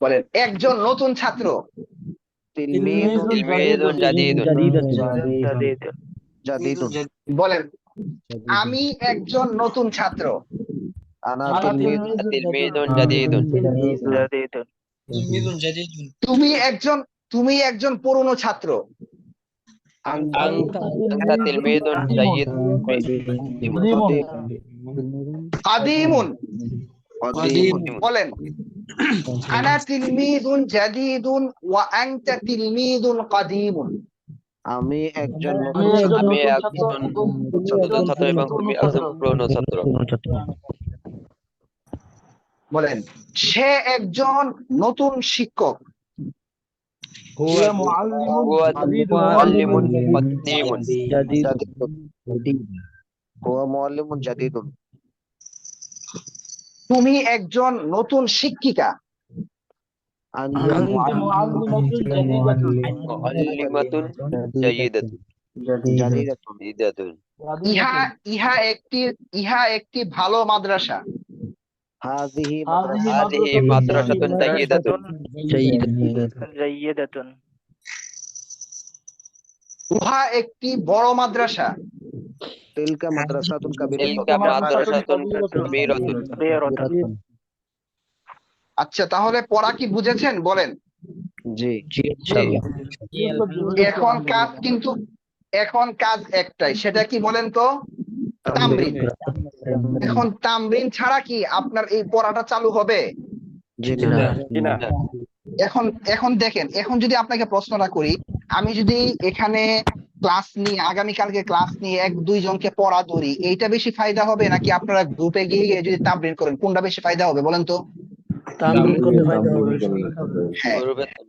S3: বলেন, একজন নতুন ছাত্র,
S17: তিলমিযুন জাদীদুন
S3: বলেন, আমি একজন নতুন ছাত্র,
S17: তিলমিযুন জাদীদুন
S3: তুমি একজন পুরনো ছাত্র,
S17: আনতা তিলমিযুন
S3: কাদিমুন, বলেন, আনা তিলমিযুন জাদীদুন ওয়া আনতা তিলমিযুন কাদিমুন।
S5: আমি একজন
S17: আমি একজন নতুন ছাত্র এবং তুমি একজন পুরনো ছাত্র।
S3: বলেন, সে একজন নতুন শিক্ষক,
S17: হুয়া মুআল্লিমুন কাদীমুন
S5: জাদীদুন
S3: তুমি একজন নতুন শিক্ষিকা,
S17: মুআল্লিমাতুন জাদীদাতুন
S3: ইহা একটি ভালো মাদ্রাসা,
S5: হাযিহি
S17: মাদ্রাসাতুন জাইয়্যিদাতুন
S3: উহা একটি বড় মাদ্রাসা,
S5: তিলকা মাদ্রাসাতুন
S17: কাবীরাতুন
S3: আচ্ছা, তাহলে পড়া কি বুঝেছেন বলেন?
S5: জি
S3: এখন কাজ একটাই, সেটা কি বলেন তো? তামরিন। এখন তামরিন ছাড়া কি আপনার এই পড়াটা চালু হবে? এখন দেখেন, এখন যদি আপনাকে প্রশ্নটা করি, আমি যদি এখানে ক্লাস নিয়ে আগামীকালকে ক্লাস নিয়ে 1-2 জনকে পড়া ধরি, এইটা বেশি ফায়দা হবে নাকি আপনারা গ্রুপে গিয়ে যদি তামরিন করেন, কোনটা বেশি ফায়দা হবে বলেন তো? হ্যাঁ,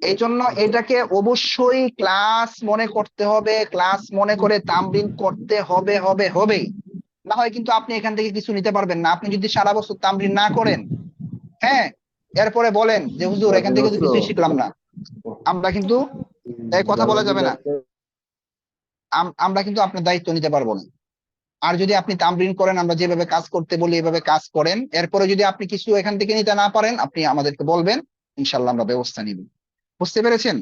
S3: এই জন্য এটাকে অবশ্যই ক্লাস মনে করতে হবে, ক্লাস মনে করে তামরিন করতে হবে। না হয় কিন্তু আপনি এখান থেকে কিছু নিতে পারবেন না। আপনি যদি সারা বছর তামরিন না করেন, হ্যাঁ, এরপরে বলেন যে হুজুর এখান থেকে তো কিছুই শিখলাম না, আমরা কিন্তু এই কথা বলা যাবে না, আমরা কিন্তু আপনার দায়িত্ব নিতে পারবো না। আর যদি আপনি তামরিন করেন, আমরা যেভাবে কাজ করতে বলি এভাবে কাজ করেন, এরপরে যদি আপনি কিছু এখান থেকে নিতে না পারেন, আপনি আমাদেরকে বলবেন, ইনশাল্লাহ আমরা ব্যবস্থা নিব। বুঝতে পেরেছেন?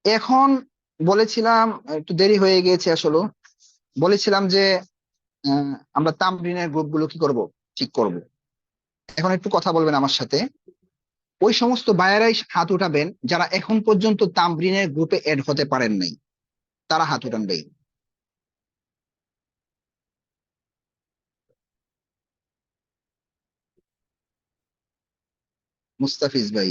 S3: এখন বলেছিলাম, একটু দেরি হয়ে গিয়েছে আসলে, বলেছিলাম যে আমরা তামরিনের গ্রুপগুলো কি করব, ঠিক করব। এখন একটু কথা বলবেন আমার সাথে। ওই সমস্ত ভাইয়েরাই হাত উঠাবেন যারা এখন পর্যন্ত তামরিনের গ্রুপে এড হতে পারেন নাই, তারা হাত উঠানবে। মুস্তাফিজ ভাই,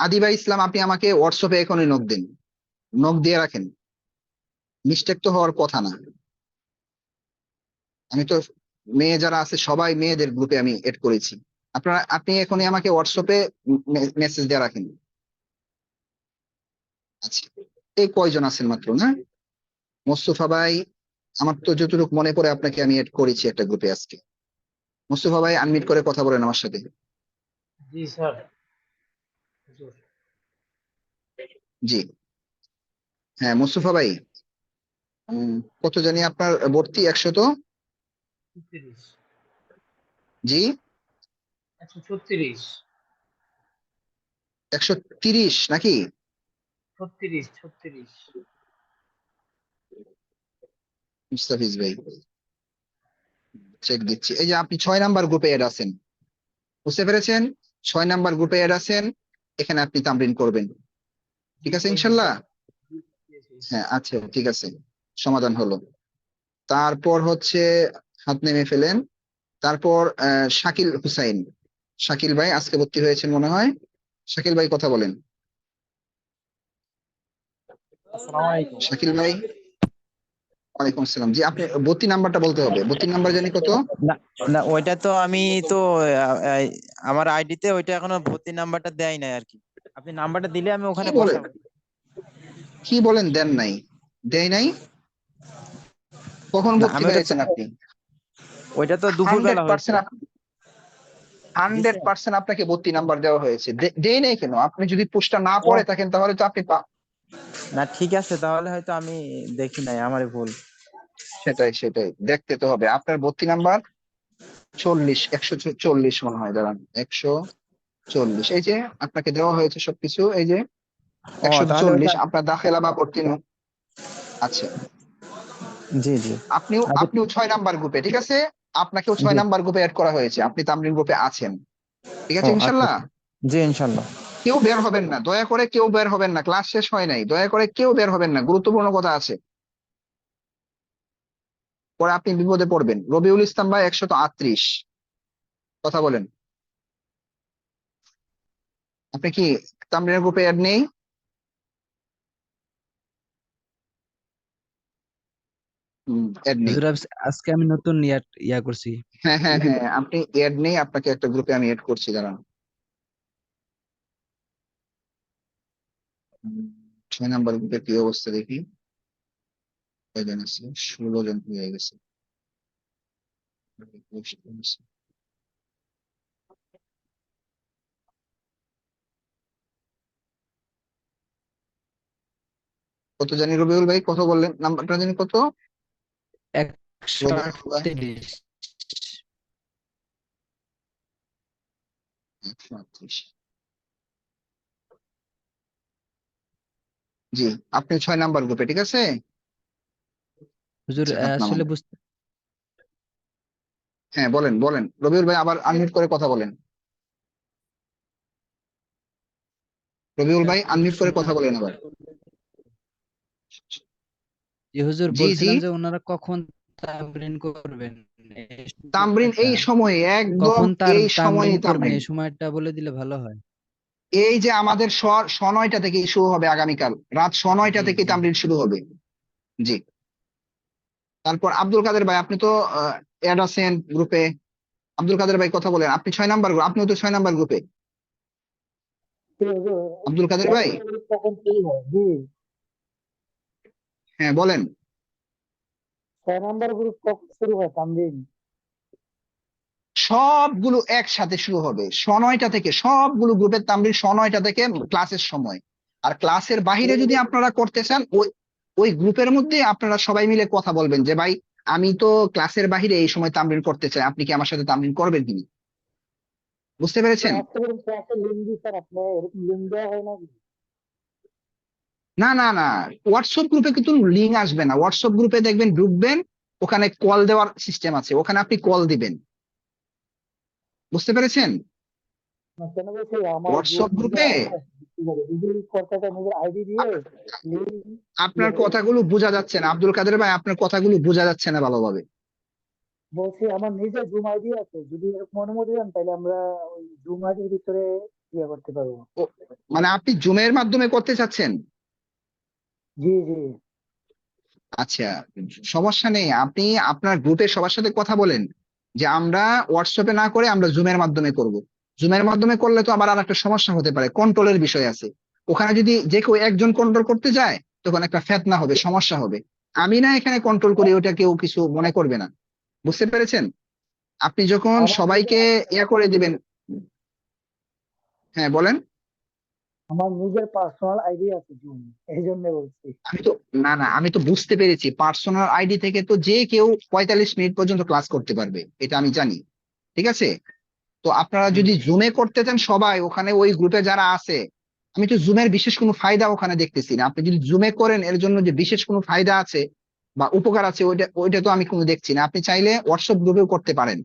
S3: আদিবা ইসলাম, আপনি আমাকে হোয়াটসঅ্যাপে এখনই নক দিন, নক দিয়ে রাখেন, মিস্টেক তো হওয়ার কথা না। আমি তো মেয়ে যারা আছে সবাই মেয়েদের গ্রুপে আমি এড করেছি। আপনি এখনই আমাকে হোয়াটসঅ্যাপে মেসেজ দিয়ে রাখেন। আচ্ছা, এই কয়জন আছেন মাত্র না? মোস্তফা ভাই, আমার তো যতটুকু মনে পড়ে আপনাকে আমি এড করেছি একটা গ্রুপে আজকে। মোস্তফা ভাই আনমিট করে কথা বলেন আমার সাথে।
S16: জি স্যার।
S3: জি হ্যাঁ মোস্তফা ভাই, কত জানি আপনার ভর্তি
S16: 36
S3: জি
S16: 136
S3: 130 নাকি?
S16: 36
S3: মুস্তাফিজ ভাই চেক দিচ্ছি। এই যে আপনি 6 নাম্বার গ্রুপে এড আছেন, বুঝতে পেরেছেন? 6 নাম্বার গ্রুপে এড আছেন, এখানে আপনি তামরিন করবেন, ঠিক আছে ইনশাল্লাহ? হ্যাঁ আচ্ছা ঠিক আছে, সমাধান হলো। তারপর হচ্ছে হাত নেমে ফেলেন। তারপর শাকিল হুসাইন, শাকিল ভাই আজকে ভর্তি হয়েছেন মনে হয়। শাকিল ভাই কথা বলেন।
S1: আসসালামু আলাইকুম।
S3: শাকিল ভাই, ওয়ালাইকুম আসসালাম। জি আপনি ভর্তি নাম্বারটা বলতে হবে, ভর্তি নাম্বার জানি কত?
S4: না না, ওইটা তো আমি তো আমার আইডিতে ওইটা এখনো ভর্তি নাম্বারটা দেয় নাই আর কি। আপনি নাম্বারটা দিলে আমি
S3: কি
S4: ওখানে
S3: বলেন,
S4: বসাবো।
S3: কি বলেন দেন নাই? দেয় নাই? কখন
S4: না
S3: ভর্তি
S4: আমি ওইটা
S3: হয়েছেন আপনি?
S4: ওইটা তো দুপুর বেলা হয়েছে।
S3: 100% আপনাকে ভর্তি নাম্বার দেওয়া হয়েছে। দেয় নাই কেন? আপনি যদি পোস্টটা না পড়ে থাকেন তাহলে তো আপনি
S4: না ঠিক আছে, তাহলে হয়তো আমি দেখি নাই, আমারই ভুল।
S3: সেটাই সেটাই দেখতে তো হবে। আপনার ভর্তি নাম্বার 140 মনে হয়, দাঁড়ান 140, এই যে আপনাকে দেওয়া হয়েছে সবকিছু, এই যে
S4: ও তাহলে
S3: 140
S4: ওইটা,
S3: আপনার দাখিলা বা ভর্তি আচ্ছা।
S4: জি জি
S3: আপনিও 6 নাম্বার গ্রুপে, ঠিক আছে? আপনাকেও 6
S4: জি।
S3: নাম্বার গ্রুপে অ্যাড করা হয়েছে, আপনি তামরিন গ্রুপে আছেন, ঠিক
S4: ও
S3: আছে
S4: আচ্ছা,
S3: ইনশাল্লাহ?
S4: জি ইনশাল্লাহ।
S3: কেউ বের হবেন না, দয়া করে কেউ বের হবেন না, ক্লাস শেষ হয় নাই, দয়া করে কেউ বের হবেন না, গুরুত্বপূর্ণ কথা আছে, পরে আপনি বিপদে পড়বেন। রবিউল ইসলাম ভাই 138, কথা বলেন। আপনি কি তামরিনের গ্রুপে অ্যাড নেই? অ্যাড নেই।
S20: হুজুর আজকে আমি নতুন ইয়া করছি।
S3: হ্যাঁ হ্যাঁ হ্যাঁ, আপনি অ্যাড নেই, আপনাকে একটা গ্রুপে আমি অ্যাড করছি, দাঁড়ান। 6 নাম্বার গ্রুপে কি অবস্থা দেখি, কয়জন আছে? 16 জন হয়ে গেছে। কত জানি রবিউল ভাই, কত বললেন নাম্বারটা জানি কত?
S20: 138।
S3: 138। জি আপনি 6 নাম্বার গ্রুপে, ঠিক আছে?
S20: হুজুর
S3: আচ্ছা, হাত নামান।
S20: আসলে বুঝতে
S3: হ্যাঁ বলেন বলেন রবিউল ভাই, আবার আনমিউট করে কথা বলেন। রবিউল ভাই আনমিউট করে কথা বলেন আবার।
S20: জি হুজুর
S3: জি জি,
S20: বলছিলাম যে ওনারা কখন তামরিন করবেন, এই
S3: তামরিন
S20: সময়টা
S3: এই সময়ে, একদম
S20: কখন
S3: এই সময়ে
S20: তামরিন করবেন,
S3: তামরিন।
S20: এই সময়টা বলে দিলে ভালো হয়।
S3: এই যে আমাদের 9:30 থেকে শুরু হবে, আগামীকাল রাত 9:30
S20: জি
S3: থেকে
S20: জি
S3: তামরিন শুরু হবে। জি, তারপর আব্দুল কাদের ভাই, আপনি তো অ্যাড আছেন গ্রুপে। আব্দুল কাদের ভাই কথা বলেন, আপনি 6 নাম্বার গ্রুপ, আপনিও তো 6 নাম্বার গ্রুপে। আব্দুল কাদের ভাই,
S9: কখন শুরু হয়? জি,
S3: হ্যাঁ বলেন।
S9: 6 নাম্বার গ্রুপ কখন শুরু হয় তামরিন?
S3: সবগুলো একসাথে শুরু হবে 9:30 থেকে, সবগুলো গ্রুপের তামরিন 9:30 থেকে ক্লাসের সময়। আর ক্লাসের বাহিরে যদি আপনারা করতে চান, ওই ওই গ্রুপের মধ্যে আপনারা সবাই মিলে কথা বলবেন যে ভাই আমি তো ক্লাসের বাহিরে এই সময় তামরিন করতে চাই, আপনি কি আমার সাথে তামরিন করবেন কিনা? বুঝতে পেরেছেন?
S9: ক্লাসের লিঙ্ক দিই স্যার, আপনার এরকম লিঙ্ক দেওয়া হয় নাকি?
S3: না না না, হোয়াটসঅ্যাপ গ্রুপে কিন্তু লিঙ্ক আসবে না। হোয়াটসঅ্যাপ গ্রুপে দেখবেন ঢুকবেন, ওখানে কল দেওয়ার সিস্টেম আছে, ওখানে আপনি কল দিবেন, বুঝতে পেরেছেন?
S9: না কেন বলছি, আমার যে
S3: হোয়াটসঅ্যাপ
S9: নিজের
S3: গ্রুপে
S9: নিজের কর্তাটা নিজের আইডি দিয়ে লিঙ্ক
S3: আপনার কথাগুলো বোঝা যাচ্ছে না আব্দুল কাদের ভাই, আপনার কথাগুলো বোঝা যাচ্ছে না ভালোভাবে।
S9: বলছি আমার নিজের জুম আইডি আছে, যদি এরকম অনুমতি দেন তাহলে আমরা ওই জুম আইডির ভিতরে ইয়ে করতে পারবো।
S3: মানে আপনি জুমের মাধ্যমে করতে চাচ্ছেন?
S9: জি জি।
S3: আচ্ছা, সমস্যা নেই, আপনি আপনার গ্রুপে সবার সাথে কথা বলেন যে আমরা হোয়াটসঅ্যাপে না করে আমরা জুমের মাধ্যমে করব। জুমের মাধ্যমে করলে তো আবার আর একটা সমস্যা হতে পারে, কন্ট্রোলের বিষয় আছে। ওখানে যদি যে কেউ একজন কন্ট্রোল করতে যায় তখন একটা ফেতনা হবে, সমস্যা হবে। আমি না এখানে কন্ট্রোল করি, ওটা কেউ কিছু মনে করবে না। বুঝতে পেরেছেন? আপনি যখন
S9: আমার
S3: সবাইকে ইয়া করে দিবেন। হ্যাঁ বলেন।
S9: আমার নিজের পার্সোনাল আইডি আছে জুম, এই জন্য বলছি।
S3: আমি তো না, আমি তো বুঝতে পেরেছি, পার্সোনাল আইডি থেকে তো যে কেউ 45 মিনিট পর্যন্ত ক্লাস করতে পারবে, এটা আমি জানি। ঠিক আছে, তো আপনারা যদি জুমে করতে চান সবাই ওখানে ওই গ্রুপে যারা আছে, আমি তো জুমের বিশেষ কোনো ফায়দা ওখানে দেখতেছি না। আপনি যদি জুমে করেন এর জন্য যে বিশেষ কোনো ফায়দা আছে বা উপকার আছে, ওইটা তো আমি কোনো দেখছি না। আপনি চাইলে হোয়াটসঅ্যাপ গ্রুপেও করতে পারেন।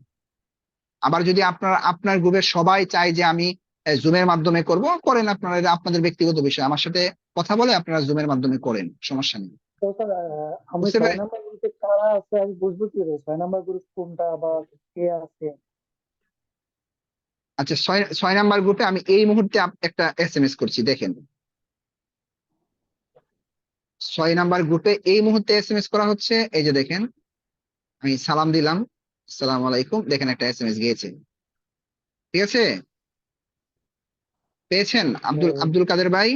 S3: আবার যদি আপনার গ্রুপের সবাই চায় যে আমি জুমের মাধ্যমে করব, করেন, আপনারা, এটা আপনাদের ব্যক্তিগত বিষয়। আমার সাথে কথা বলে আপনারা জুমের মাধ্যমে করেন, সমস্যা নেই।
S9: তো স্যার আমি
S3: বুঝতে
S9: 6
S3: পেরেন?
S9: নাম্বার গ্রুপে কারা আছে আমি বুঝবো কি করে? 6 নাম্বার গ্রুপ কোনটা বা কে আছে?
S3: আচ্ছা, 6 নাম্বার গ্রুপে আমি এই মুহূর্তে একটা SMS করছি, দেখেন। 6 নাম্বার গ্রুপে এই মুহূর্তে SMS করা হচ্ছে, এই যে দেখেন, আমি সালাম দিলাম, আসসালামু আলাইকুম, দেখেন একটা SMS গিয়েছে। ঠিক আছে, পেয়েছেন আব্দুল কাদের ভাই?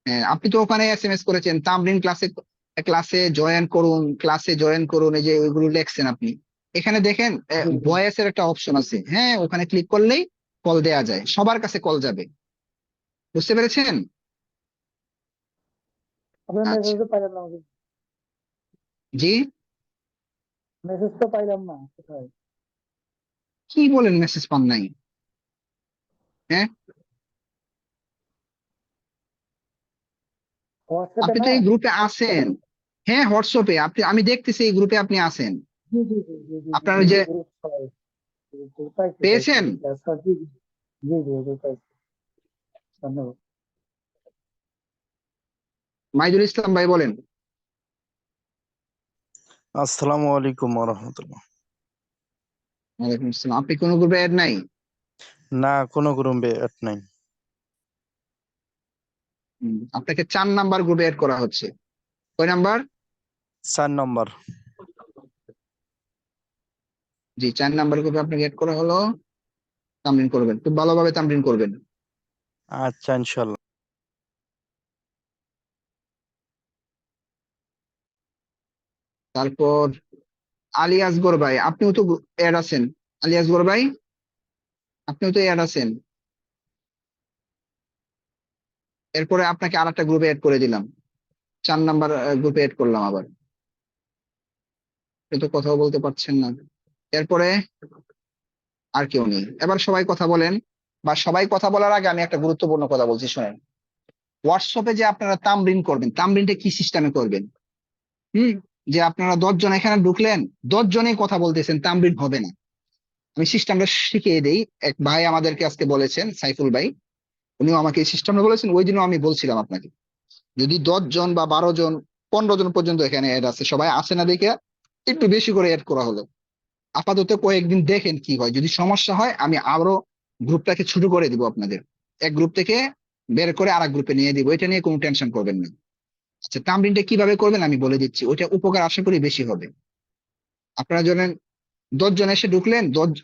S3: হ্যাঁ, আপনি তো ওখানে SMS করেছেন তামরিন ক্লাসে, ক্লাসে জয়েন করুন, ক্লাসে জয়েন করুন, এই যে ওইগুলো লেখছেন আপনি। এখানে দেখেন ভয়েসের একটা অপশন আছে, হ্যাঁ, ওখানে ক্লিক করলেই কল দেয়া যায়, সবার কাছে কল যাবে। বুঝতে পেরেছেন?
S9: আপনার
S3: আচ্ছা,
S9: মেসেজ তো পাইলাম না,
S3: জি,
S9: মেসেজ তো পাইলাম না কোথায়?
S3: কি বলেন মেসেজ পান নাই? হ্যাঁ,
S9: হোয়াটসঅ্যাপে
S3: আপনি তো
S9: না?
S3: এই গ্রুপে আছেন। হ্যাঁ, হোয়াটসঅ্যাপে আপনি, আমি দেখতেছি এই গ্রুপে আপনি আছেন।
S9: জি জি জি জি জি
S3: আপনার ওই
S9: জি
S3: যে
S9: গ্রুপ পাইছি পাইছি
S3: পেয়েছেন।
S9: স্যার। জি জি জি জি জি পাইছি, ধন্যবাদ।
S3: মাইদুল ইসলাম ভাই বলেন।
S8: আসসালামু আলাইকুম ওয়া রাহমাতুল্লাহ।
S3: ওয়ালাইকুম আসসালাম। আপনি কোন গ্রুপে অ্যাড নাই?
S8: না, কোনো গ্রুপে অ্যাড নাই।
S3: আপনাকে 4 নাম্বার গ্রুপে অ্যাড করা হচ্ছে। কয় নাম্বার?
S8: 4 নম্বর।
S3: জি, 4 নাম্বার গ্রুপে আপনাকে অ্যাড করা হলো। তামরিন করবেন, খুব ভালোভাবে তামরিন করবেন।
S8: আচ্ছা, ইনশাআল্লাহ।
S3: তারপর আলী আসগর ভাই, আপনিও তো অ্যাড আছেন। আলী আসগর ভাই, আপনিও তো অ্যাড আছেন। এরপরে আপনাকে আর একটা গ্রুপে অ্যাড করে দিলাম, 4 নাম্বার গ্রুপে অ্যাড করলাম আবার। আপনি তো কথাও বলতে পারছেন না। এরপরে আর কেউ নেই। এবার সবাই কথা বলেন, বা সবাই কথা বলার আগে আমি একটা গুরুত্বপূর্ণ কথা বলছি, শোনেন। হোয়াটসঅ্যাপে যে আপনারা তামরিন করবেন, তামরিনটা কি সিস্টেমে করবেন? যে আপনারা 10 জন এখানে ঢুকলেন, 10 জনেই কথা বলতেছেন, তামরিন হবে না। আমি সিস্টেমটা শিখিয়ে দেই। এক ভাই আমাদেরকে আজকে বলেছেন, সাইফুল ভাই, উনিও আমাকে এই সিস্টেমটা বলেছেন, ওই দিনও আমি বলছিলাম আপনাকে, যদি 10 জন বা 12 জন 15 জন পর্যন্ত এখানে অ্যাড আছে, সবাই আছে না দেখে একটু বেশি করে অ্যাড করা হলো। আপাতত কয়েকদিন দেখেন কি হয়, যদি সমস্যা হয় আমি আরো গ্রুপটাকে ছোট করে দিব আপনাদের, এক গ্রুপ থেকে বের করে আরেক গ্রুপে নিয়ে দিব, এটা নিয়ে কোনো টেনশন করবেন না। আচ্ছা, তামরিনটা কিভাবে করবেন আমি বলে দিচ্ছি, ওইটা উপকার আশা করি বেশি হবে। আপনারা জানেন, 10 জন এসে ঢুকলেন,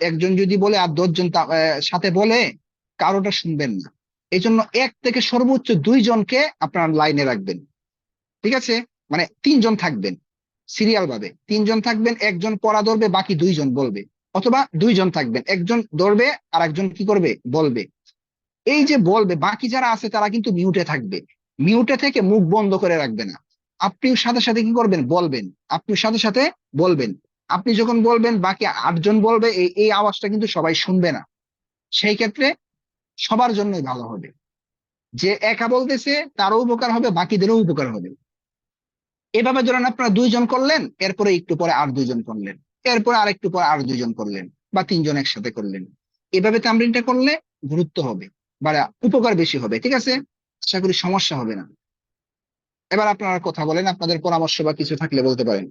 S3: একজন যদি বলে আর 10 জন সাথে বলে, কারোটা শুনবেন না। এই জন্য 1 থেকে সর্বোচ্চ 2 জনকে আপনারা লাইনে রাখবেন। ঠিক আছে, মানে 3 জন থাকবেন সিরিয়াল ভাবে, 3 জন থাকবেন, একজন পড়া ধরবে, বাকি 2 জন বলবে, অথবা 2 জন থাকবেন, একজন ধরবে আর একজন কি করবে, বলবে। এই যে বলবে, বাকি যারা আছে তারা কিন্তু মিউটে থাকবে, মিউটে থেকে মুখ বন্ধ করে রাখবে না। আপনিও সাথে সাথে কি করবেন, বলবেন, আপনি সাথে সাথে বলবেন। আপনি যখন বলবেন বাকি 8 জন বলবে, এই আওয়াজটা কিন্তু সবাই শুনবে না। সেই ক্ষেত্রে সবার জন্যই ভালো হবে, যে একা বলতেছে তারও উপকার হবে, বাকিদেরও উপকার হবে। এভাবে ধরেন আপনারা 2 জন করলেন, এরপরে একটু পরে আর 2 জন করলেন, এরপরে আর একটু পরে আর 2 জন করলেন, বা 3 জন একসাথে করলেন। এভাবে তামরিনটা করলে গুরুত্ব হবে বা উপকার বেশি হবে। ঠিক আছে, আশা করি সমস্যা হবে না। এবার আপনারা কথা বলেন, আপনাদের পরামর্শ বা কিছু থাকলে বলতে পারেন।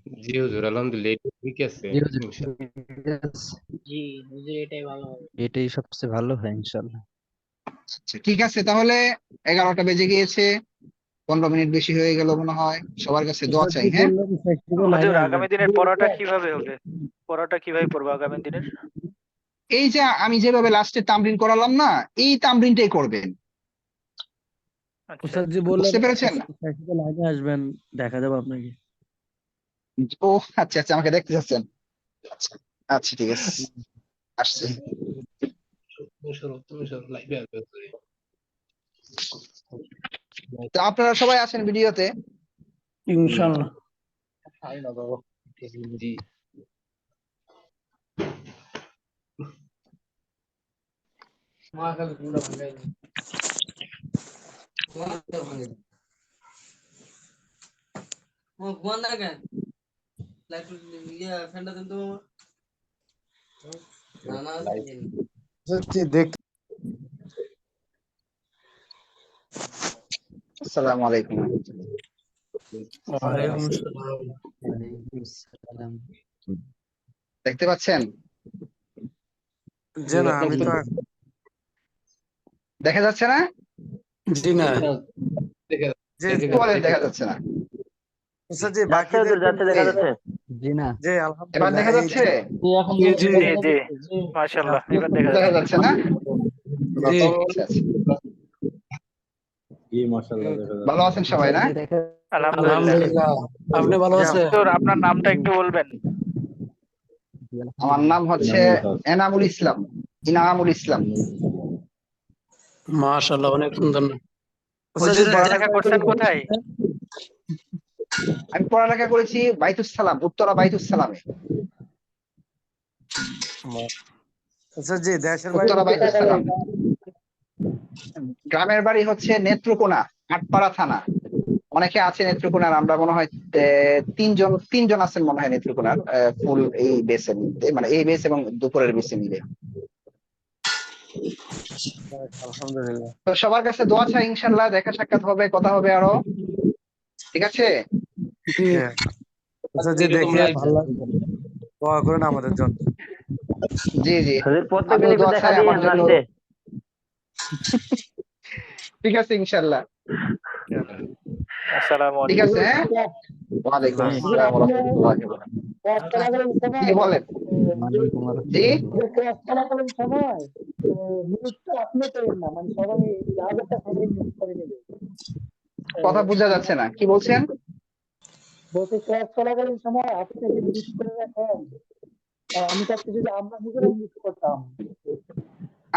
S19: জি হুজুর আলহামদুলিল্লাহ এটা ঠিক আছে
S12: জি হুজুর,
S19: ইনশাআল্লাহ।
S12: ঠিক আছে।
S16: জি হুজুর এটাই ভালো হবে।
S12: এটাই সবচেয়ে ভালো হয় ইনশাল্লাহ।
S3: আচ্ছা, ঠিক আছে তাহলে 11টা বেজে গিয়েছে, 15 মিনিট বেশি হয়ে গেল মনে হয়। সবার কাছে দোয়া চাই, হ্যাঁ?
S1: হুজুর আগামী দিনের পড়াটা কিভাবে হবে? পড়াটা কিভাবে পড়বো আগামী দিনের?
S3: এই যে আমি যেভাবে লাস্টে তামরিন করালাম না, এই তামরিনটাই করবেন।
S1: আচ্ছা
S20: উস্তাদ জি বললেন
S3: বুঝতে পেরেছেন?
S20: প্র্যাকটিক্যাল আগে আসবেন, দেখা যাবে আপনাকে।
S3: ও আচ্ছা আচ্ছা, আমাকে দেখতে চাচ্ছেন। আচ্ছা আচ্ছা, ঠিক আছে, আসছি।
S19: তুমি সব লাইভে আসবে হুজুর।
S3: তো আপনারা সবাই আছেন ভিডিওতে?
S10: ইনশাল্লাহ।
S19: জি
S16: মহাকাল পুরো ভাঙাই দিই। মহাকাল ভাঙাই দিই। ও ঘুমান না কেন? লাইট ইয়া ফ্যানটা দেন তো মামা। না না
S8: দেখ
S3: আসসালামু আলাইকুম।
S10: ওয়ালাইকুম আসসালাম।
S12: ওয়ালাইকুম আসসালাম।
S3: দেখতে পাচ্ছেন?
S20: জি না, আমি তো
S3: দেখা যাচ্ছে না?
S20: জি না।
S19: জি
S20: জি
S3: বলেন দেখা যাচ্ছে না?
S20: উস্তাদ জি বাকিদের
S2: দেখা যাচ্ছে।
S12: জি না,
S20: জি
S3: এবার
S20: আলহামদুলিল্লাহ।
S3: দেখা
S20: এই
S3: যাচ্ছে?
S20: জি জি
S1: জি জি মাশাআল্লাহ এবার দেখা
S3: দেখা
S1: যাচ্ছে।
S3: যাচ্ছে না?
S20: জি
S3: আচ্ছা আচ্ছা। ভালো আছেন সবাই না?
S1: আলহামদুলিল্লাহ।
S20: আলহামদুলিল্লাহ। আপনি ভালো আছেন?
S1: হুজুর আপনার নামটা একটু বলবেন?
S3: আমার নাম হচ্ছে এনামুল ইসলাম, ইনামুল ইসলাম।
S20: মাশাআল্লাহ, অনেক সুন্দর নাম।
S1: হুজুর পড়ালেখা করছেন কোথায়?
S3: আমি পড়ালেখা করেছি বাইতুস সালাম, উত্তরা বাইতুস সালামে।
S20: আচ্ছা জি, দেশের বাড়ি
S3: উত্তরা বাইতুস সালাম। গ্রামের বাড়ি হচ্ছে নেত্রকোনা, আটপাড়া থানা। অনেকে আছে নেত্রকোনার, আমরা মনে হয় তিনজন আছেন মনে হয় নেত্রকোনার ফুল এই বেসে মিলতে, মানে এই বেস এবং দুপুরের বেসে মিলে।
S20: আলহামদুলিল্লাহ।
S3: তো সবার কাছে দোয়া চাই, ইনশাল্লাহ দেখা সাক্ষাৎ হবে, কথা হবে আরো, ঠিক আছে?
S20: জি আচ্ছা জি, দেখে ভালো লাগবে, দোয়া করেন আমাদের জন্য।
S3: জি জি,
S2: প্রত্যেক
S3: আমিও
S2: দিন একটু
S3: দোয়া
S2: দেখা
S3: চাই
S2: দিই
S3: আমার জন্য।
S2: লাস্টে।
S3: ঠিক আছে ইনশাল্লাহ,
S1: আসসালামু
S3: ঠিক
S1: আলাইকুম।
S3: আছে, হ্যাঁ। ওয়ালাইকুম আসসালাম ওয়া রাহমাতুল্লাহি ওয়া বারাকাতুহু। কি বলেন?
S12: ওয়ালাইকুম
S3: জি,
S12: আসসালাম।
S9: ক্লাস চলাকালীন সময় মিউটটা আপনি করেন না, মানে সবাই আগেরটা সবাই মিউট করে নেবে।
S3: কথা বোঝা যাচ্ছে না, কি বলছেন?
S9: বলতে ক্লাস চলাকালীন সময় আপনি যদি মিউট করে রাখেন, আমি চাচ্ছি যদি আমরা নিজেরা মিউট করতাম।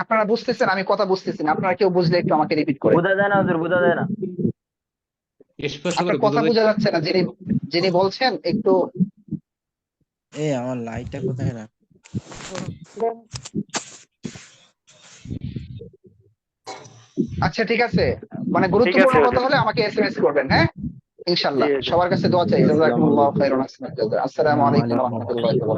S3: আপনারা বুঝতেছেন, আমি কথা বুঝতেছি না, আপনারা কেউ বুঝলে একটু আমাকে রিপিট করেন।
S2: বোঝা যায় না হুজুর, বোঝা যায় না।
S19: স্পষ্ট
S3: আপনার
S19: করে
S3: কথা
S19: বোঝা
S3: বোঝা
S19: যাচ্ছে।
S3: যাচ্ছে না, যিনি বলছেন একটু।
S4: এই আমার লাইটটা কোথায় রাখ?
S3: আচ্ছা ঠিক আছে, মানে
S1: ঠিক
S3: গুরুত্বপূর্ণ
S1: আছে
S3: কথা
S1: হুজুর।
S3: হলে আমাকে এসএমএস করবেন, হ্যাঁ?
S1: জি
S3: ইনশাআল্লাহ
S1: জি।
S3: সবার কাছে দোয়া চাই। জাযাকুমুল্লাহু খাইরান। আসসালামু আলাইকুম ওয়া
S12: ওয়ালাইকুম
S3: রাহমাতুল্লাহি ওয়া বারাকাতুহু।